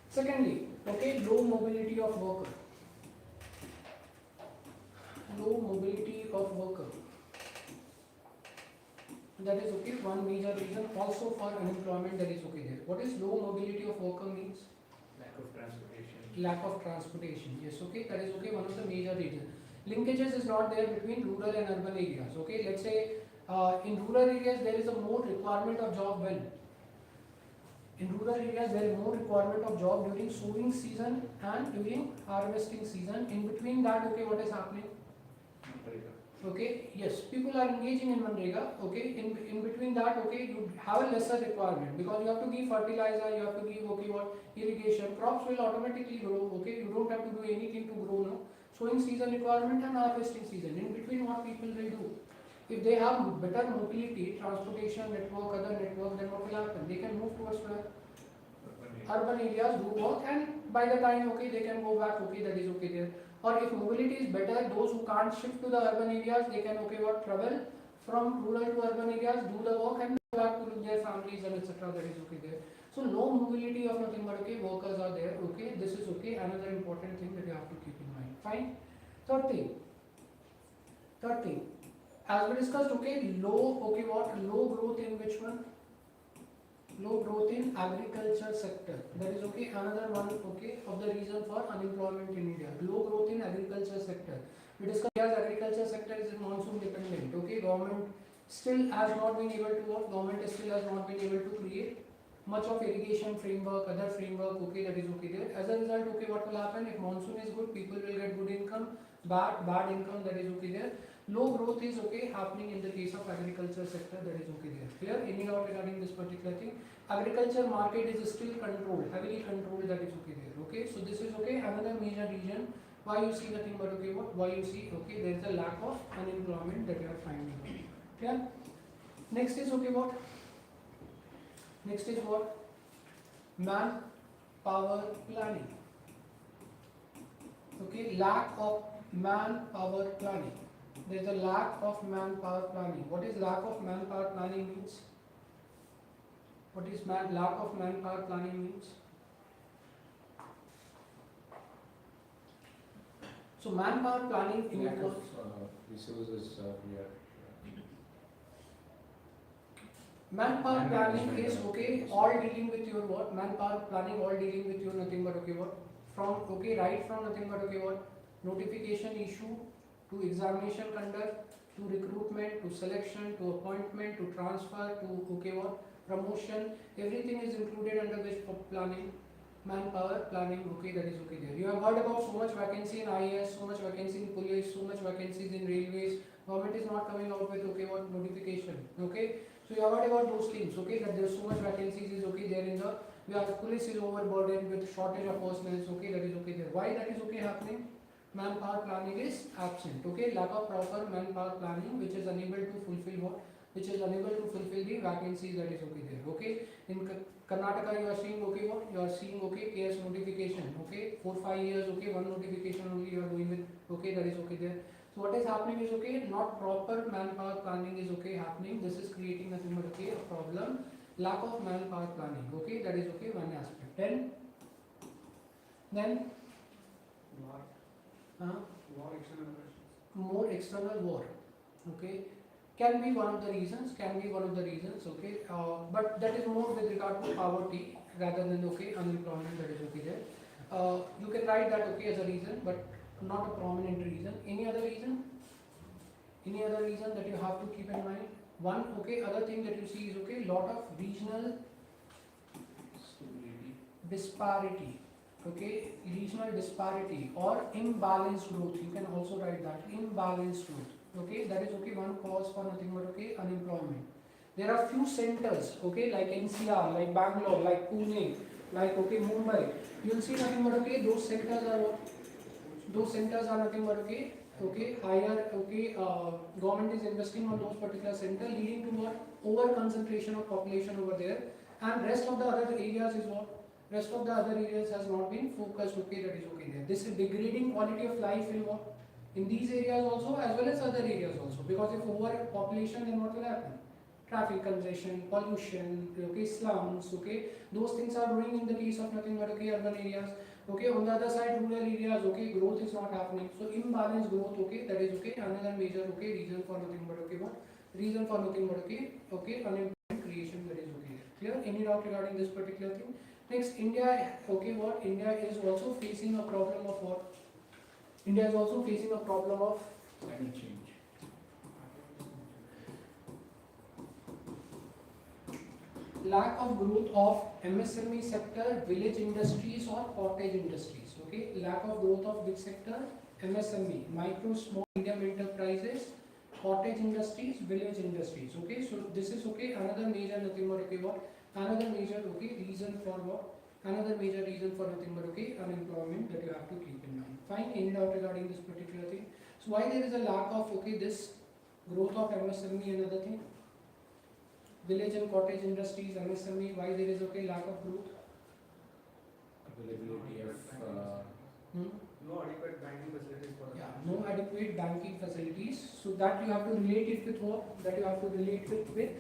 Secondly, okay, low mobility of worker. Low mobility of worker. That is okay, one major reason also for unemployment that is okay there. What is low mobility of worker means? Lack of transportation. Lack of transportation, yes, okay, that is okay, one of the major reasons. Linkages is not there between rural and urban areas, okay. Let's say in rural areas there is a more requirement of job when? In rural areas there is more requirement of job during sowing season and during harvesting season. In between that, okay, what is happening? Okay, yes, people are engaging in Manrega, okay, in between that, okay, you have a lesser requirement because you have to give fertilizer, you have to give, okay, what, irrigation, crops will automatically grow, okay, you don't have to do anything to grow now. Sowing season requirement and harvesting season, in between what people will do? If they have better mobility, transportation network, other network, then what will happen? They can move towards where? Urban areas, do work, and by the time, okay, they can go back, okay, that is okay there. Or if mobility is better, those who can't shift to the urban areas, they can, okay, what, travel from rural to urban areas, do the work and go back to their families and etc. That is okay there. So low mobility of nothing but, okay, workers are there, okay, this is okay, another important thing that you have to keep in mind. Fine. Third thing, as we discussed, okay, low, okay, what, low growth in which one? Low growth in agriculture sector. That is okay. Another one, okay, of the reason for unemployment in India. Low growth in agriculture sector. We discussed India's agriculture sector is monsoon dependent. Okay, government still has not been able to work. Government still has not been able to create much of irrigation framework, other framework. Okay, that is okay there. As a result, okay, what will happen if monsoon is good? People will get good income. Bad income. That is okay there. Low growth is okay happening in the case of agriculture sector. That is okay there. Clear? Any doubt regarding this particular thing? Agriculture market is still controlled, heavily controlled. That is okay there. Okay, so this is okay. Another major reason why you see nothing but okay, what? Why you see, okay, there is a lack of unemployment that you are finding. Clear? Next is okay, what? Next is what? Manpower planning. Okay, lack of manpower planning. There is a lack of manpower planning. What is lack of manpower planning means? What is lack of manpower planning means? So manpower planning Lack of involves resources, manpower planning is okay, all dealing with your what? Manpower planning all dealing with your nothing but okay, what? From okay, right from nothing but okay, what? Notification issue to examination conduct to recruitment to selection to appointment to transfer to okay, what? Promotion. Everything is included under which planning? Manpower planning. Okay, that is okay there. You have heard about so much vacancy in IAS, so much vacancy in police, so much vacancies in railways. Government is not coming out with okay, what? Notification. Okay, so you have heard about those things. Okay, that there is so much vacancies is okay there in the. We have police is overburdened with shortage of personnel. Okay, that is okay there. Why that is okay happening? Manpower planning is absent. Okay, lack of proper manpower planning, which is unable to fulfill what? Which is unable to fulfill the vacancies. That is okay there. Okay, in Karnataka you are seeing okay, what? You are seeing okay, KS notification. Okay, 4-5 years. Okay, one notification only you are going with. Okay, that is okay there. So what is happening is okay, not proper manpower planning is okay happening. This is creating nothing but okay, a problem. Lack of manpower planning. Okay, that is okay, one aspect. Then War, external relations. more external war. Okay, can be one of the reasons. Okay, but that is more with regard to poverty rather than okay unemployment. That is okay there. You can write that okay as a reason, but not a prominent reason. Any other reason? Any other reason that you have to keep in mind? One, okay, other thing that you see is okay, lot of regional disparity. Okay, regional disparity or imbalanced growth. You can also write that imbalanced growth. Okay, that is okay, one cause for nothing but okay, unemployment. There are few centers, okay, like NCR, like Bangalore, like Pune, like okay, Mumbai. You'll see nothing but okay, those centers are what? Those centers are nothing but okay, higher, okay, government is investing on those particular centers, leading to what? Over concentration of population over there, and rest of the other areas is what? Rest of the other areas has not been focused. Okay, that is okay there. This is degrading quality of life in what? In these areas also as well as other areas also. Because if over population, then what will happen? Traffic congestion, pollution, okay, slums, okay. Those things are growing in the case of nothing but okay, urban areas. Okay, on the other side, rural areas, okay, growth is not happening. So imbalanced growth, okay, that is okay. Another major okay reason for nothing but okay, what? Reason for nothing but okay, unemployment creation, that is okay. Clear? Any doubt regarding this particular thing? Next, India, okay, what? India is also facing a problem of what? India is also facing a problem of climate change. lack of growth of MSME sector, village industries or cottage industries. Okay, lack of growth of which sector? MSME, micro, small, medium enterprises, cottage industries, village industries. Okay, so this is okay. Another major nothing but okay, what? Another major okay reason for what? Another major reason for nothing but okay unemployment that you have to keep in mind. Fine. Any doubt regarding this particular thing? So why there is a lack of okay this Growth of MSME, another thing. Village and cottage industries, MSME, why there is okay lack of growth? Availability of No adequate banking facilities for the Yeah, no adequate banking facilities. So that you have to relate it with what? That you have to relate with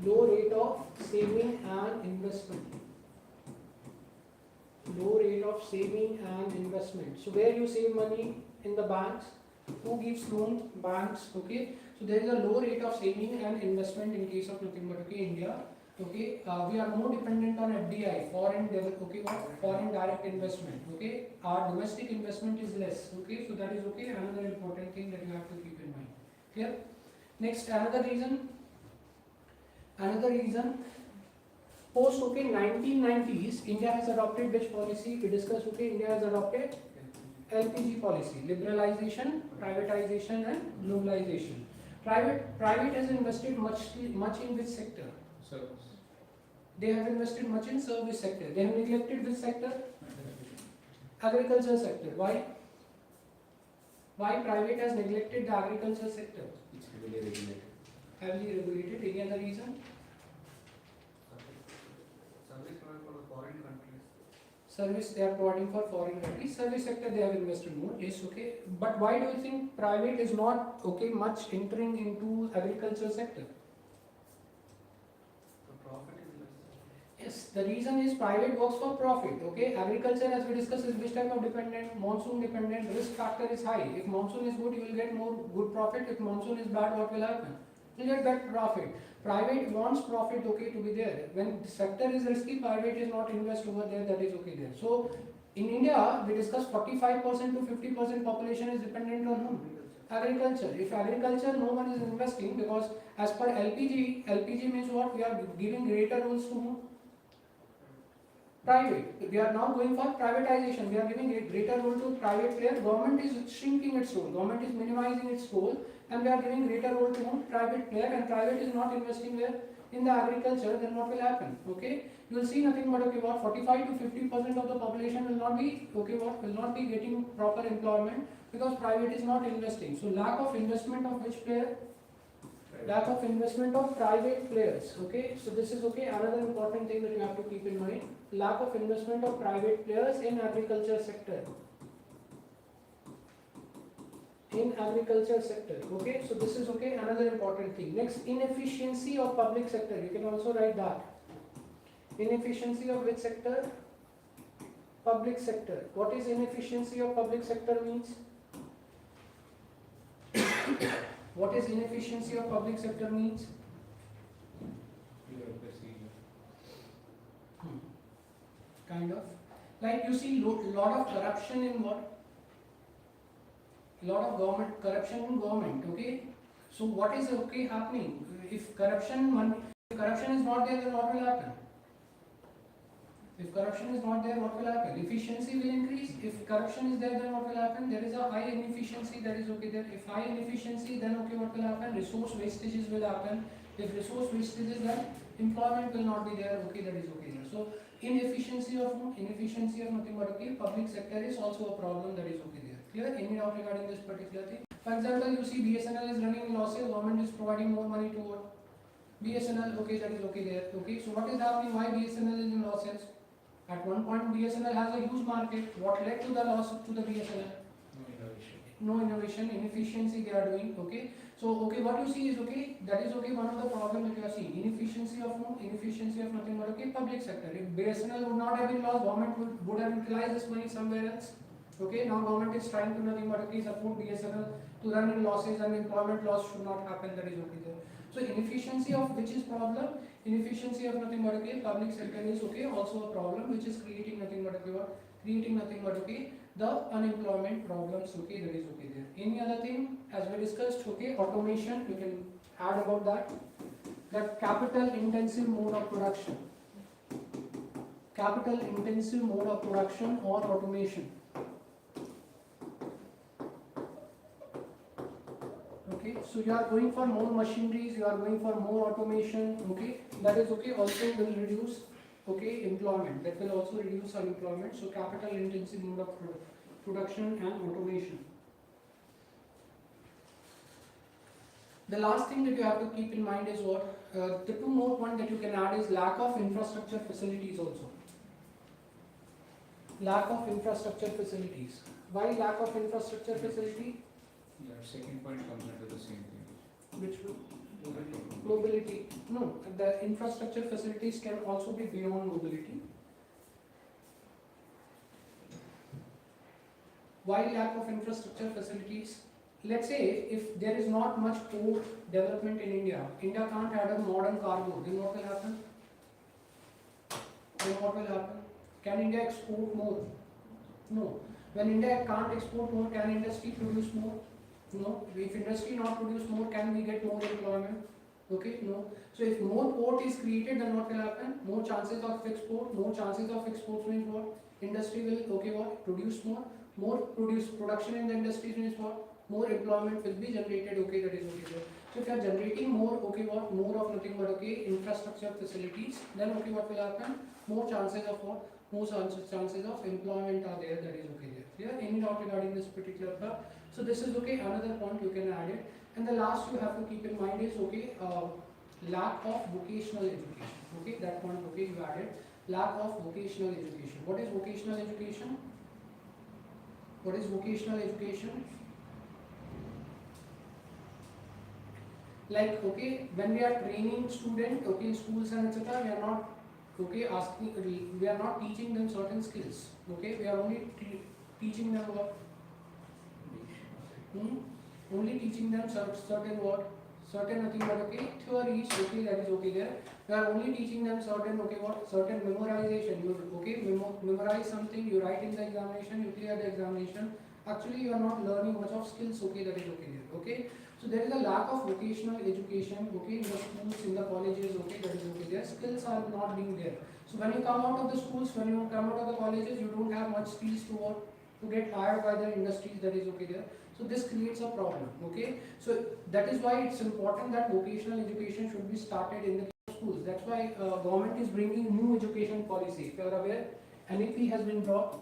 low rate of saving and investment. Low rate of saving and investment. So where you save money in the banks, who gives loan? Banks. Okay. So there is a low rate of saving and investment in case of nothing but okay India. Okay, we are more dependent on FDI, foreign foreign direct investment. Okay, our domestic investment is less. Okay, so that is okay. Another important thing that you have to keep in mind. Clear? Next, another reason. Post 1990s, India has adopted which policy? We discussed. India has adopted LPG policy, liberalization, privatization, and globalization. Private has invested much in which sector? service. They have invested much in service sector. They have neglected which sector? Agriculture sector. Why? Why private has neglected the agriculture sector? It's heavily regulated. Heavily regulated. Any other reason? service provided for the foreign countries. Service they are providing for foreign countries. Service sector they have invested more. Yes, okay. But why do you think private is not much entering into agriculture sector? The profit is less. Yes, the reason is private works for profit. Okay, agriculture as we discussed is which type of dependent? Monsoon dependent. Risk factor is high. If monsoon is good, you will get more good profit. If monsoon is bad, what will happen? You get bad profit. Private wants profit. Okay, to be there. When the sector is risky, private is not invest over there. That is okay there. So in India, we discussed 45% to 50% population is dependent on whom? Agriculture. If agriculture, no one is investing because as per LPG means what? We are giving greater roles to whom? Private. We are now going for privatization. We are giving a greater role to private player. Government is shrinking its role. Government is minimizing its role, and we are giving greater role to whom? Private player. And private is not investing where? In the agriculture. Then what will happen? Okay. You will see nothing but what 45 to 50% of the population will not be will not be getting proper employment because private is not investing. So lack of investment of which player? Lack of investment of private players. Okay, so this is another important thing that you have to keep in mind. Lack of investment of private players in agriculture sector. Okay, so this is another important thing. Next, inefficiency of public sector. You can also write that. Inefficiency of which sector? Public sector. What is inefficiency of public sector means? What is inefficiency of public sector means? Bureaucracy. Kind of. Like you see lot of corruption in what? Lot of corruption in government, okay? So what is happening? If corruption is not there, then what will happen? If corruption is not there, what will happen? Efficiency will increase. If corruption is there, then what will happen? There is a high inefficiency that is there. If high inefficiency, then what will happen? Resource wastages will happen. If resource wastages, then employment will not be there. Okay, that is there. So inefficiency of nothing but public sector is also a problem that is there. Clear? Any doubt regarding this particular thing? For example, you see BSNL is running losses. Government is providing more money to what? BSNL. Okay, that is there. Okay, so what is happening? Why BSNL is in losses? At one point, BSNL has a huge market. What led to the loss to the BSNL? No innovation, inefficiency they are doing. Okay. So what you see is that is one of the problems that you are seeing. Inefficiency of nothing but public sector. If BSNL would not have been lost, government would have utilized this money somewhere else. Okay, now government is trying to nothing but support BSNL to run in losses and employment loss should not happen. That is there. So inefficiency of which is problem? Inefficiency of nothing but public sector is also a problem which is creating nothing but the unemployment problems. Okay, that is there. Any other thing as we discussed? Automation. You can add about that. That capital intensive mode of production. Capital intensive mode of production or automation. Okay, so you are going for more machineries, you are going for more automation. Okay, that is also will reduce employment. That will also reduce unemployment. So capital intensive mode of production and automation. The last thing that you have to keep in mind is what? The two more points that you can add is lack of infrastructure facilities also. Lack of infrastructure facilities. Why lack of infrastructure facility? Your second point comes under the same thing. Which mobility. No, the infrastructure facilities can also be beyond mobility. Why lack of infrastructure facilities? Let's say if there is not much port development in India, India can't add a modern cargo, then what will happen? Then what will happen? Can India export more? No. When India can't export more, can industry produce more? No. If industry not produce more, can we get more employment? Okay, no. So if more port is created, then what will happen? More chances of export. More chances of exports means what? Industry will, okay, what? Produce more. More production in the industry means what? More employment will be generated. Okay, that is okay. So if you are generating more, okay, what? More of nothing but okay, infrastructure facilities. Then okay, what will happen? More chances of what? More chances of employment are there. That is okay there. Yeah. Any doubt regarding this particular part? So this is okay. Another point you can add it. And the last you have to keep in mind is okay, lack of vocational education. Okay, that point okay you added. Lack of vocational education. What is vocational education? What is vocational education? Like okay, when we are training student, okay, in schools and etc., we are not okay we are not teaching them certain skills. Okay, we are only teaching them what? Only teaching them certain what? Certain nothing but okay, theories, okay, that is okay there. We are only teaching them certain okay what? Certain memorization. You okay, memorize something, you write in the examination, you clear the examination. Actually, you are not learning much of skills, okay, that is okay there. Okay. So there is a lack of vocational education, okay, in the schools, in the colleges, okay, that is okay there. Skills are not being there. So when you come out of the schools, when you come out of the colleges, you don't have much skills to what? To get hired by the industries, that is okay there. So this creates a problem, okay. So that is why it's important that vocational education should be started in the schools. That's why government is bringing new education policy. If you are aware, NEP has been brought.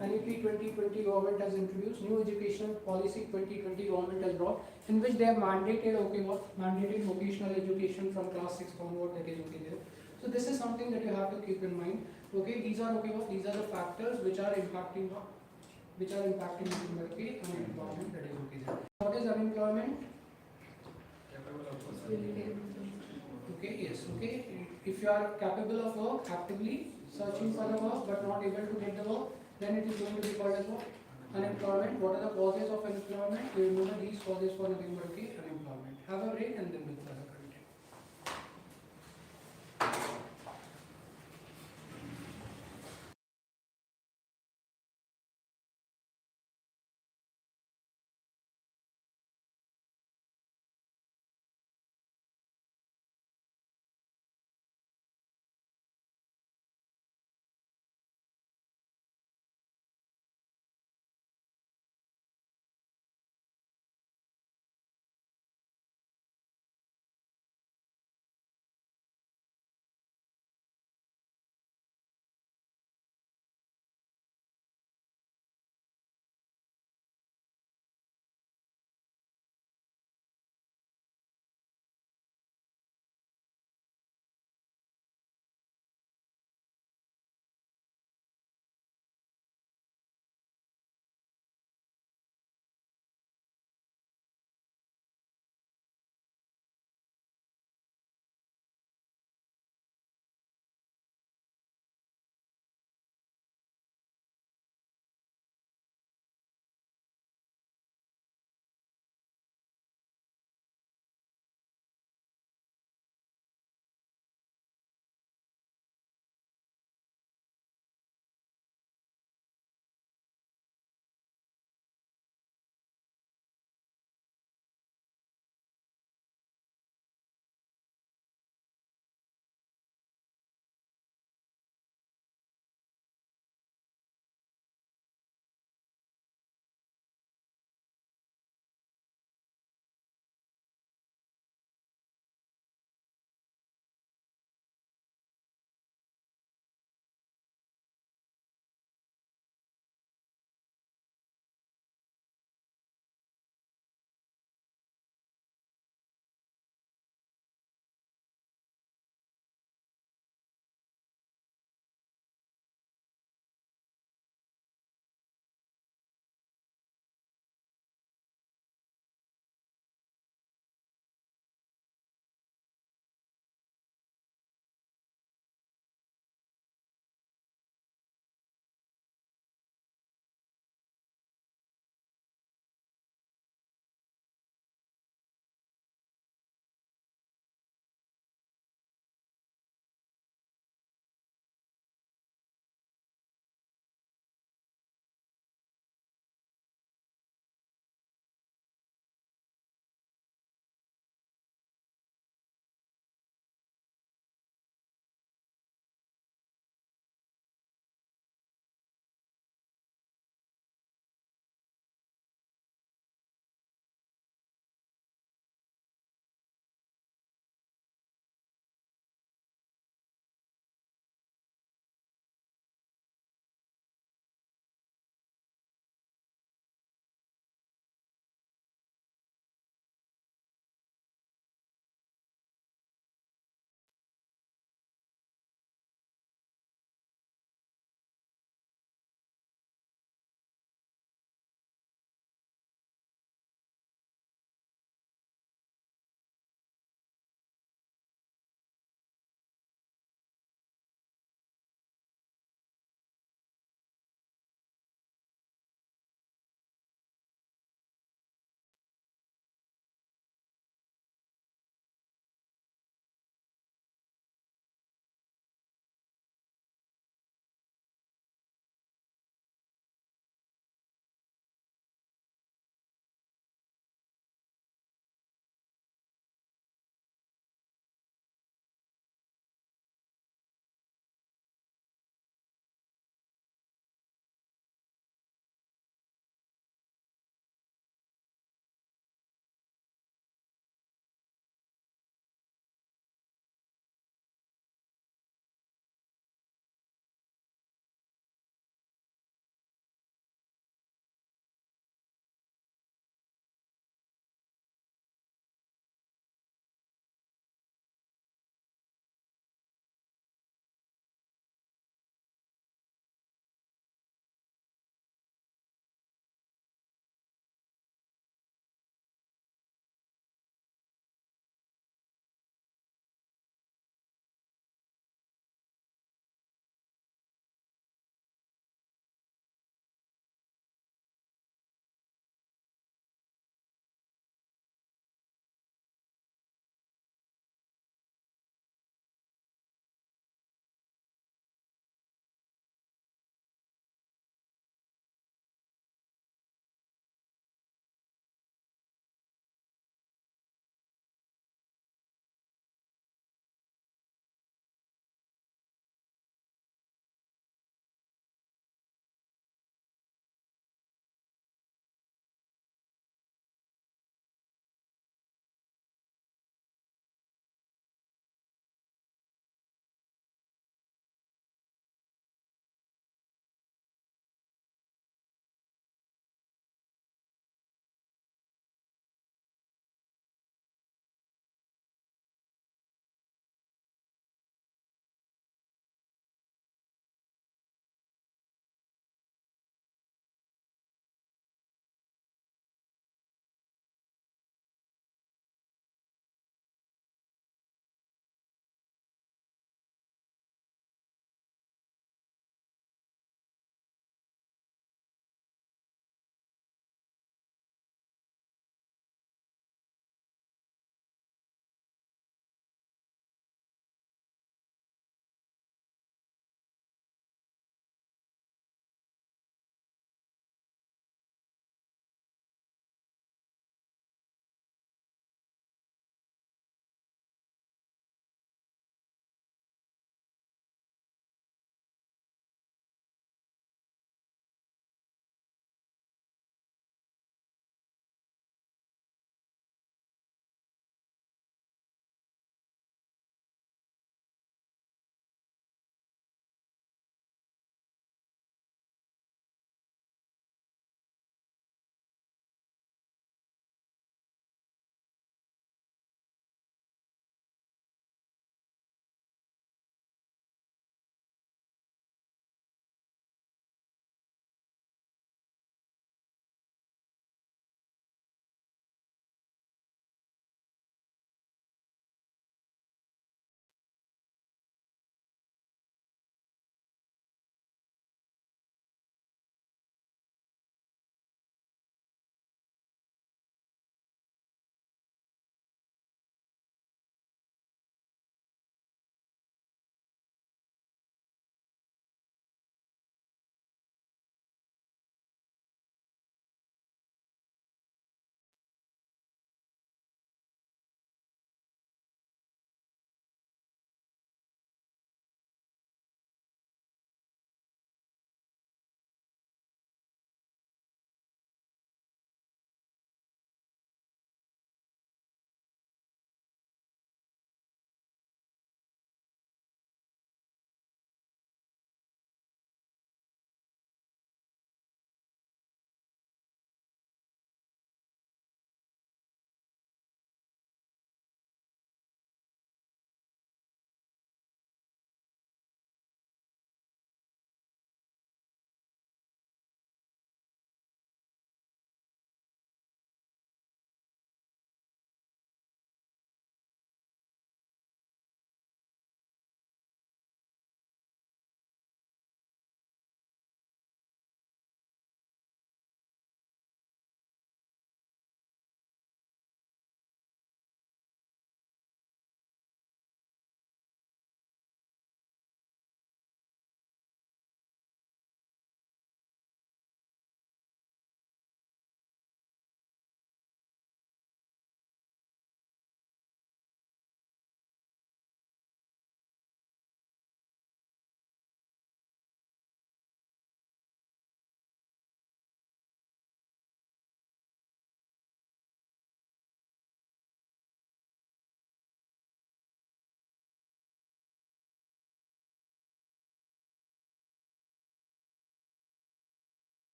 NEP 2020 government has introduced new education policy 2020 government has brought, in which they have mandated okay what? Mandated vocational education from class 6 onward, that is okay there. So this is something that you have to keep in mind. Okay, these are okay what? These are the factors which are impacting what? Which are impacting okay, unemployment, that is okay there. What is unemployment? Okay, yes, okay. If you are capable of work, actively searching for the work but not able to get the work, then it is going to be called as what? Unemployment. What are the causes of unemployment? You remember these causes for nothing but okay, unemployment. Have a break and then we'll further continue.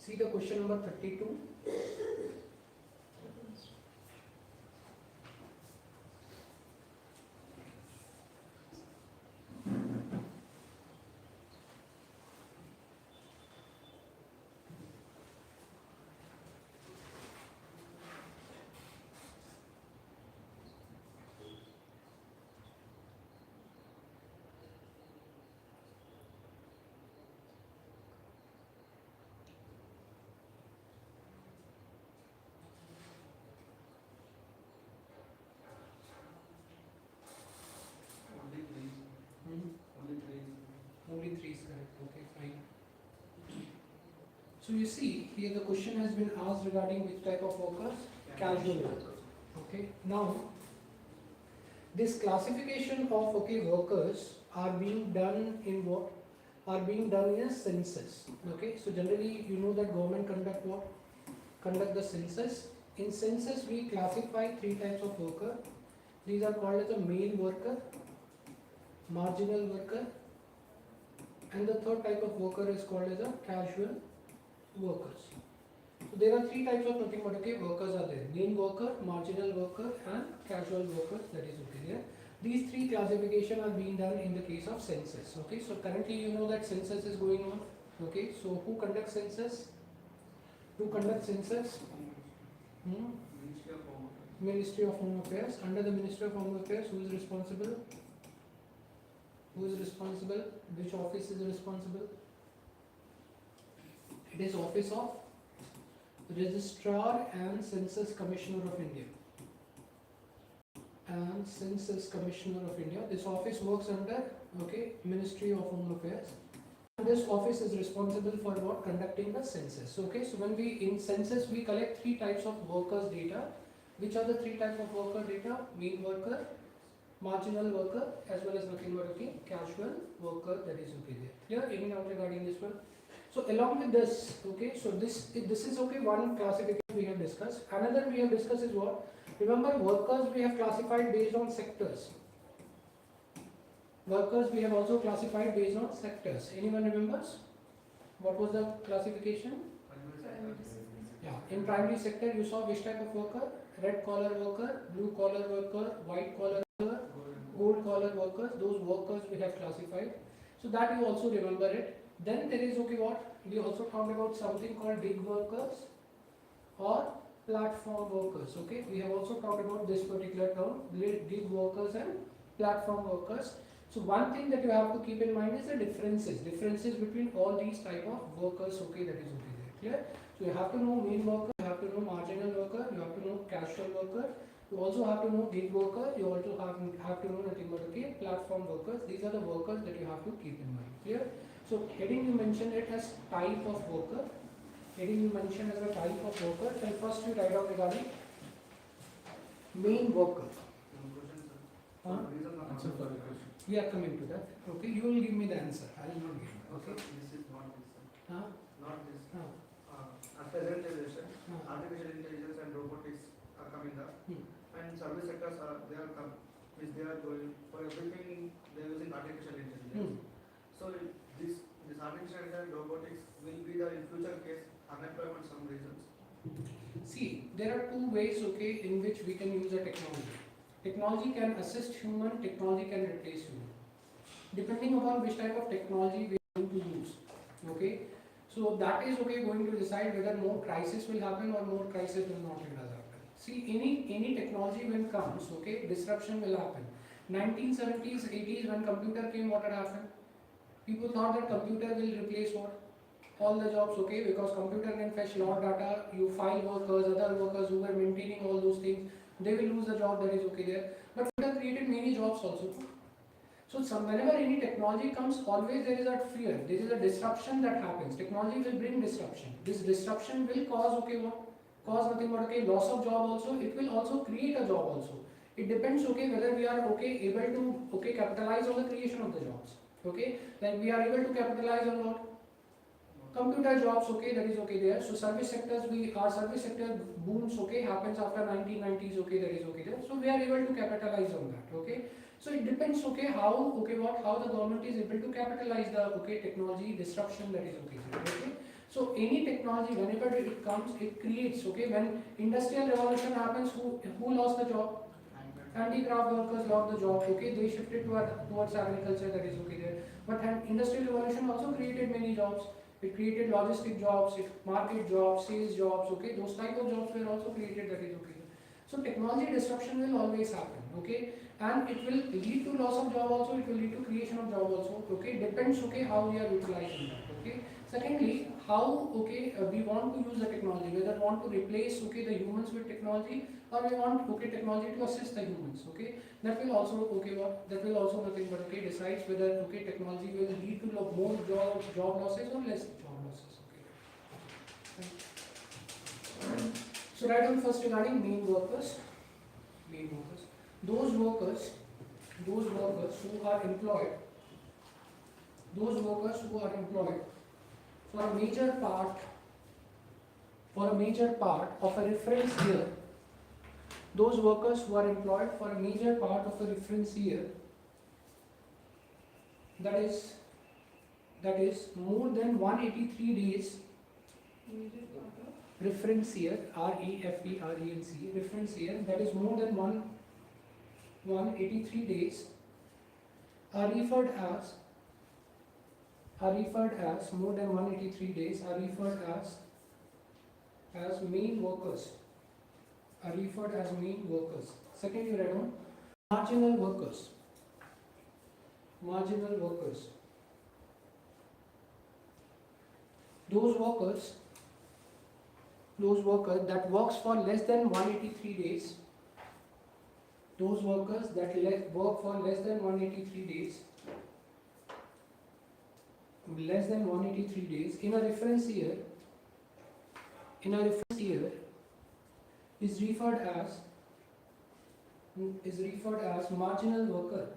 See the question number 32. Only three. Hmm? Only three. Only 3 is correct. Okay, fine. So you see, here the question has been asked regarding which type of workers? Casual workers. Okay, now this classification of workers are being done in what? Are being done in a census. Okay, so generally you know that government conduct what? Conduct the census. In census we classify 3 types of worker. These are called as a male worker, marginal worker, and the third type of worker is called as a casual workers. So there are 3 types of nothing but workers are there. Main worker, marginal worker and casual workers, that is okay there. These 3 classification are being done in the case of census. Okay, so currently you know that census is going on. Okay, so who conducts census? Who conducts census? Ministry of Home Affairs. Ministry of Home Affairs. Under the Ministry of Home Affairs, who is responsible? Who is responsible? Which office is responsible? It is Office of Registrar and Census Commissioner of India. And Census Commissioner of India. This office works under Ministry of Home Affairs. And this office is responsible for what? Conducting the census. Okay, so when we in census we collect 3 types of workers data. Which are the 3 types of worker data? Main worker, marginal worker, as well as nothing but casual worker, that is there. Clear? Any doubt regarding this one? So along with this, so this is one classification we have discussed. Another we have discussed is what? Remember, workers we have classified based on sectors. Workers we have also classified based on sectors. Anyone remembers? What was the classification? Yeah, in primary sector you saw which type of worker? Red collar worker, blue collar worker, white collar worker, gold collar workers. Those workers we have classified. So that you also remember it. Then there is what? We also talked about something called gig workers or platform workers. Okay, we have also talked about this particular term, gig workers and platform workers. So one thing that you have to keep in mind is the differences between all these type of workers. Okay, that is there. Clear? So you have to know main worker, you have to know marginal worker, you have to know casual worker, you also have to know gig worker, you also have to know nothing but platform workers. These are the workers that you have to keep in mind. Clear? So heading you mentioned it as type of worker. Heading you mentioned as a type of worker. And first you write out regarding main worker. Answer for the question. We are coming to that. Okay, you will give me the answer. I will not give you. Okay. This is not this. Huh? Not this. Huh? At present generation, Huh? artificial intelligence and robotics are coming up, and service sectors they are going for everything. They are using artificial intelligence. So this artificial intelligence and robotics will be the in future case unemployment some reasons. See, there are 2 ways, in which we can use a technology. Technology can assist human, technology can replace human. Depending upon which type of technology we are going to use. Okay, so that is going to decide whether more crisis will happen or more crisis will not happen. See, any technology when comes, disruption will happen. 1970s, 80s when computer came, what had happened? People thought that computer will replace what? All the jobs, because computer can fetch lot of data, you file workers, other workers who were maintaining all those things, they will lose the job, that is there. But computer created many jobs also. So whenever any technology comes, always there is a fear, there is a disruption that happens. Technology will bring disruption. This disruption will cause what? Cause nothing but loss of job also. It will also create a job also. It depends whether we are able to capitalize on the creation of the jobs. Like we are able to capitalize on what? Computer jobs, that is there. So service sectors, our service sector booms, happens after 1990s, that is there. So we are able to capitalize on that, So it depends, how the government is able to capitalize the technology disruption, that is there. So any technology, whenever it comes, it creates, okay, when industrial revolution happens, who lost the job? Handicraft workers lost the job, okay, they shifted towards agriculture, that is okay there. But industrial revolution also created many jobs. It created logistic jobs, it market jobs, sales jobs, okay, those type of jobs were also created, that is okay. So technology disruption will always happen, okay, and it will lead to loss of job also, it will lead to creation of job also, okay, depends, okay, how we are utilizing that, okay. Secondly, how, okay, we want to use the technology, whether we want to replace, okay, the humans with technology, or we want, okay, technology to assist the humans, okay. That will also, okay, that will also nothing but, okay, decides whether, okay, technology will lead to more job losses or less job losses, okay. So write down first regarding main workers, those workers who are employed, for a major part of a reference year, those workers who are employed for a major part of a reference year, that is more than 183 days, Major part of reference year, REFERENC, reference year, that is more than 183 days, are referred as more than 183 days, are referred as main workers, Second, you write down marginal workers, those workers that works for less than 183 days, work for less than 183 days in a reference year, is referred as marginal worker,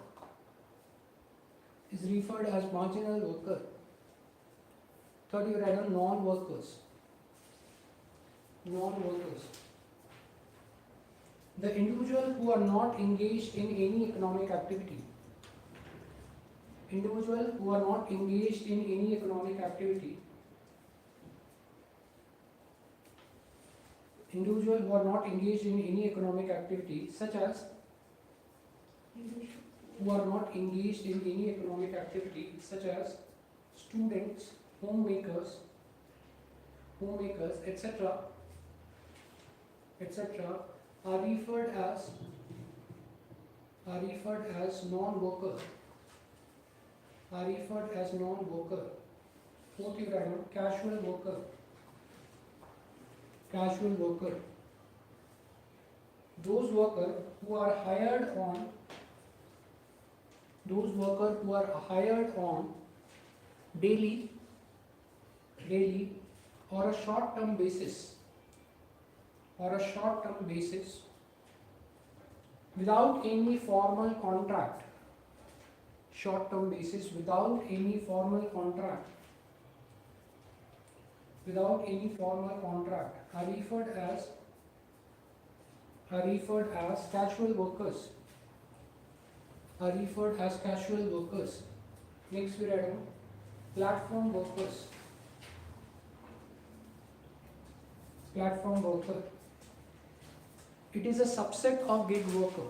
Third, you write down non-workers, the individual who are not engaged in any economic activity, such as students, homemakers, etc., are referred as non-worker. Fourth, you write down casual worker. Those workers who are hired on daily or a short-term basis, without any formal contract, are referred as casual workers. Next, we write down platform workers. It is a subset of gig worker.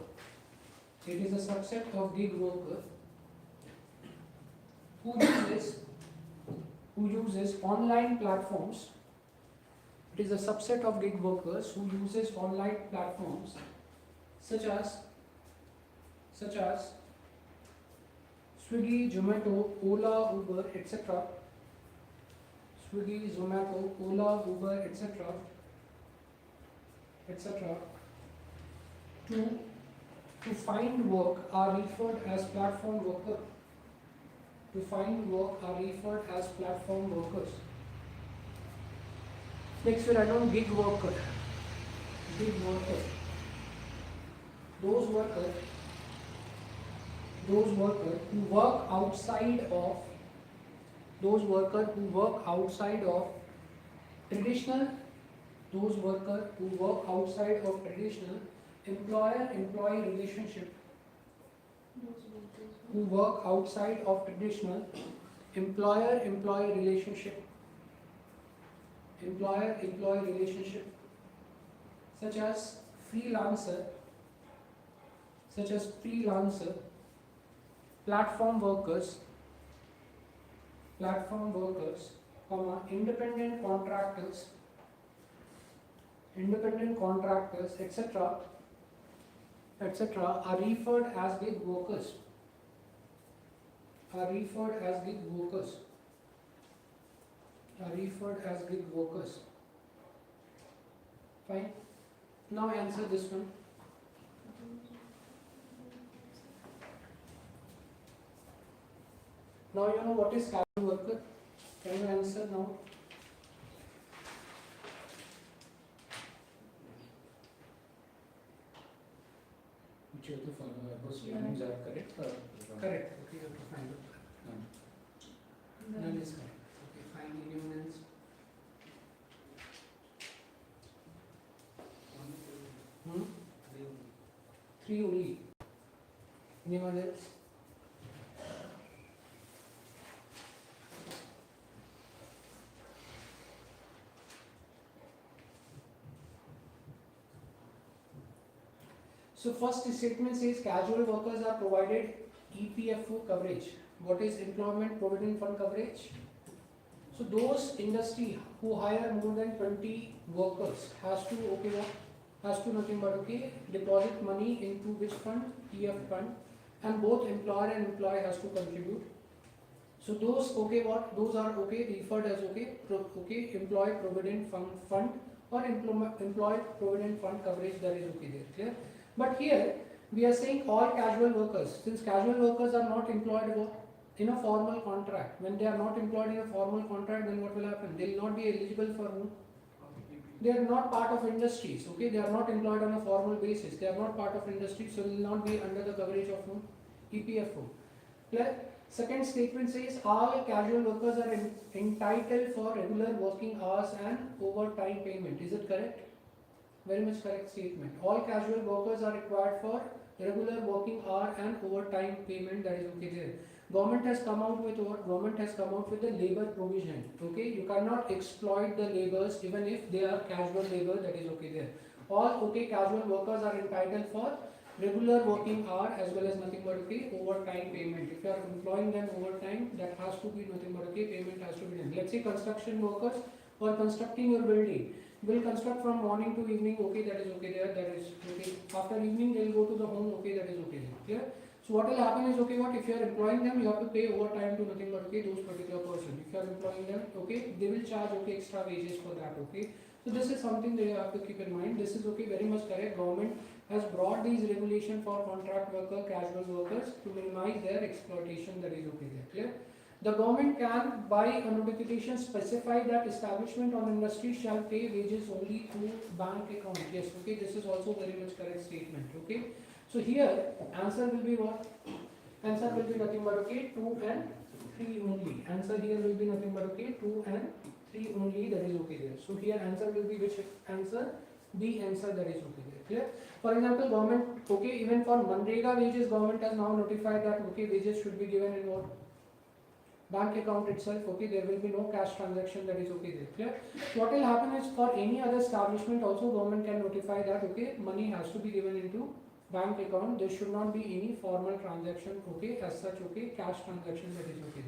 Who uses online platforms. It is a subset of gig workers who uses online platforms such as Swiggy, Zomato, Ola, Uber, etc. To find work are referred as platform workers. Next, we write down gig worker. Those workers who work outside of traditional employer-employee relationship. employer-employee relationship, such as freelancer, platform workers, comma, independent contractors, etc., are referred as gig workers. Fine. Now answer this one. Now you know what is casual worker. Can you answer now? Which of the following statements are correct or wrong? Correct. Okay, you have to find it. None. None is correct. Okay, find anyone else. Three only. Anyone else? So first statement says casual workers are provided EPFO coverage. What is Employment Provident Fund coverage? So those industry who hire more than 20 workers has to nothing but deposit money into which fund? EF fund, and both employer and employee has to contribute. So those those are referred as employee provident fund or employee provident fund coverage, that is there, clear? But here we are saying all casual workers, since casual workers are not employed in a formal contract. When they are not employed in a formal contract, then what will happen? They will not be eligible for whom? They are not part of industries, they are not employed on a formal basis, they are not part of industry, so will not be under the coverage of whom? EPFO. Clear? Second statement says all casual workers are entitled for regular working hours and overtime payment. Is it correct? Very much correct statement. All casual workers are required for regular working hour and overtime payment, that is there. Government has come out with what? Government has come out with the labor provision. You cannot exploit the laborers even if they are casual labor, that is there. All casual workers are entitled for regular working hour as well as nothing but overtime payment. If you are employing them overtime, that has to be nothing but payment has to be done. Let's say construction workers or constructing your building will construct from morning to evening, that is there, that is After evening they will go to the home, that is there. Clear? So what will happen is if you are employing them, you have to pay overtime to nothing but those particular person. If you are employing them, they will charge extra wages for that. So this is something that you have to keep in mind. This is very much correct. Government has brought these regulations for contract worker, casual workers to minimize their exploitation, that is there. Clear? The government can, by a notification, specify that establishment or industry shall pay wages only through bank account. Yes, this is also very much correct statement. So here answer will be what? Answer will be nothing but 2 and 3 only. Answer here will be nothing but 2 and 3 only, that is there. So here answer will be which answer? B answer, that is there. Clear? For example, government, even for Manrega wages, government has now notified that wages should be given in what? Bank account itself, there will be no cash transaction, that is there. Clear? So what will happen is for any other establishment also government can notify that money has to be given into bank account. There should not be any formal transaction, as such, cash transaction, that is there.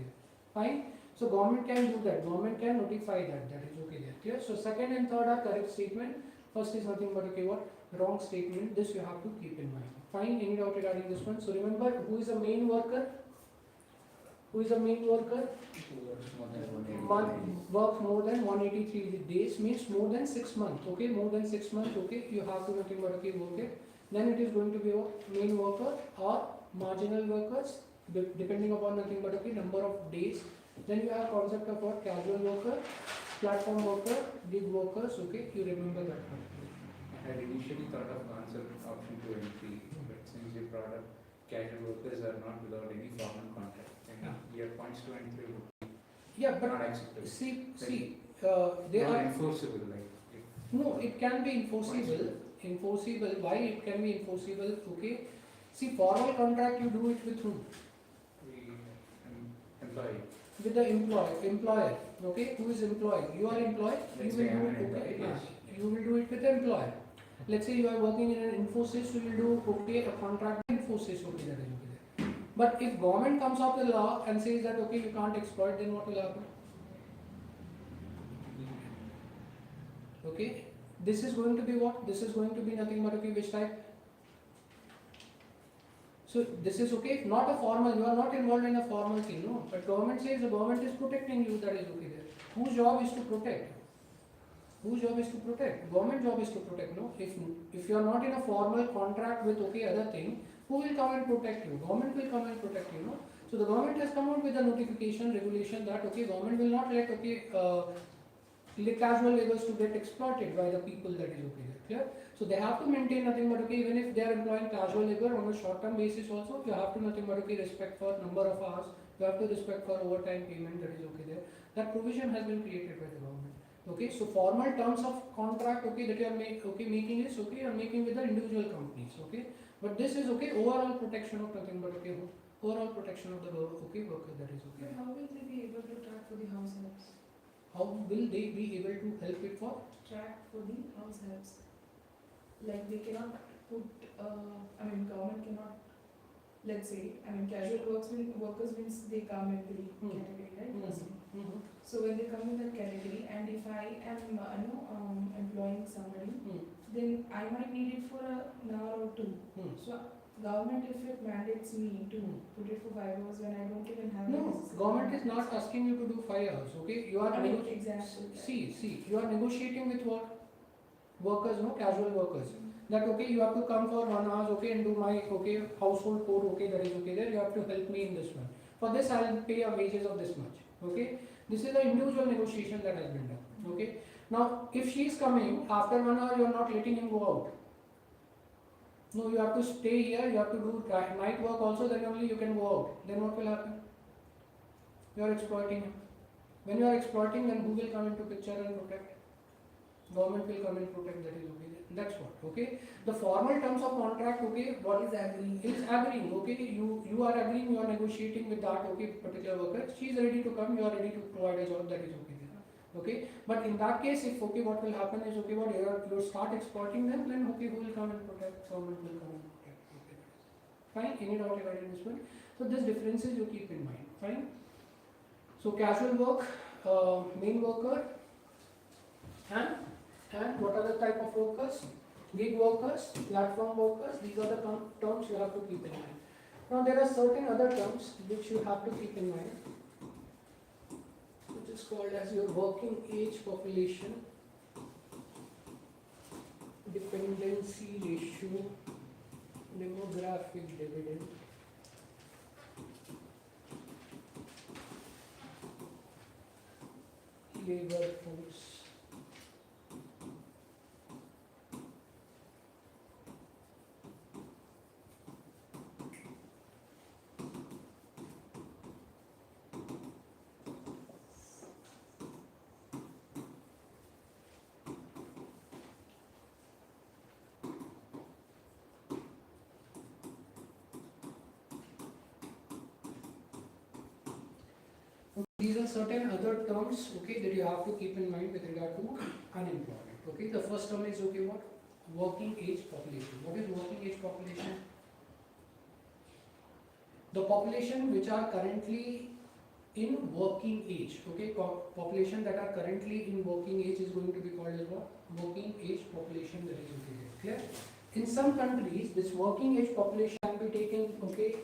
Fine. So government can do that. Government can notify that, that is there. Clear? So second and third are correct statement. First is nothing but what? Wrong statement. This you have to keep in mind. Fine. Any doubt regarding this one? So remember, who is a main worker? Who is a main worker? Works more than 183 days, means more than 6 months. More than 6 months. You have to nothing but work it. Then it is going to be a main worker or marginal workers, depending upon nothing but number of days. Then you have concept of what? Casual worker, platform worker, gig workers. You remember that one. I had initially thought of answer option 2 and 3, but since you brought up casual workers are not without any formal contract, and your points 2 and 3 would be not acceptable. They not are enforceable. no. It can be enforceable. Why it can be enforceable? Formal contract you do it with whom? Employee. With the employer. okay, who is employed? You are employed, you Let's will say I am do an it, okay, employee, yes. you will do it with the employer. Let's say you are working in an Infosys, so you will do, okay, a contract with Infosys, okay, that is okay there. But if government comes up with law and says that, okay, you can't exploit, then what will happen? Okay, this is going to be what? This is going to be nothing but, okay, which type? So this is okay, not a formal, you are not involved in a formal thing, no. But government says the government is protecting you, that is okay there. Whose job is to protect? Whose job is to protect? Government job is to protect, no. If you are not in a formal contract with, okay, other thing, who will come and protect you? Government will come and protect you, no. So the government has come out with a notification, regulation that, okay, government will not let, okay, casual laborers to get exploited by the people, that is okay there. Clear? So they have to maintain nothing but, okay, even if they are employing casual labor on a short term basis also, you have to nothing but, okay, respect for number of hours, you have to respect for overtime payment, that is okay there. That provision has been created by the government. Okay, so formal terms of contract, okay, that you are making is okay, you are making with the individual companies, okay. But this is okay, overall protection of nothing but, okay, overall protection of the okay worker, that is okay. But how will they be able to track for the house helps? How will they be able to help it for? Track for the house helps. Like they cannot put, government cannot, let's say, casual workers means they come in the category, right? Firstly. So when they come in that category, and if I am employing somebody, then I might need it for an hour or two. So government, if it mandates me to put it for 5 hours when I don't even have No, government is not asking you to do 5 hours, okay? You are example. see, you are negotiating with what? Workers, no, casual workers. That, okay, you have to come for 1 hour, okay, and do my, okay, household code, okay, that is okay there, you have to help me in this one. For this, I will pay a wages of this much, okay? This is an individual negotiation that has been done, okay? Now, if she is coming, after 1 hour, you are not letting him go out. No, you have to stay here, you have to do night work also, then only you can go out. Then what will happen? You are exploiting him. When you are exploiting, then who will come into picture and protect? Government will come and protect, that is okay. That's what, okay? The formal terms of contract, okay, what is agreeing? Is agreeing, okay? You are agreeing, you are negotiating with that, okay, particular worker. She is ready to come, you are ready to provide a job, that is okay. Okay, but in that case, if, okay, what will happen is, okay, what you start exploiting them, then, okay, who will come and protect? Government will come and protect. Okay, fine. Any doubt regarding this one? So this differences you keep in mind. Fine. So casual work, main worker, and what are the type of workers? Gig workers, platform workers. These are the terms you have to keep in mind. Now there are certain other terms which you have to keep in mind, which is called as your working age population, dependency ratio, demographic dividend, labor force. These are certain other terms, okay, that you have to keep in mind with regard to unemployment. Okay, the first term is, okay, what? Working age population. What is working age population? The population which are currently in working age. Okay, population that are currently in working age is going to be called as what? Working age population, that is okay. Clear? In some countries, this working age population can be taken, okay,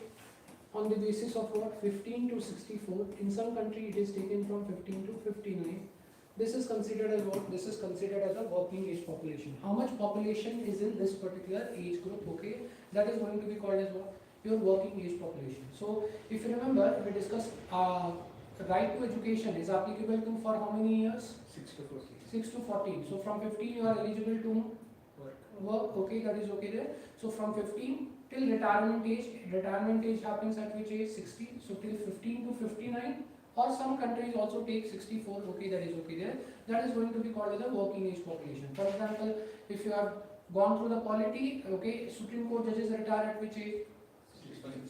on the basis of what? 15 to 64. In some country it is taken from 15 to 59. This is considered as what? This is considered as a working age population. How much population is in this particular age group? Okay, that is going to be called as what? Your working age population. So if you remember, we discussed right to education is applicable to for how many years? 6 to 14. 6 to 14. So from 15 you are eligible to work. Okay, that is okay there. So from 15 till retirement age happens at which age? 60. So till 15 to 59, or some countries also take 64. Okay, that is okay there. That is going to be called as a working age population. For example, if you have gone through the polity, okay, Supreme Court judges retire at which age?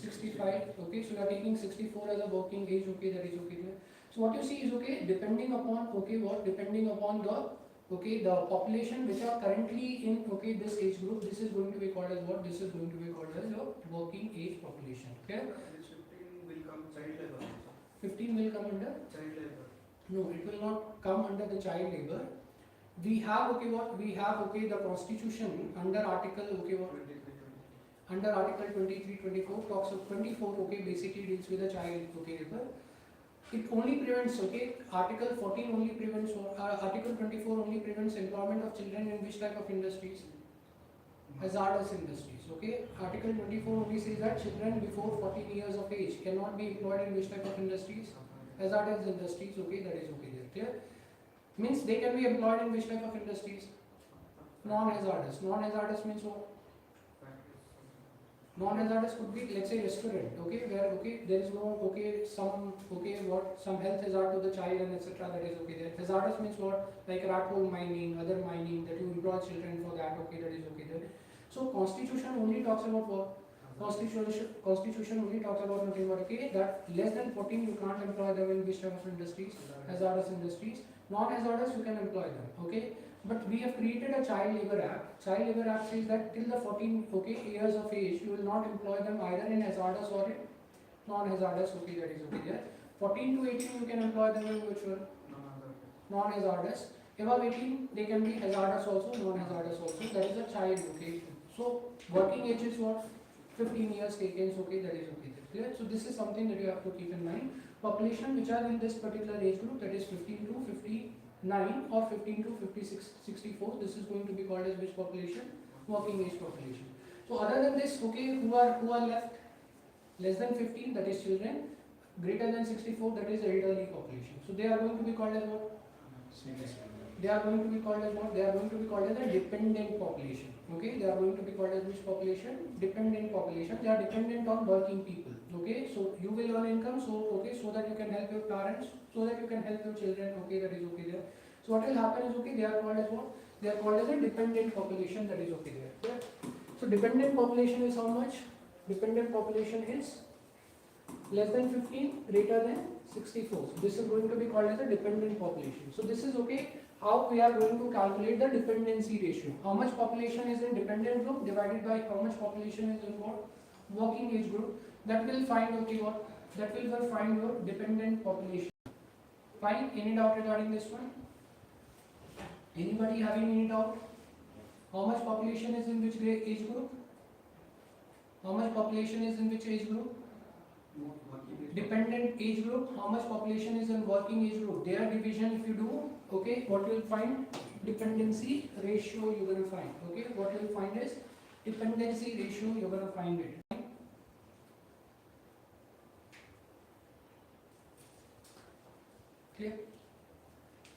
65. Okay, so you are taking 64 as a working age. Okay, that is okay there. So what you see is okay, depending upon the population which are currently in this age group, this is going to be called as what? This is going to be called as your working age population. Okay? This 15 will come child labor. 15 will come under? Child labor. No, it will not come under the child labor. We have the constitution under article under article 23, 24 talks of 24 basically deals with the child labor. It only prevents article 14 only prevents article 24 only prevents employment of children in which type of industries? Hazardous industries. Article 24 only says that children before 14 years of age cannot be employed in which type of industries? Hazardous industries. That is there. Clear? Means they can be employed in which type of industries? Non-hazardous. Non-hazardous means what? Non-hazardous could be, let's say, restaurant, where there is no some health hazard to the child and etc. That is there. Hazardous means what? Like rat hole mining, other mining that you employ children for that. That is there. So Constitution only talks about what? Constitution only talks about nothing but that less than 14 you can't employ them in which type of industries? Hazardous industries. Non-hazardous you can employ them. But we have created a Child Labour Act. Child Labour Act says that till the 14 years of age, you will not employ them either in hazardous or in non-hazardous. That is there. 14 to 18, you can employ them in which one? Non-hazardous. Above 18, they can be hazardous also, non-hazardous also. That is a child. So working age is what? 15 years taken. That is clear. So this is something that you have to keep in mind. Population which are in this particular age group, that is 15 to 59 or 15 to 56, 64. This is going to be called as which population? Working age population. So other than this, who are left? Less than 15, that is children. Greater than 64, that is elderly population. So they are going to be called as what? They are going to be called as what? They are going to be called as a dependent population. They are going to be called as which population? Dependent population. They are dependent on working people. So you will earn income, so that you can help your parents, so that you can help your children. That is there. So what will happen is they are called as what? They are called as a dependent population. That is there. So dependent population is how much? Dependent population is less than 15, greater than 64. So this is going to be called as a dependent population. So this is how we are going to calculate the dependency ratio. How much population is in dependent group divided by how much population is in what? Working age group. That will find what? That will find your dependent population. Fine. Any doubt regarding this one? Anybody having any doubt? How much population is in which age group? How much population is in which age group? Dependent age group. How much population is in working age group? Their division if you do, what you will find? Dependency ratio you are going to find. What you will find is dependency ratio you are going to find it. Clear?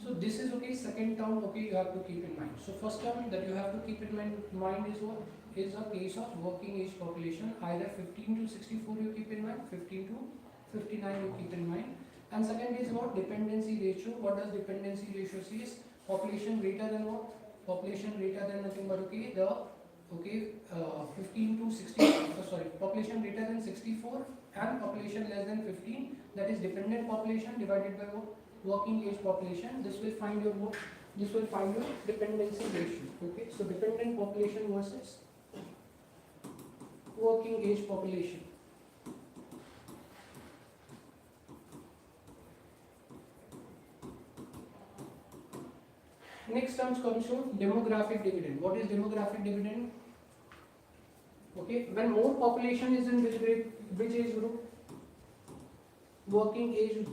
So this is second term you have to keep in mind. So first term that you have to keep in mind is what? Is a case of working age population, either 15 to 64 you keep in mind, 15 to 59 you keep in mind. And second is what? Dependency ratio. What does dependency ratio says? Population greater than what? Population greater than nothing but 15 to 64, population greater than 64 and population less than 15, that is dependent population divided by what? Working age population. This will find your what? This will find your dependency ratio. So dependent population versus working age population. Next terms comes to demographic dividend. What is demographic dividend? When more population is in which age group? Working age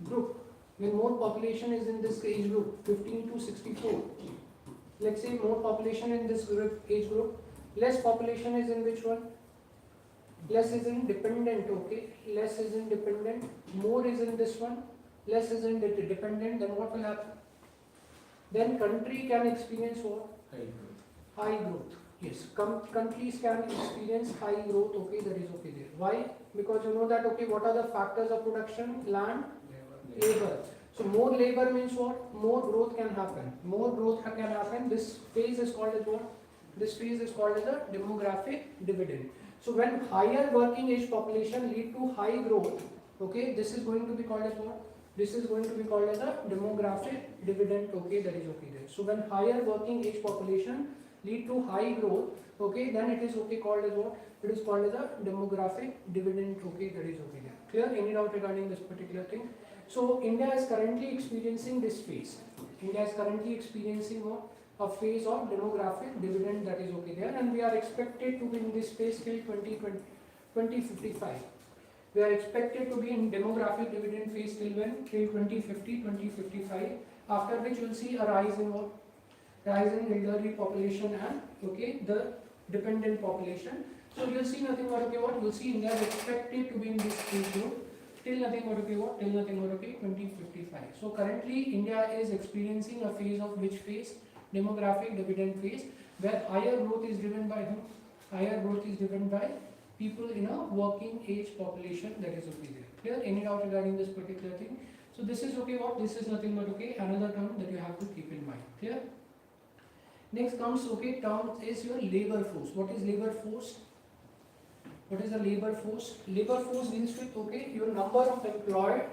group. When more population is in this age group, 15 to 64. Let's say more population in this age group. Less population is in which one? Less is in dependent. Less is in dependent. More is in this one. Less is in dependent. Then what will happen? Then country can experience what? High growth. Yes, countries can experience high growth. That is there. Why? Because you know that what are the factors of production? Land, labor. So more labor means what? More growth can happen. More growth can happen. This phase is called as what? This phase is called as a demographic dividend. So when higher working age population lead to high growth, this is going to be called as what? This is going to be called as a demographic dividend, okay, that is okay there. So when higher working age population lead to high growth, okay, then it is okay called as what? It is called as a demographic dividend, okay, that is okay there. Clear? Any doubt regarding this particular thing? So India is currently experiencing this phase. India is currently experiencing what? A phase of demographic dividend, that is okay there, and we are expected to be in this phase till 2055. We are expected to be in demographic dividend phase till when? Till 2050, 2055. After which you will see a rise in what? Rise in elderly population and okay the dependent population. So you will see nothing but okay what? You will see India is expected to be in this phase group till nothing but okay what? Till nothing but okay 2055. So currently India is experiencing a phase of which phase? Demographic dividend phase, where higher growth is driven by whom? Higher growth is driven by people in a working age population, that is okay there. Clear? Any doubt regarding this particular thing? So this is okay what? This is nothing but okay another term that you have to keep in mind. Clear? Next comes okay term is your labor force. What is labor force? What is the labor force? Labor force deals with okay your number of employed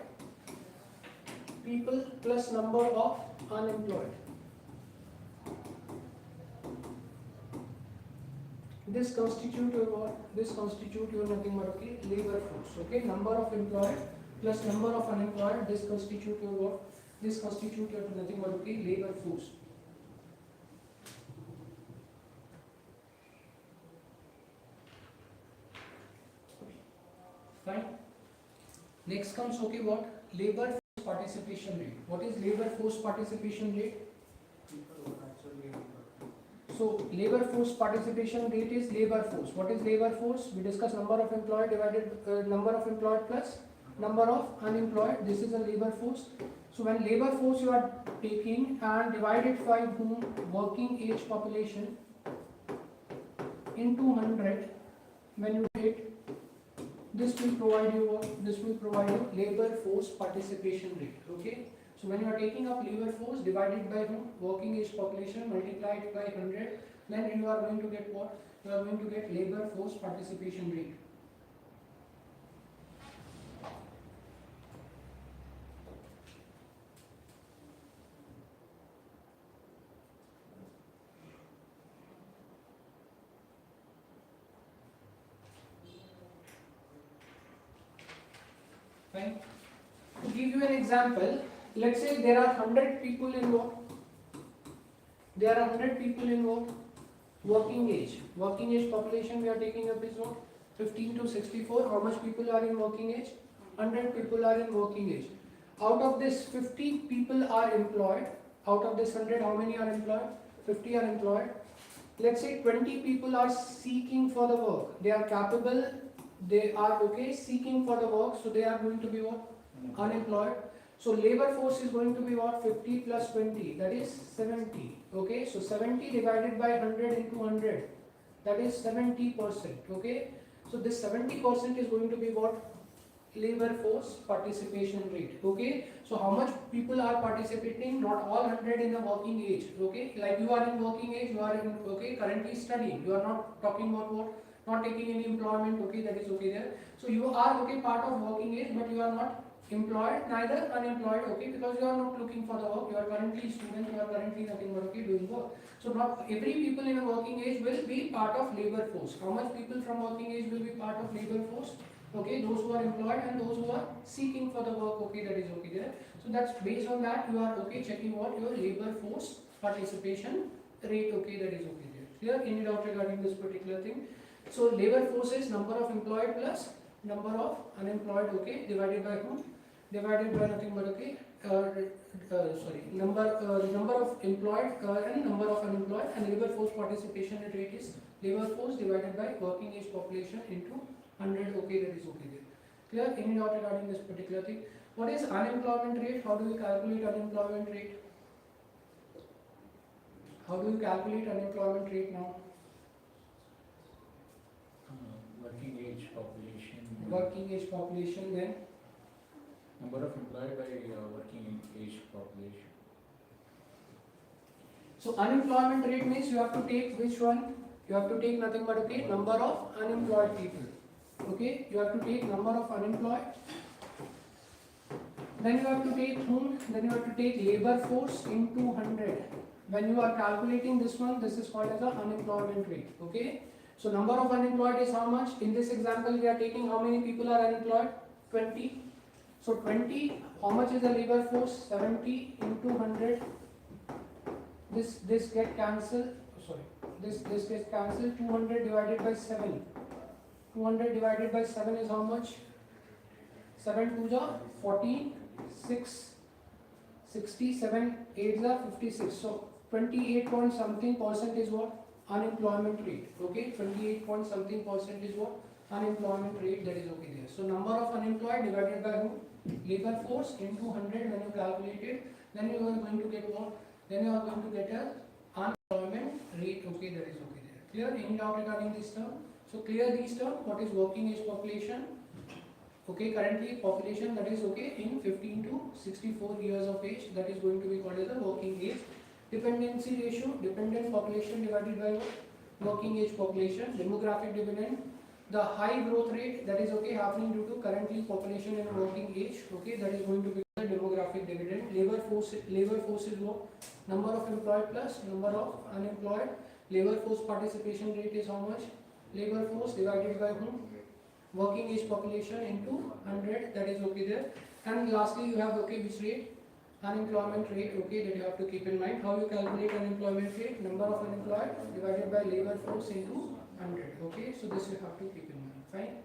people plus number of unemployed. This constitute your what? This constitute your nothing but okay labor force. Okay, number of employed plus number of unemployed. This constitute your what? This constitute your nothing but okay labor force. Fine. Next comes okay what? Labor force participation rate. What is labor force participation rate? People who actually employed. So labor force participation rate is labor force. What is labor force? We discuss number of employed divided number of employed plus number of unemployed. This is a labor force. So when labor force you are taking and divided by whom? Working age population into 100. When you take this will provide you what? This will provide you labor force participation rate. Okay. So when you are taking up labor force divided by whom? Working age population multiplied by 100, then you are going to get what? You are going to get labor force participation rate. Fine. To give you an example, let's say there are 100 people in what? There are 100 people in what? Working age. Working age population we are taking up is what? 15 to 64. How much people are in working age? 100 people are in working age. Out of this, 50 people are employed. Out of this 100, how many are employed? 50 are employed. Let's say 20 people are seeking for the work. They are capable. They are okay seeking for the work. So they are going to be what? Unemployed. So labor force is going to be what? 50 plus 20, that is 70. Okay, so 70 divided by 100 into 100, that is 70%. Okay, so this 70% is going to be what? Labor force participation rate. Okay, so how much people are participating? Not all 100 in the working age. Okay, like you are in working age, you are in okay currently studying. You are not talking about what? Not taking any employment. Okay, that is okay there. So you are okay part of working age, but you are not employed neither unemployed, okay, because you are not looking for the work. You are currently student, you are currently nothing but okay doing work. So not every people in a working age will be part of labor force. How much people from working age will be part of labor force? Okay, those who are employed and those who are seeking for the work, okay, that is okay there. So that's based on that you are okay checking what? Your labor force participation rate, okay, that is okay there. Clear? Any doubt regarding this particular thing? So labor force is number of employed plus number of unemployed, okay, divided by whom? Divided by nothing but okay number of employed and number of unemployed, and labor force participation rate is labor force divided by working age population into 100, okay, that is okay there. Clear? Any doubt regarding this particular thing? What is unemployment rate? How do we calculate unemployment rate? How do you calculate unemployment rate now? Working age population. Working age population, then Number of employed by working age population. so unemployment rate means you have to take which one? You have to take nothing but okay number of unemployed people. Okay, you have to take number of unemployed Then you have to take whom? Then you have to take labor force into 100. When you are calculating this one, this is called as the unemployment rate. Okay. So number of unemployed is how much? In this example, we are taking how many people are unemployed? 20. So 20. How much is the labor force? 70 into 100. This get cancelled. Sorry. This gets cancelled. 200 divided by 7. 200 divided by 7 is how much? 7 2 ja 14. 6 67 8 are 56. So 28 point something percent is what? Unemployment rate. Okay, 28 point something percent is what? Unemployment rate, that is okay there. So number of unemployed divided by who? Labor force into 100 when you calculate it, then you are going to get what? Then you are going to get a unemployment rate. Okay, that is okay there. Clear? Any doubt regarding this term? So clear these terms. What is working age population? Okay, currently population, that is okay in 15 to 64 years of age, that is going to be called as the working age. Dependency ratio, dependent population divided by what? Working age population. Demographic dividend, the high growth rate, that is okay happening due to currently population and working age. Okay, that is going to be the demographic dividend. Labor force is what? Number of employed plus number of unemployed. Labor force participation rate is how much? Labor force divided by whom? Working age population into 100, that is okay there. And lastly you have okay which rate? Unemployment rate. Okay, that you have to keep in mind. How you calculate unemployment rate? Number of unemployed divided by labor force into 100. Okay, so this you have to keep in mind. Fine.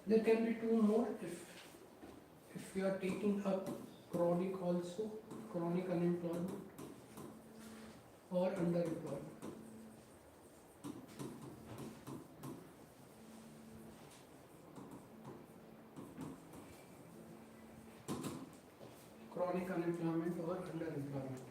There can be two more if you are taking up chronic also, chronic unemployment or underemployment. Chronic unemployment or underemployment.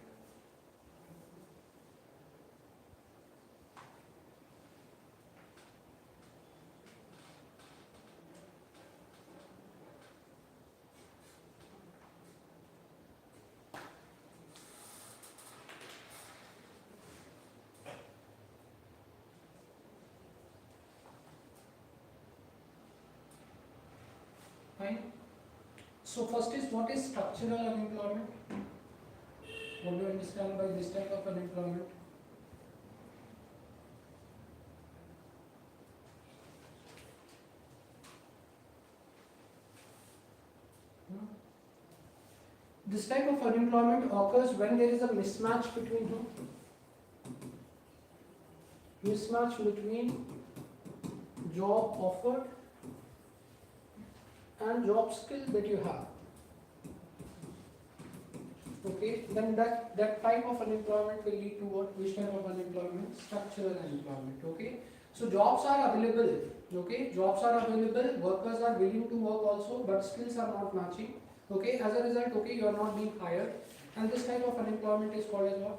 Fine. So first is, what is structural unemployment? What do you understand by this type of unemployment? This type of unemployment occurs when there is a mismatch between whom? Mismatch between job offered and job skill that you have. Okay, then that type of unemployment will lead to what? Which type of unemployment? Structural unemployment. Okay, so jobs are available. Okay, jobs are available, workers are willing to work also, but skills are not matching. Okay, as a result, okay, you are not being hired, and this type of unemployment is called as what?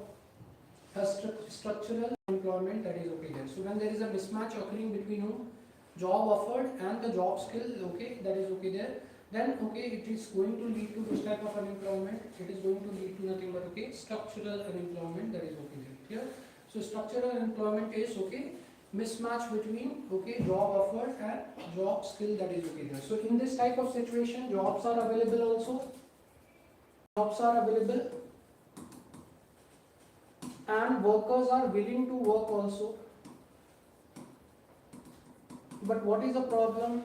A structural unemployment, that is okay there. So when there is a mismatch occurring between whom? job offered and the job skill, okay, that is okay there. Then okay, it is going to lead to which type of unemployment? It is going to lead to nothing but okay, structural unemployment, that is okay there. Clear? So structural unemployment is okay, mismatch between okay, job offered and job skill, that is okay there. So in this type of situation, jobs are available also. Jobs are available and workers are willing to work also. But what is the problem?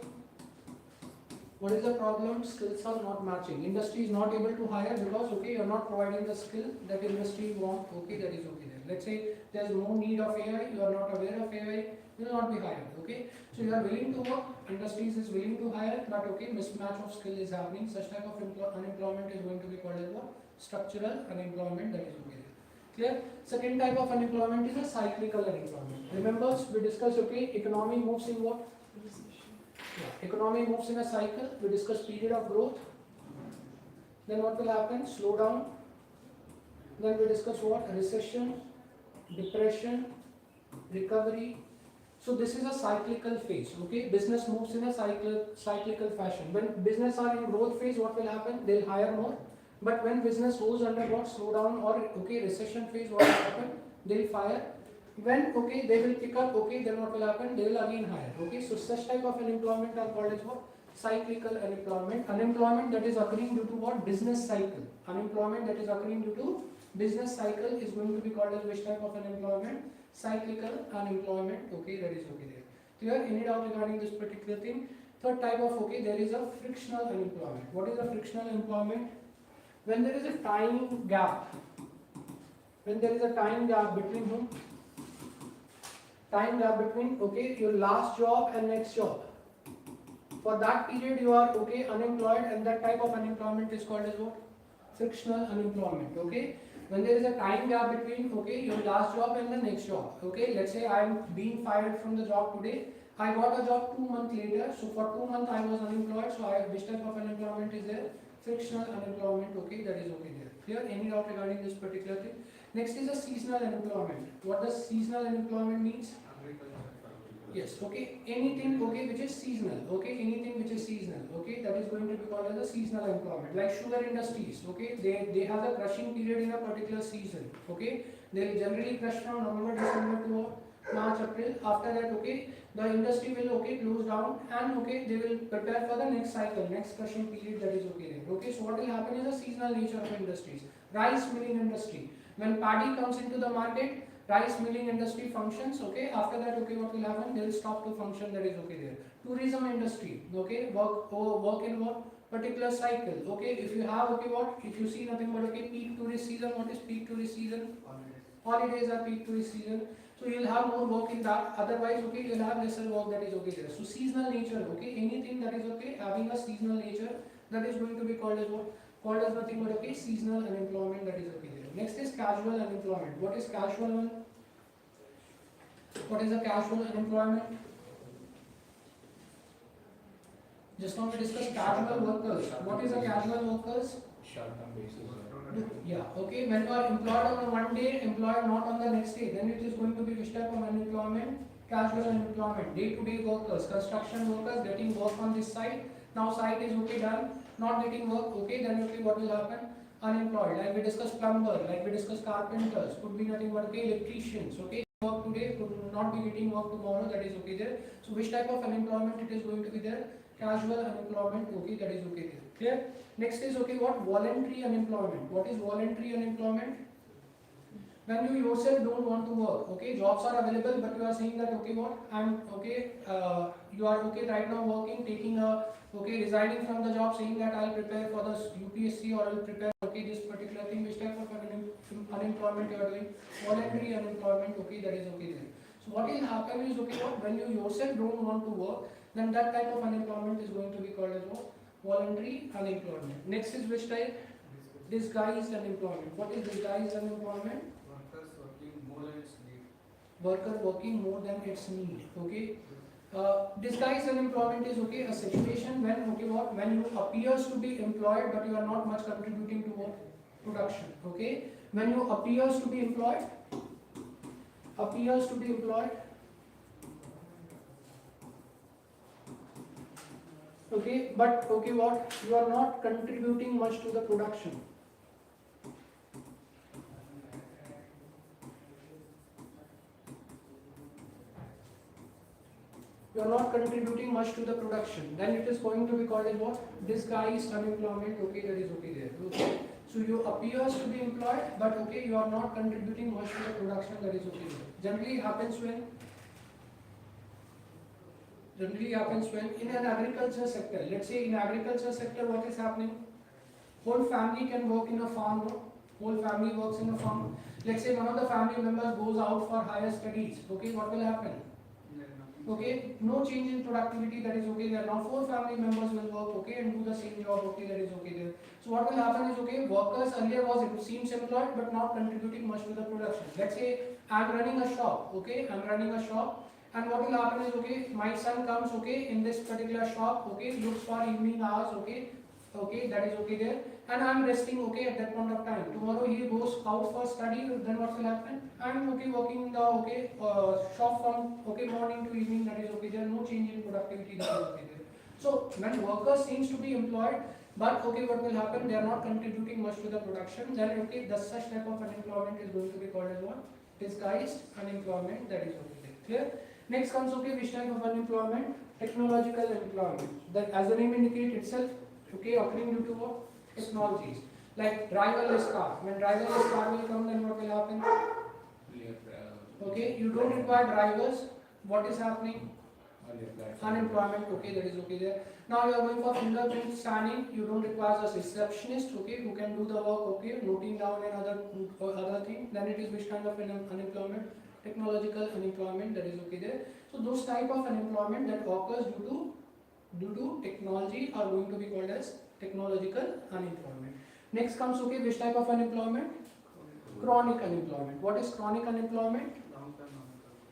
What is the problem? Skills are not matching. Industry is not able to hire because okay, you are not providing the skill that industry want. Okay, that is okay there. Let's say there is no need of AI, you are not aware of AI, you will not be hired. Okay, so you are willing to work, industries is willing to hire, but okay, mismatch of skill is happening. Such type of unemployment is going to be called as what? Structural unemployment, that is okay there. Clear? Second type of unemployment is a cyclical unemployment. Remember, we discussed okay, economy moves in what? Yeah. Economy moves in a cycle. We discuss period of growth. Then what will happen? Slow down. Then we discuss what? Recession, depression, recovery. So this is a cyclical phase. Okay, business moves in a cyclical fashion. When business are in growth phase, what will happen? They'll hire more. But when business goes under what? Slow down or okay, recession phase, what will happen? They'll fire. When okay, they will pick up, okay, then what will happen? They will again hire. Okay, so such type of unemployment are called as what? Cyclical unemployment. Unemployment that is occurring due to what? Business cycle. Unemployment that is occurring due to business cycle is going to be called as which type of unemployment? Cyclical unemployment. Okay, that is okay there. Clear? Any doubt regarding this particular thing? Third type of okay, there is a frictional unemployment. What is a frictional unemployment? When there is a time gap. When there is a time gap between whom? Time gap between okay, your last job and next job. For that period you are okay, unemployed, and that type of unemployment is called as what? Frictional unemployment. Okay, when there is a time gap between okay, your last job and the next job. Okay, let's say I am being fired from the job today. I got a job 2 months later. So for 2 months I was unemployed. So which type of unemployment is there? Frictional unemployment. Okay, that is okay there. Clear? Any doubt regarding this particular thing? Next is a seasonal unemployment. What does seasonal unemployment means? Yes, okay, anything okay which is seasonal, okay, anything which is seasonal, okay, that is going to be called as a seasonal employment. Like sugar industries, okay, they have a crushing period in a particular season, okay, they generally crush from November, December to March, April. After that, okay, the industry will okay close down and okay, they will prepare for the next cycle, next crushing period, that is okay there. Okay, so what will happen is a seasonal nature of industries. Rice milling industry, when paddy comes into the market, rice milling industry functions, okay, after that okay, what will happen? They will stop to function, that is okay there. Tourism industry, okay, work in what? Particular cycle, okay, if you have okay what? If you see nothing but okay, peak tourist season, what is peak tourist season? Holidays are peak tourist season. So you will have more work in that, otherwise okay, you will have lesser work, that is okay there. So seasonal nature, okay, anything that is okay, having a seasonal nature, that is going to be called as what? Called as nothing but okay, seasonal unemployment, that is okay there. Next is casual unemployment. What is casual one? What is a casual unemployment? Just now we discussed casual workers. What is a casual workers? Short-term basis. Yeah, okay, when you are employed on one day, employed not on the next day, then it is going to be which type of unemployment? Casual unemployment. Day-to-day workers, construction workers getting work on this site. Now site is okay done, not getting work, okay, then okay, what will happen? Unemployed. Like we discussed plumber, like we discussed carpenters, could be nothing but okay, electricians, okay, work today, could not be getting work tomorrow, that is okay there. So which type of unemployment it is going to be there? Casual unemployment, okay, that is okay there. Clear? Next is okay, what? Voluntary unemployment. What is voluntary unemployment? When you yourself don't want to work, okay, jobs are available, but you are saying that okay, what? I'm okay, you are okay right now working, taking a okay, resigning from the job, saying that I'll prepare for the UPSC or I'll prepare okay this particular thing. Which type of unemployment you are doing? Voluntary unemployment, okay, that is okay there. So what will happen is okay, what? When you yourself don't want to work, then that type of unemployment is going to be called as what? Voluntary unemployment. Next is which type? Disguised unemployment. What is disguised unemployment? Workers working more than its need. Worker working more than its need. Okay. Disguised unemployment is okay, a situation when okay, what? When you appears to be employed but you are not much contributing to what? Production. Okay. When you appears to be employed, Okay, but okay, what? You are not contributing much to the production. You are not contributing much to the production. Then it is going to be called as what? Disguised unemployment. Okay, that is okay there. Okay. So you appears to be employed, but okay, you are not contributing much to the production. That is okay there. Generally happens when in an agriculture sector, let's say in agriculture sector, what is happening? Whole family can work in a farm, no? Whole family works in a farm. Let's say one of the family members goes out for higher studies. Okay, what will happen? Okay, no change in productivity, that is okay there. Now 4 family members will work, okay, and do the same job, okay, that is okay there. So what will happen is, okay, workers earlier was, it seems employed but not contributing much to the production. Let's say I am running a shop, okay, I am running a shop, and what will happen is, okay, my son comes, okay, in this particular shop, okay, looks for evening hours, okay, that is okay there, and I am resting, okay, at that point of time. Tomorrow he goes out for study, then what will happen? I am okay working in the shop from okay morning to evening, that is okay there, no change in productivity, that is okay there. So when workers seems to be employed, but okay, what will happen? They are not contributing much to the production. Then okay, the such type of unemployment is going to be called as what? Disguised unemployment, that is okay there. Clear? Next comes, okay, which type of unemployment? Technological employment. That as the name indicates itself, okay, occurring due to what? Technologies. Like driverless car. When driverless car will come, then what will happen? Okay, you don't require drivers. What is happening? Unemployment. Okay, that is okay there. Now you are going for fingerprint scanning. You don't require a receptionist. Okay, who can do the work. Okay, noting down and other thing. Then it is which kind of unemployment? Technological unemployment. That is okay there. So those type of unemployment that occurs due to technology are going to be called as technological unemployment. Next comes, okay, which type of unemployment? Chronic unemployment. What is chronic unemployment?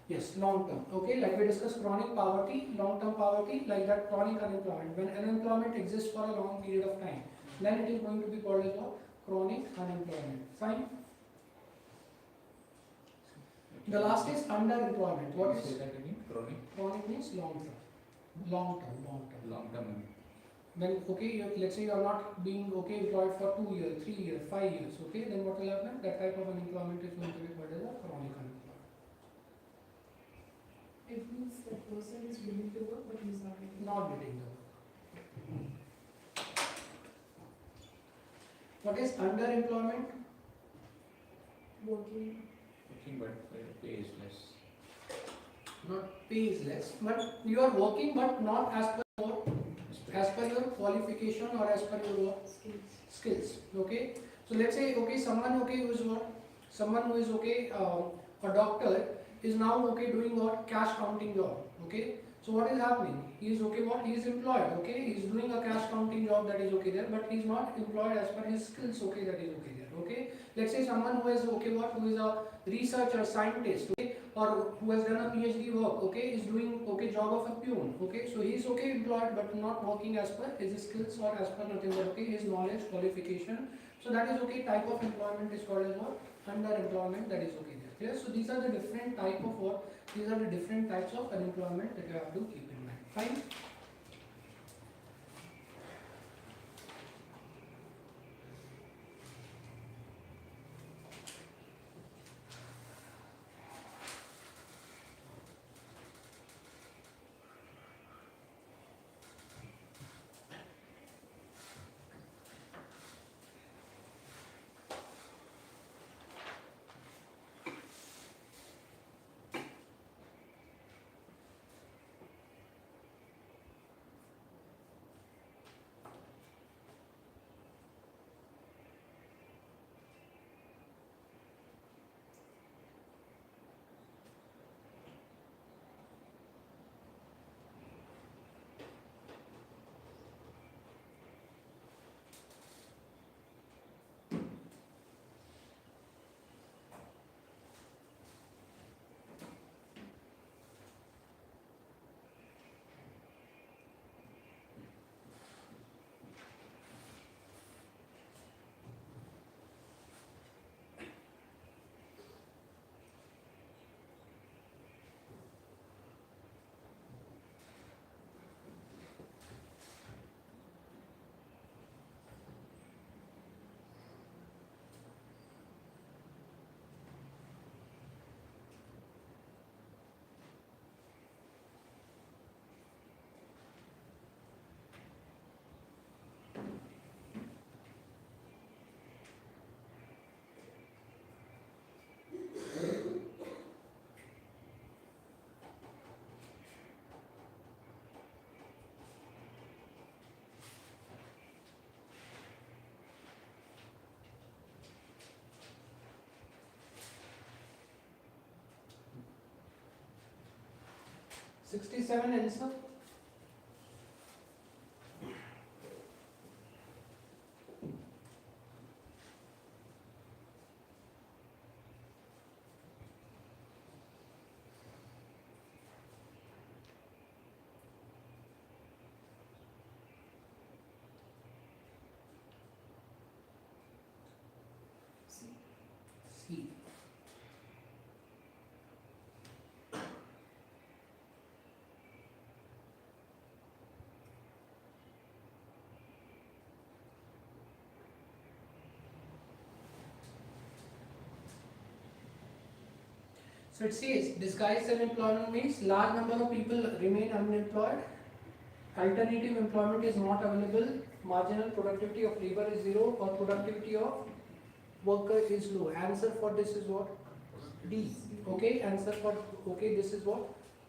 Yes, long term. Okay, like we discussed chronic poverty, long term poverty, like that chronic unemployment. When unemployment exists for a long period of time, then it is going to be called as what? Chronic unemployment. Fine. The last is underemployment. What is that again? Chronic? Chronic means long term. Long term. Long term. When okay, let's say you are not being okay employed for 2 years, 3 years, 5 years. Okay, then what will happen? That type of unemployment is going to be called as a chronic unemployment. It means that person is willing to work, but he is not getting Not getting the work. What is underemployment? working. But pay is less. Not pay is less, but you are working but not as per your qualification or as per your skills. Okay, so let's say okay, someone okay who is what? Someone who is okay, a doctor is now okay doing what? Cash counting job. Okay, so what is happening? He is okay what? He is employed. Okay, he is doing a cash counting job, that is okay there, but he is not employed as per his skills. Okay, that is okay there. Okay, let's say someone who is okay what? Who is a researcher, scientist. Okay, or who has done a PhD work, okay, is doing okay job of a peon, okay, so he is okay employed but not working as per his skills or as per nothing but okay his knowledge, qualification. So that is okay, type of employment is called as what? Underemployment, that is okay there. Yes, so these are the different type of what? These are the different types of unemployment that you have to keep in mind. Fine. 67 answer. C. So it says disguised unemployment means large number of people remain unemployed. Alternative employment is not available. Marginal productivity of labor is zero or productivity of worker is low. Answer for this is what? D. Okay, answer for okay, this is what?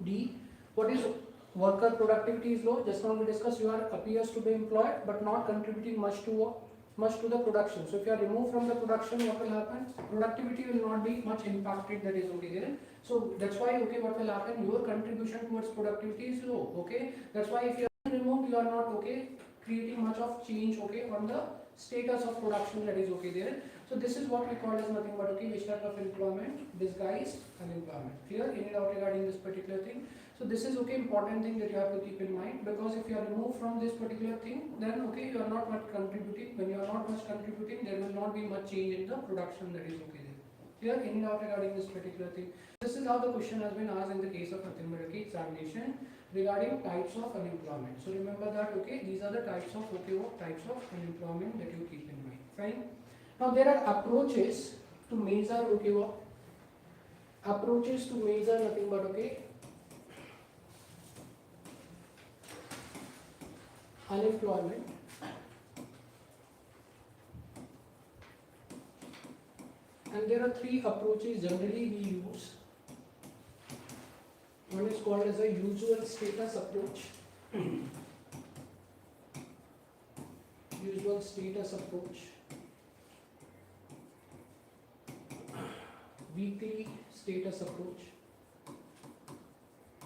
D. What is worker productivity is low? Just now we discussed you are appears to be employed but not contributing much to the production. So if you are removed from the production, what will happen? Productivity will not be much impacted. That is okay there. So that's why okay, what will happen? Your contribution towards productivity is low. Okay, that's why if you are removed, you are not okay creating much of change okay on the status of production. That is okay there. So this is what we call as nothing but okay, which type of employment? Disguised unemployment. Clear? Any doubt regarding this particular thing? So this is okay, important thing that you have to keep in mind, because if you are removed from this particular thing, then okay, you are not much contributing. When you are not much contributing, there will not be much change in the production. That is okay there. Clear? Any doubt regarding this particular thing? This is how the question has been asked in the case of mathematical examination regarding types of unemployment. So remember that okay, these are the types of okay, what types of unemployment that you keep in mind. Fine. Now there are approaches to measure okay, what approaches to measure nothing but okay unemployment. And there are three approaches generally we use. One is called as a usual status approach. Usual status approach. Weekly status approach.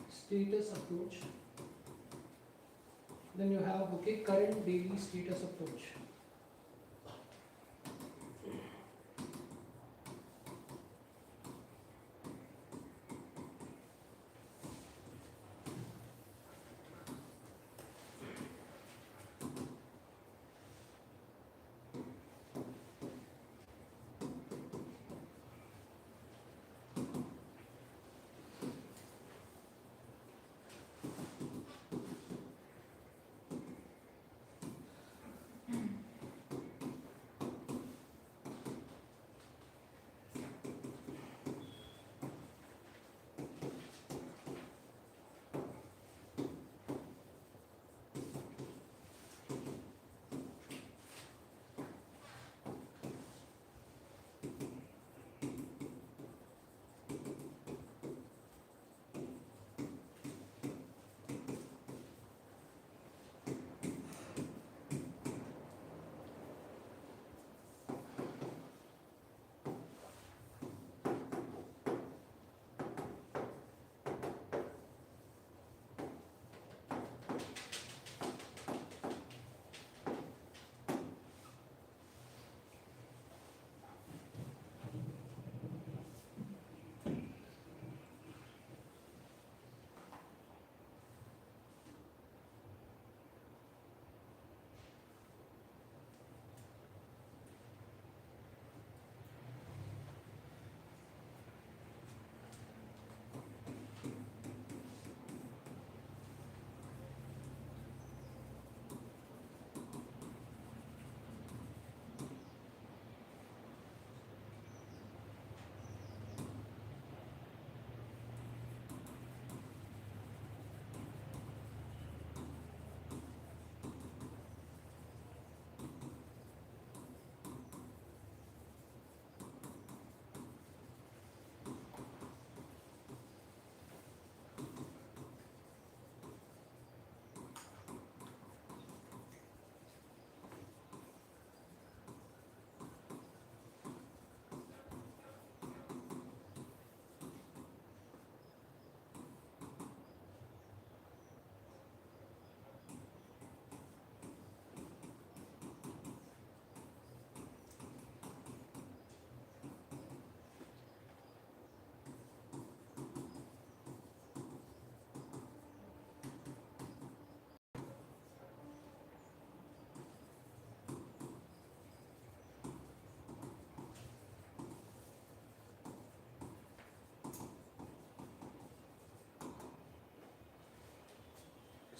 Status approach. Then you have okay, current daily status approach.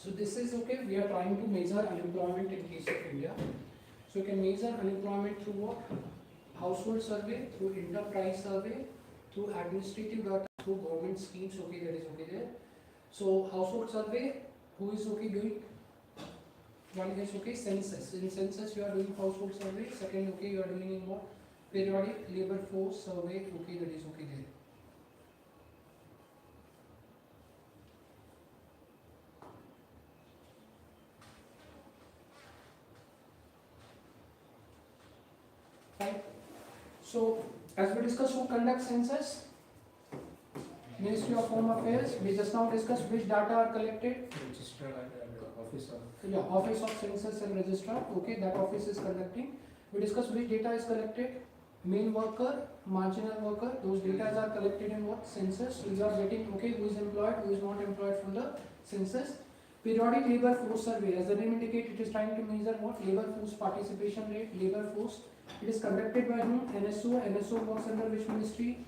So this is okay, we are trying to measure unemployment in case of India. So you can measure unemployment through what? Household survey, through enterprise survey, through administrative data, through government schemes, okay, that is okay there. So household survey, who is okay doing? One is okay, census. In census you are doing household survey. Second, okay, you are doing in what? Periodic labor force survey, okay, that is okay there. Right. So, as we discussed, who conducts census? Ministry of Home Affairs. We just now discussed which data are collected. Registrar and office of. Yeah, Office of Census and Registrar. Okay, that office is conducting. We discussed which data is collected. Main worker, marginal worker. Those data are collected in what? Census. You are getting okay who is employed, who is not employed from the census. Periodic labor force survey. As the name indicates, it is trying to measure what? Labor force participation rate. Labor force. It is conducted by whom? NSO. NSO works under which ministry?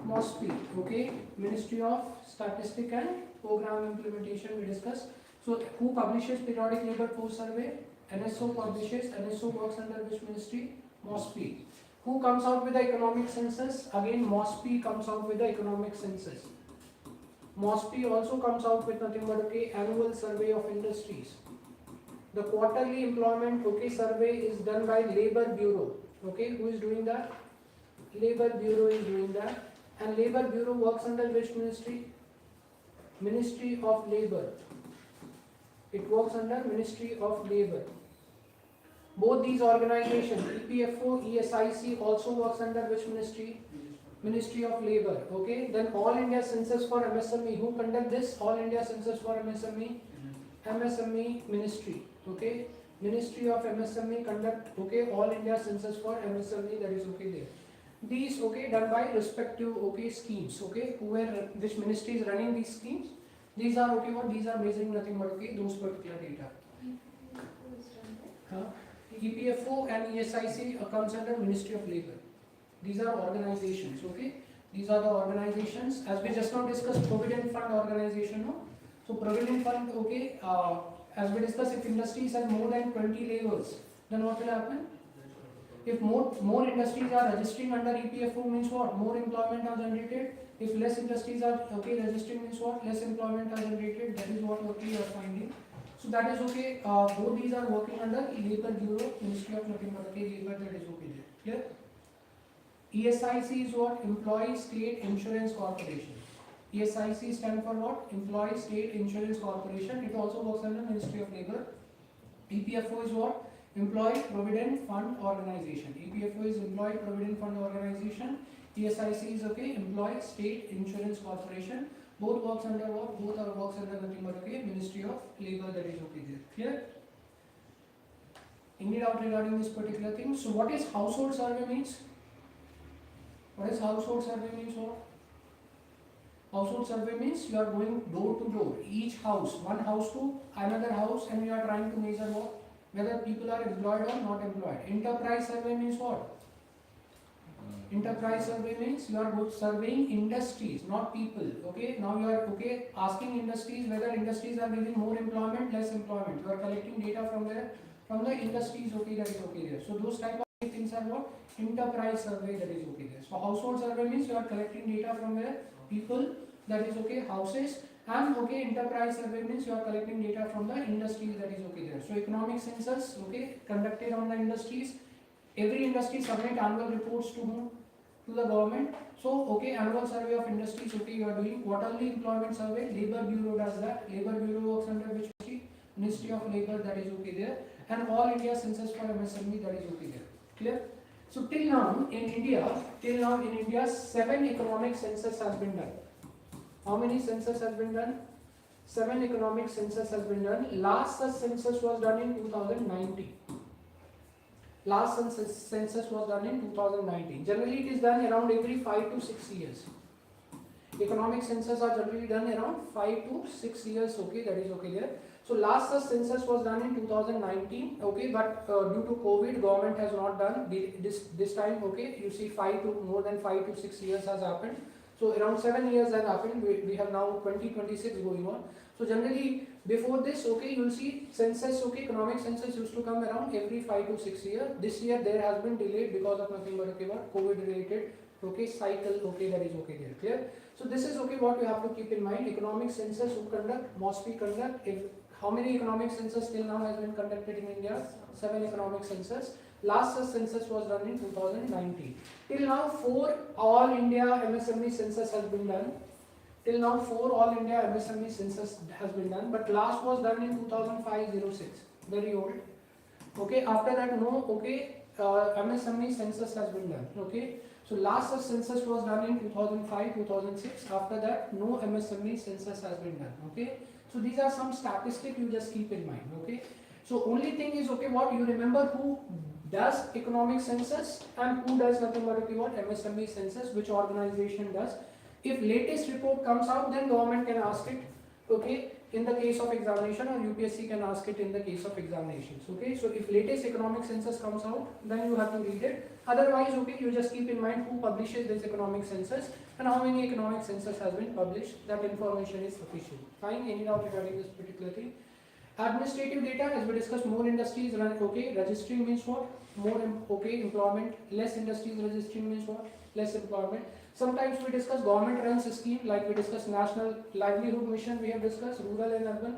MOSPI. Okay. Ministry of Statistics and Program Implementation. We discussed. So who publishes periodic labor force survey? NSO publishes. NSO works under which ministry? MOSPI. Who comes out with the economic census? Again, MOSPI comes out with the economic census. MOSPI also comes out with nothing but okay annual survey of industries. The quarterly employment okay survey is done by Labor Bureau. Okay, who is doing that? Labor Bureau is doing that. And Labor Bureau works under which ministry? Ministry of Labor. It works under Ministry of Labor. Both these organizations, EPFO, ESIC also works under which ministry? Ministry of Labor. Okay, then All India Census for MSME. Who conduct this? All India Census for MSME? MSME Ministry. Okay, Ministry of MSME conduct okay All India Census for MSME, that is okay there. These okay done by respective okay schemes. Okay, which ministry is running these schemes? These are okay what? These are measuring nothing but okay those particular data. Huh? EPFO and ESIC comes under Ministry of Labor. These are organizations, okay? These are the organizations. As we just now discussed, Provident Fund organization, no? So Provident Fund, okay, as we discussed, if industries have more than 20 labels, then what will happen? If more industries are registering under EPFO means what? More employment are generated. If less industries are okay registering means what? Less employment are generated. That is what okay you are finding. So that is okay. Both these are working under Labor Bureau, Ministry of nothing but okay Labor, that is okay there. Clear? ESIC is what? Employee State Insurance Corporation. ESIC stands for what? Employee State Insurance Corporation. It also works under Ministry of Labor. EPFO is what? Employee Provident Fund Organization. EPFO is Employee Provident Fund Organization. ESIC is okay Employee State Insurance Corporation. Both works under what? Both are works under nothing but okay Ministry of Labor, that is okay there. Clear? Any doubt regarding this particular thing? So what is household survey means? What is household survey means what? Household survey means you are going door to door, each house, one house to another house, and you are trying to measure what? Whether people are employed or not employed. Enterprise survey means what? Enterprise survey means you are surveying industries, not people. Okay, now you are okay asking industries whether industries are giving more employment, less employment. You are collecting data from there, from the industries. Okay, that is okay there. So those type of things are what? Enterprise survey, that is okay there. So household survey means you are collecting data from where? People, that is okay, houses. And okay, enterprise survey means you are collecting data from the industries, that is okay there. So economic census, okay, conducted on the industries. Every industry submit annual reports to whom? To the government. So okay, annual survey of industries, okay, you are doing quarterly employment survey. Labor Bureau does that. Labor Bureau works under which ministry? Ministry of Labor, that is okay there. And All India Census for MSME, that is okay there. Clear? So till now in India, 7 economic census has been done. How many census has been done? 7 economic census has been done. Last such census was done in 2019. Last census was done in 2019. Generally it is done around every 5 to 6 years. Economic census are generally done around 5 to 6 years, okay, that is okay there. So last such census was done in 2019, okay, but due to COVID, government has not done this time, okay. You see more than 5 to 6 years has happened. So around 7 years that happened. We have now 2026 going on. So generally before this, okay, you'll see census, okay, economic census used to come around every 5 to 6 years. This year there has been delayed because of nothing but okay, what COVID related, okay, cycle, okay, that is okay there. Clear? So this is okay what you have to keep in mind. Economic census who conduct, must be conduct. If how many economic census till now has been conducted in India? 7 economic census. Last such census was done in 2019. Till now 4 all India MSME census has been done. Till now 4 all India MSME census has been done, but last was done in 2005-06. Very old. Okay, after that no, okay, MSME census has been done. Okay, so last such census was done in 2005-2006. After that no MSME census has been done. Okay, so these are some statistics you just keep in mind. Okay, so only thing is okay, what you remember who does economic census and who does nothing but okay, what MSME census, which organization does. If latest report comes out, then government can ask it, okay, in the case of examination, or UPSC can ask it in the case of examinations. Okay, so if latest economic census comes out, then you have to read it. Otherwise, okay, you just keep in mind who publishes this economic census and how many economic census has been published. That information is sufficient. Fine. Any doubt regarding this particular thing? Administrative data, as we discussed, more industries run, okay, registering means what? More, okay, employment. Less industries registering means what? Less employment. Sometimes we discuss government runs a scheme, like we discuss National Livelihood Mission, we have discussed rural and urban.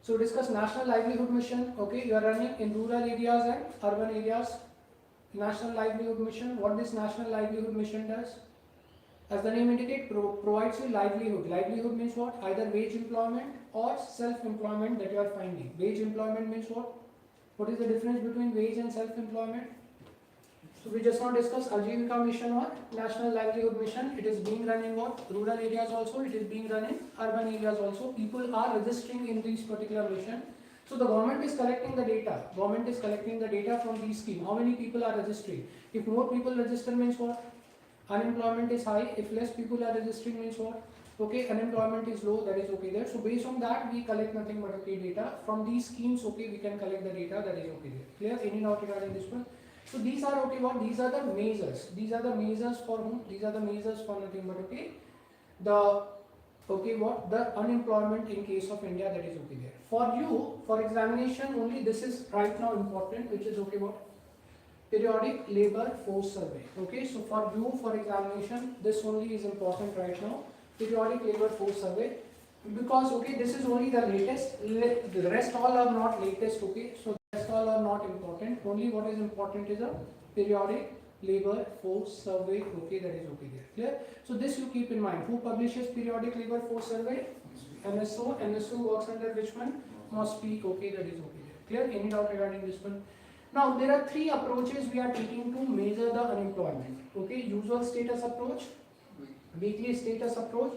So discuss National Livelihood Mission, okay, you are running in rural areas and urban areas. National Livelihood Mission, what this National Livelihood Mission does? As the name indicates, provides you livelihood. Livelihood means what? Either wage employment or self-employment that you are finding. Wage employment means what? What is the difference between wage and self-employment? So we just now discussed Ajivika Mission or National Livelihood Mission. It is being run in what? Rural areas also. It is being run in urban areas also. People are registering in these particular mission. So the government is collecting the data. Government is collecting the data from these schemes. How many people are registering? If more people register means what? Unemployment is high. If less people are registering means what? Okay, unemployment is low, that is okay there. So based on that, we collect nothing but okay data. From these schemes, okay, we can collect the data, that is okay there. Clear? Any doubt regarding this one? So these are okay, what? These are the measures. These are the measures for whom? These are the measures for nothing but okay. The, okay, what? The unemployment in case of India, that is okay there. For you, for examination only, this is right now important, which is okay, what? Periodic labor force survey. Okay, so for you, for examination, this only is important right now. Periodic labor force survey, because okay, this is only the latest. The rest all are not latest. Okay, so the rest all are not important. Only what is important is a periodic labor force survey. Okay, that is okay there. Clear? So this you keep in mind. Who publishes periodic labor force survey? NSO. NSO works under which one? Must be okay. That is okay there. Clear? Any doubt regarding this one? Now there are 3 approaches we are taking to measure the unemployment. Okay, usual status approach, weekly status approach,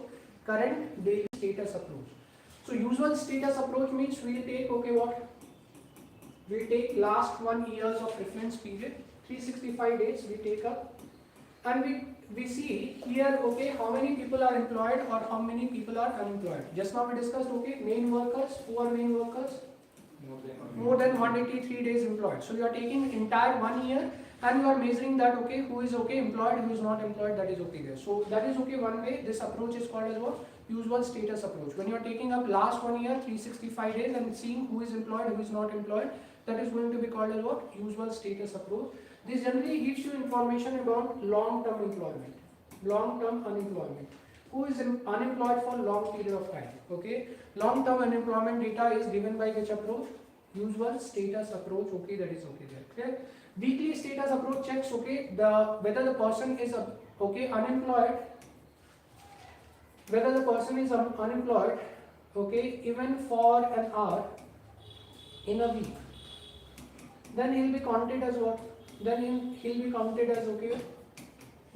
current daily status approach. So usual status approach means we will take okay, what? We will take last 1 years of reference period, 365 days we take up, and we see here okay how many people are employed or how many people are unemployed. Just now we discussed okay main workers. Who are main workers? More than 183 days employed. So you are taking entire 1 year and you are measuring that okay who is okay employed, who is not employed, that is okay there. So that is okay one way. This approach is called as what? Usual status approach. When you are taking up last 1 year 365 days and seeing who is employed, who is not employed, that is going to be called as what? Usual status approach. This generally gives you information about long-term employment, long-term unemployment. Who is unemployed for long period of time? Okay, long-term unemployment data is given by which approach? Usual status approach. Okay, that is okay there. Clear? Weekly status approach checks okay whether the person is okay unemployed, whether the person is unemployed okay even for an hour in a week. Then he'll be counted as what? Then he'll be counted as okay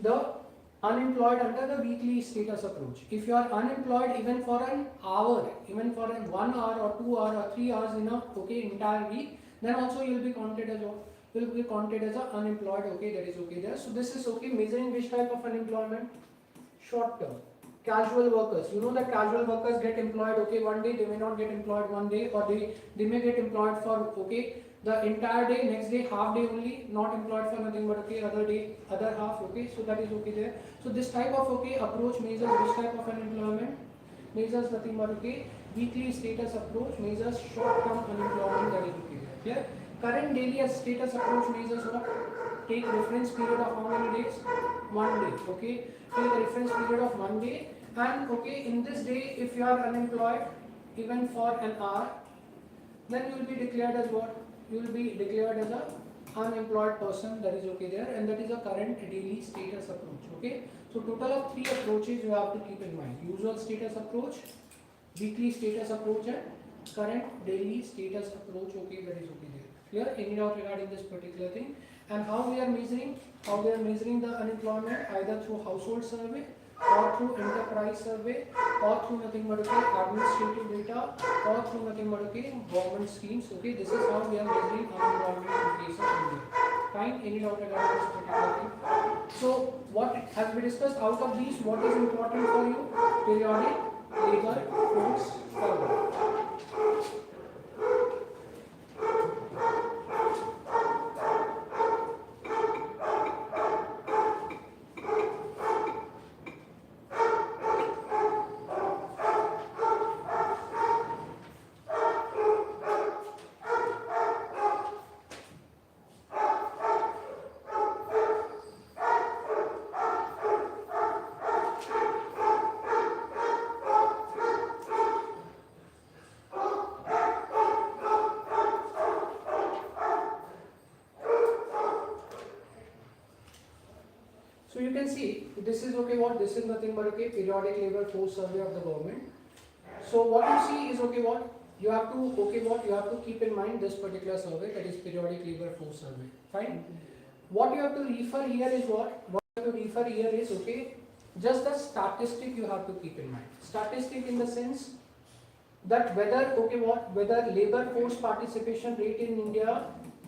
the unemployed under the weekly status approach. If you are unemployed even for an hour, even for an 1 hour or 2 hours or 3 hours in a okay entire week, then also you will be counted as what? You will be counted as a unemployed. Okay, that is okay there. So this is okay measuring which type of unemployment? Short term. Casual workers. You know that casual workers get employed okay one day, they may not get employed one day, or they may get employed for okay the entire day, next day half day only, not employed for nothing but okay, other day, other half, okay, so that is okay there. So this type of okay approach measures which type of unemployment, measures nothing but okay, weekly status approach measures short term unemployment, that is okay there. Clear? Current daily status approach measures what? Take reference period of how many days? 1 day, okay, take a reference period of 1 day, and okay, in this day if you are unemployed even for an hour, then you will be declared as what? You will be declared as a unemployed person, that is okay there, and that is a current daily status approach, okay. So total of 3 approaches you have to keep in mind: usual status approach, weekly status approach, and current daily status approach, okay, that is okay there. Clear? Any doubt regarding this particular thing? And how we are measuring? How we are measuring the unemployment? Either through household survey, or through enterprise survey, or through nothing but okay, administrative data, or through nothing but okay, government schemes. Okay, this is how we are measuring unemployment in case of India. Fine. Any doubt regarding this particular thing? So what has been discussed? Out of these, what is important for you? Periodic labor force survey. So you can see this is okay what, this is nothing but okay, periodic labor force survey of the government. So what you see is okay what, you have to okay what, you have to keep in mind this particular survey, that is periodic labor force survey. Fine. What you have to refer here is what you have to refer here is okay, just the statistic you have to keep in mind. Statistic in the sense that whether okay what, whether labor force participation rate in India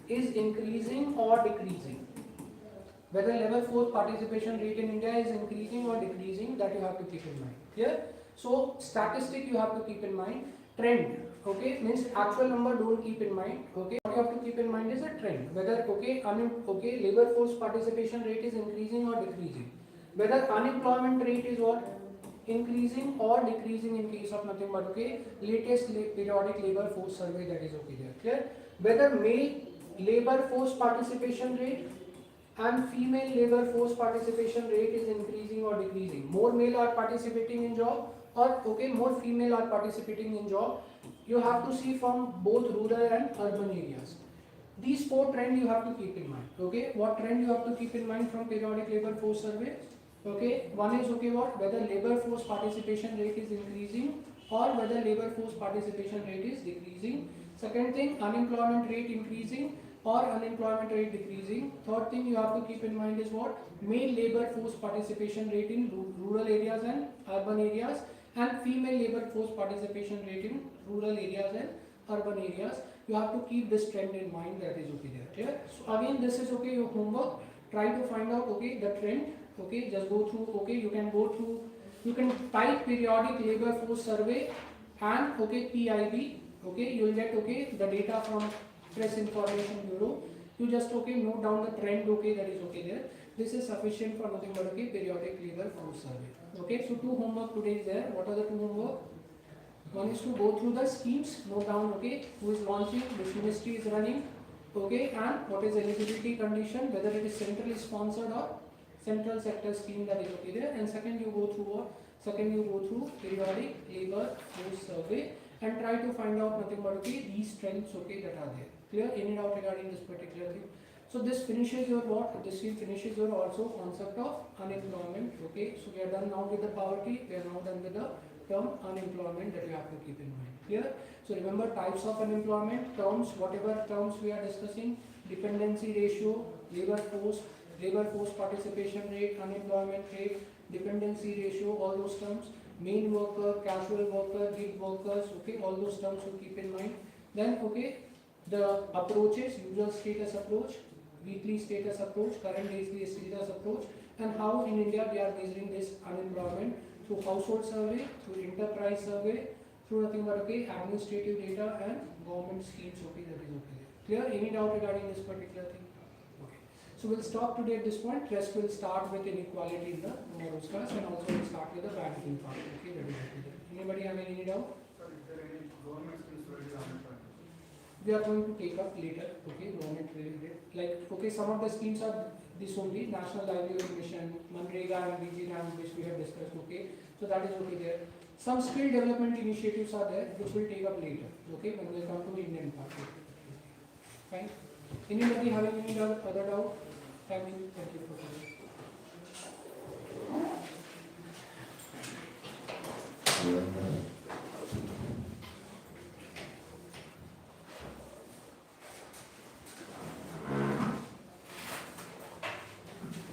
is increasing or decreasing. Whether labor force participation rate in India is increasing or decreasing, that you have to keep in mind. Clear? So statistic you have to keep in mind. Trend, okay, means actual number don't keep in mind. Okay, what you have to keep in mind is a trend. Whether okay, okay, labor force participation rate is increasing or decreasing. Whether unemployment rate is what? Increasing or decreasing in case of nothing but okay, latest periodic labor force survey, that is okay there. Clear? Whether male labor force participation rate and female labor force participation rate is increasing or decreasing. More male are participating in job, or okay, more female are participating in job. You have to see from both rural and urban areas. These 4 trends you have to keep in mind. Okay, what trend you have to keep in mind from periodic labor force survey? Okay, one is okay what, whether labor force participation rate is increasing or whether labor force participation rate is decreasing. Second thing, unemployment rate increasing or unemployment rate decreasing. Third thing you have to keep in mind is what? Male labor force participation rate in rural areas and urban areas, and female labor force participation rate in rural areas and urban areas. You have to keep this trend in mind, that is okay there. Clear? So again, this is okay your homework. Try to find out okay the trend. Okay, just go through. Okay, you can go through. You can type periodic labor force survey and okay PIB. Okay, you will get okay the data from Press Information Bureau. You just okay note down the trend, okay, that is okay there. This is sufficient for nothing but okay periodic labor force survey. Okay, so 2 homework today is there. What are the 2 homework? One is to go through the schemes, note down okay who is launching, which ministry is running, okay, and what is eligibility condition, whether it is centrally sponsored or central sector scheme, that is okay there. And second you go through what? Second you go through periodic labor force survey and try to find out nothing but okay these trends okay that are there. Clear? Any doubt regarding this particular thing? So this finishes your what? This finishes your also concept of unemployment. Okay, so we are done now with the poverty. We are now done with the term unemployment that you have to keep in mind. Clear? So remember types of unemployment, terms, whatever terms we are discussing: dependency ratio, labor force participation rate, unemployment rate, dependency ratio, all those terms. Main worker, casual worker, gig workers. Okay, all those terms you keep in mind. Then okay, the approaches: usual status approach, weekly status approach, current daily status approach, and how in India we are measuring this unemployment through household survey, through enterprise survey, through nothing but okay administrative data and government schemes. Okay, that is okay there. Clear? Any doubt regarding this particular thing? Okay. So we'll stop today at this point. Rest will start with inequality in the tomorrow's class, and also we'll start with the banking part. Okay, that is it. Anybody have any doubt? Sir, is there any government schemes related to unemployment? We are going to take up later. Okay, government related. Like, okay, some of the schemes are this only, National Livelihood Mission, Manrega and BG Ram, which we have discussed. Okay, so that is okay there. Some skill development initiatives are there, which we'll take up later. Okay, when we come to the Indian part. Okay. Fine. Anybody having any other doubt? Thank you for